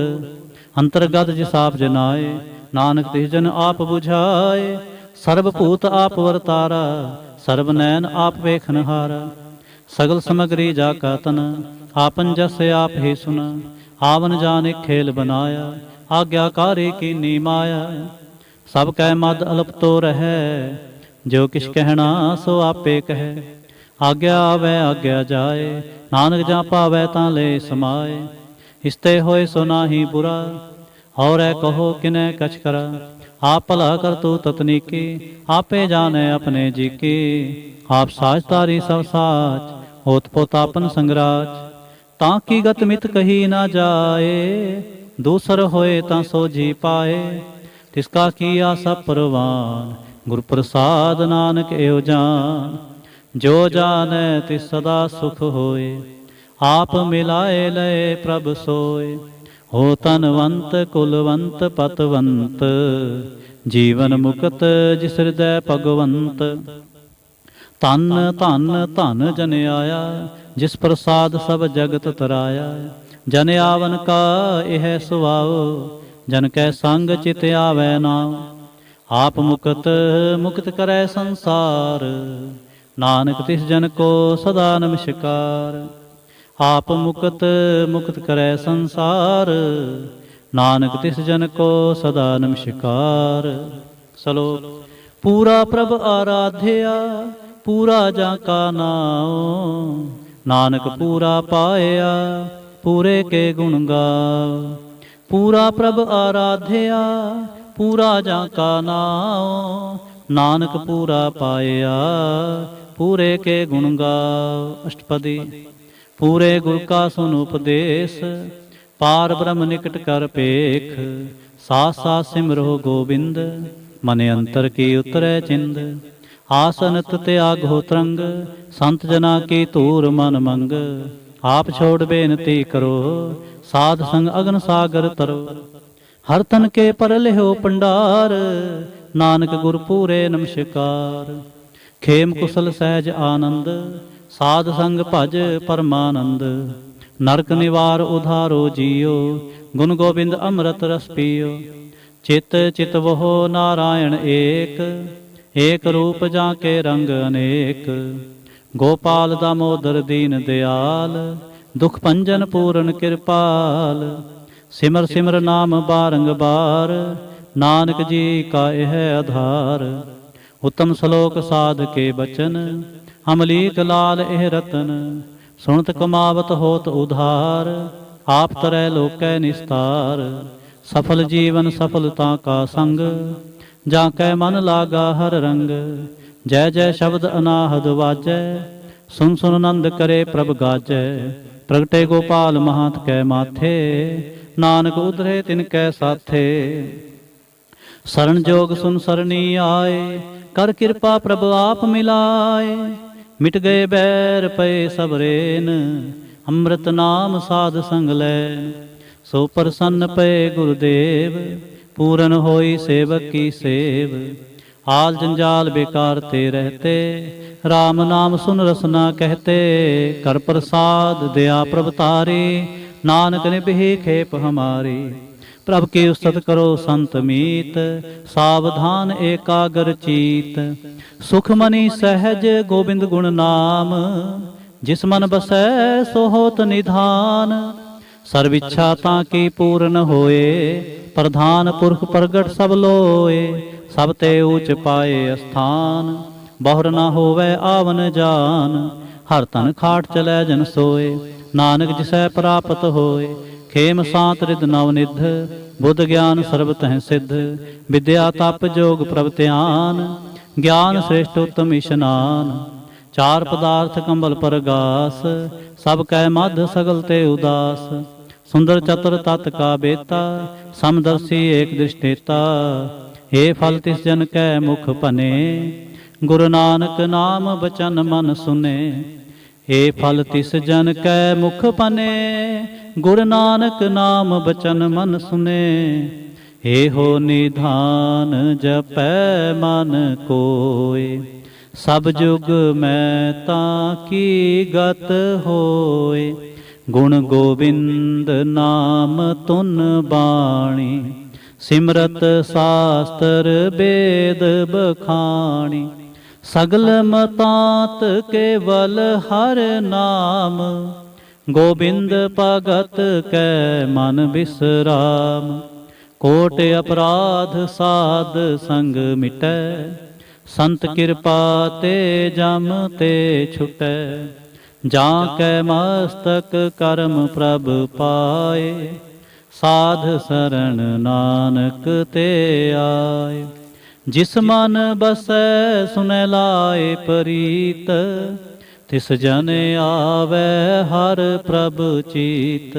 अंतर्गत जिस आप जनाए, नानक तिस जन आप बुझाए। सर्वभूत आप वर्तारा, सर्व नैन आप वेखनहारा। सगल समग्री जाका तन, आपन जस आप ही सुना। आवन जान एक खेल बनाया, आज्ञाकारी की नी माया। सब कै मद अल्प तो रहे, जो किछ कहना सो आपे कहे। आज्ञा आवे आज्ञा जाए, नानक जा पावै तां ले समाए। इसते होए सो नाहि बुरा, और कहो किनै कछ करा। आप भला कर तू ततनीकी, आपे जाने अपने जी की। आप साच तारी सब साच, होत पोत आपन संगराज। ताकि गत मित कही ना जाए, दूसर होए तां सो जी पाए। तिसका किया सब परवान, गुर प्रसाद नानक एहो जान। जो जाने तिस सदा सुख होए, आप मिलाए लय प्रभ सोए। हो तनवंत कुलवंत पतवंत, जीवन मुक्त जिस हृदय भगवंत। धन धन धन जन आया, जिस प्रसाद सब जगत तराया। जन आवन का यह सुभाओ, जन कै संग चित आवै नाम। आप मुक्त मुक्त करै संसार, नानक तिस जन को सदा नमस्कार। आप मुक्त मुक्त करै संसार, नानक तिस जन को सदा नमस्कार। श्लोक पूरा प्रभ आराध्या, पूरा जाका नाओ। नानक पूरा पाया, पूरे के गुण गाओ। पूरा प्रभ आराध्या पूरा जाका नाओ, नानक पूरा पाया पूरे के गुण गाओ। अष्टपदी। पूरे गुर का सुन उपदेश, पार ब्रह्म निकट कर पेख। साथ साथ सिमरो गोबिंद, मने अंतर की उतरै चिंद। आसनत त्यागो तरंग, संत जना की तूर मन मंग। आप छोड़ बेनती करो, साध संग अगन सागर तरो। हर तन के पर लिहो पंडार, नानक गुर पूरे नमस्कार। खेम कुशल सहज आनंद, साध संग भज परमानंद। नरक निवार उधारो जियो, गुण गोबिंद अमृत रस पियो। चित चित वहो नारायण एक, एक रूप जाके रंग अनेक। गोपाल दामोदर दीन दयाल, दुख भंजन पूर्ण कृपाल। सिमर सिमर नाम बारंबार, नानक जी का यह आधार। उत्तम श्लोक साध के बचन, अमलीक लाल एह रतन। सुनत कमावत होत उधार, आप तरह लोकै निस्तार। सफल जीवन सफलता का संग, जाकै मन लागा हर रंग। जय जय शब्द अनाहद वाजै, सुन सुन नंद करे प्रभ गाजै। प्रगटे गोपाल महांत कै माथे, नानक उधरे तिनकै साथे। शरण जोग सुन सरनी आए, कर कृपा प्रभ आप मिलाए। मिट गए बैर पए सब रेन, अमृत नाम साध संग लैन। सो प्रसन्न पए गुरुदेव, पूरन होई सेवक की सेव। आल जंजाल बेकार ते रहते, राम नाम सुन रसना कहते। कर प्रसाद दया प्रभ तारी, नानक निभि खेप हमारी। प्रभ की उस्तत करो संत मीत, सावधान एकाग्र चीत। सुख मनी सहज गोबिंद गुण नाम, जिस मन बसै सो होत निधान। सर्व इच्छा ताकी पूर्ण होए, प्रधान पुरख प्रगट सब लोए। सब ते ऊंच पाए स्थान, बहुर न होवै आवन जान। हर तन खाट चलै जन सोए, नानक जिसै प्राप्त होए। खेम सांत रिद नवनिध, बुद्ध ज्ञान सर्ब तह सिद्ध। विद्या तप जोग प्रभ ध्यान, ज्ञान श्रेष्ठ उत्तम इशनान। चार पदार्थ कंबल परगास, सब कै मध्य सगल ते उदास। सुंदर चतुर तत् का बेता, समदर्शी एक दृष्टेता। हे फल तिस जन कै मुख भने, गुरु नानक नाम बचन मन सुने। हे फल तिस जन कै मुख पने, गुरु नानक नाम बचन मन सुने। हे हो निधान जपै मन कोय, सब जुग मैं ताकी गत होय। गुण गोविंद नाम तुन बाणी, सिमरत शास्त्र वेद बखाणी। सगल मतांत केवल हर नाम, गोबिंद भगत कै मन विश्राम। कोट अपराध साध संग मिटै, संत कृपा ते जम ते छुटै। जाकै मस्तक कर्म प्रभ पाए, साध शरण नानक ते आए। जिस मन बसै सुनै लाए प्रीत, तिस जन आवे हर प्रभ चीत।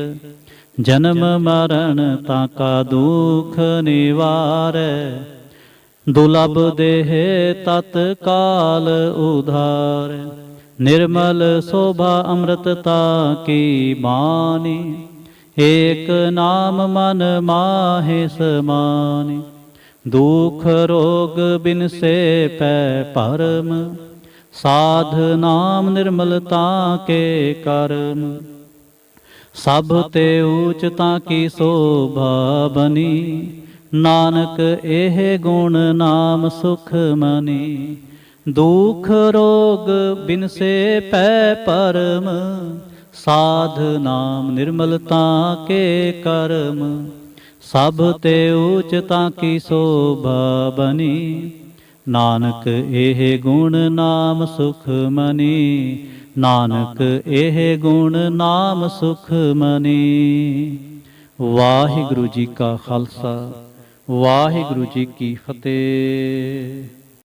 जन्म मरण ताका दुख निवारै, दुर्लभ देह तत्काल उधार। निर्मल शोभा अमृतता की बानी, एक नाम मन माहे समानी। दुख रोग बिन से पै परम, साध नाम निर्मलता के कर्म। सब ते ऊंचता की शोभा बनी, नानक एह गुण नाम सुख मनी। दुख रोग बिन से पै परम, साध नाम निर्मलता के कर्म। सब ते ऊंचता की शोभा बनी, ਨਾਨਕ ਇਹ ਗੁਣ ਨਾਮ ਸੁਖ ਮਨੀ, ਨਾਨਕ ਇਹ ਗੁਣ ਨਾਮ ਸੁਖ ਮਨੀ। ਵਾਹਿਗੁਰੂ ਜੀ ਕਾ ਖਾਲਸਾ, ਵਾਹਿਗੁਰੂ ਜੀ ਕੀ ਫਤਿਹ।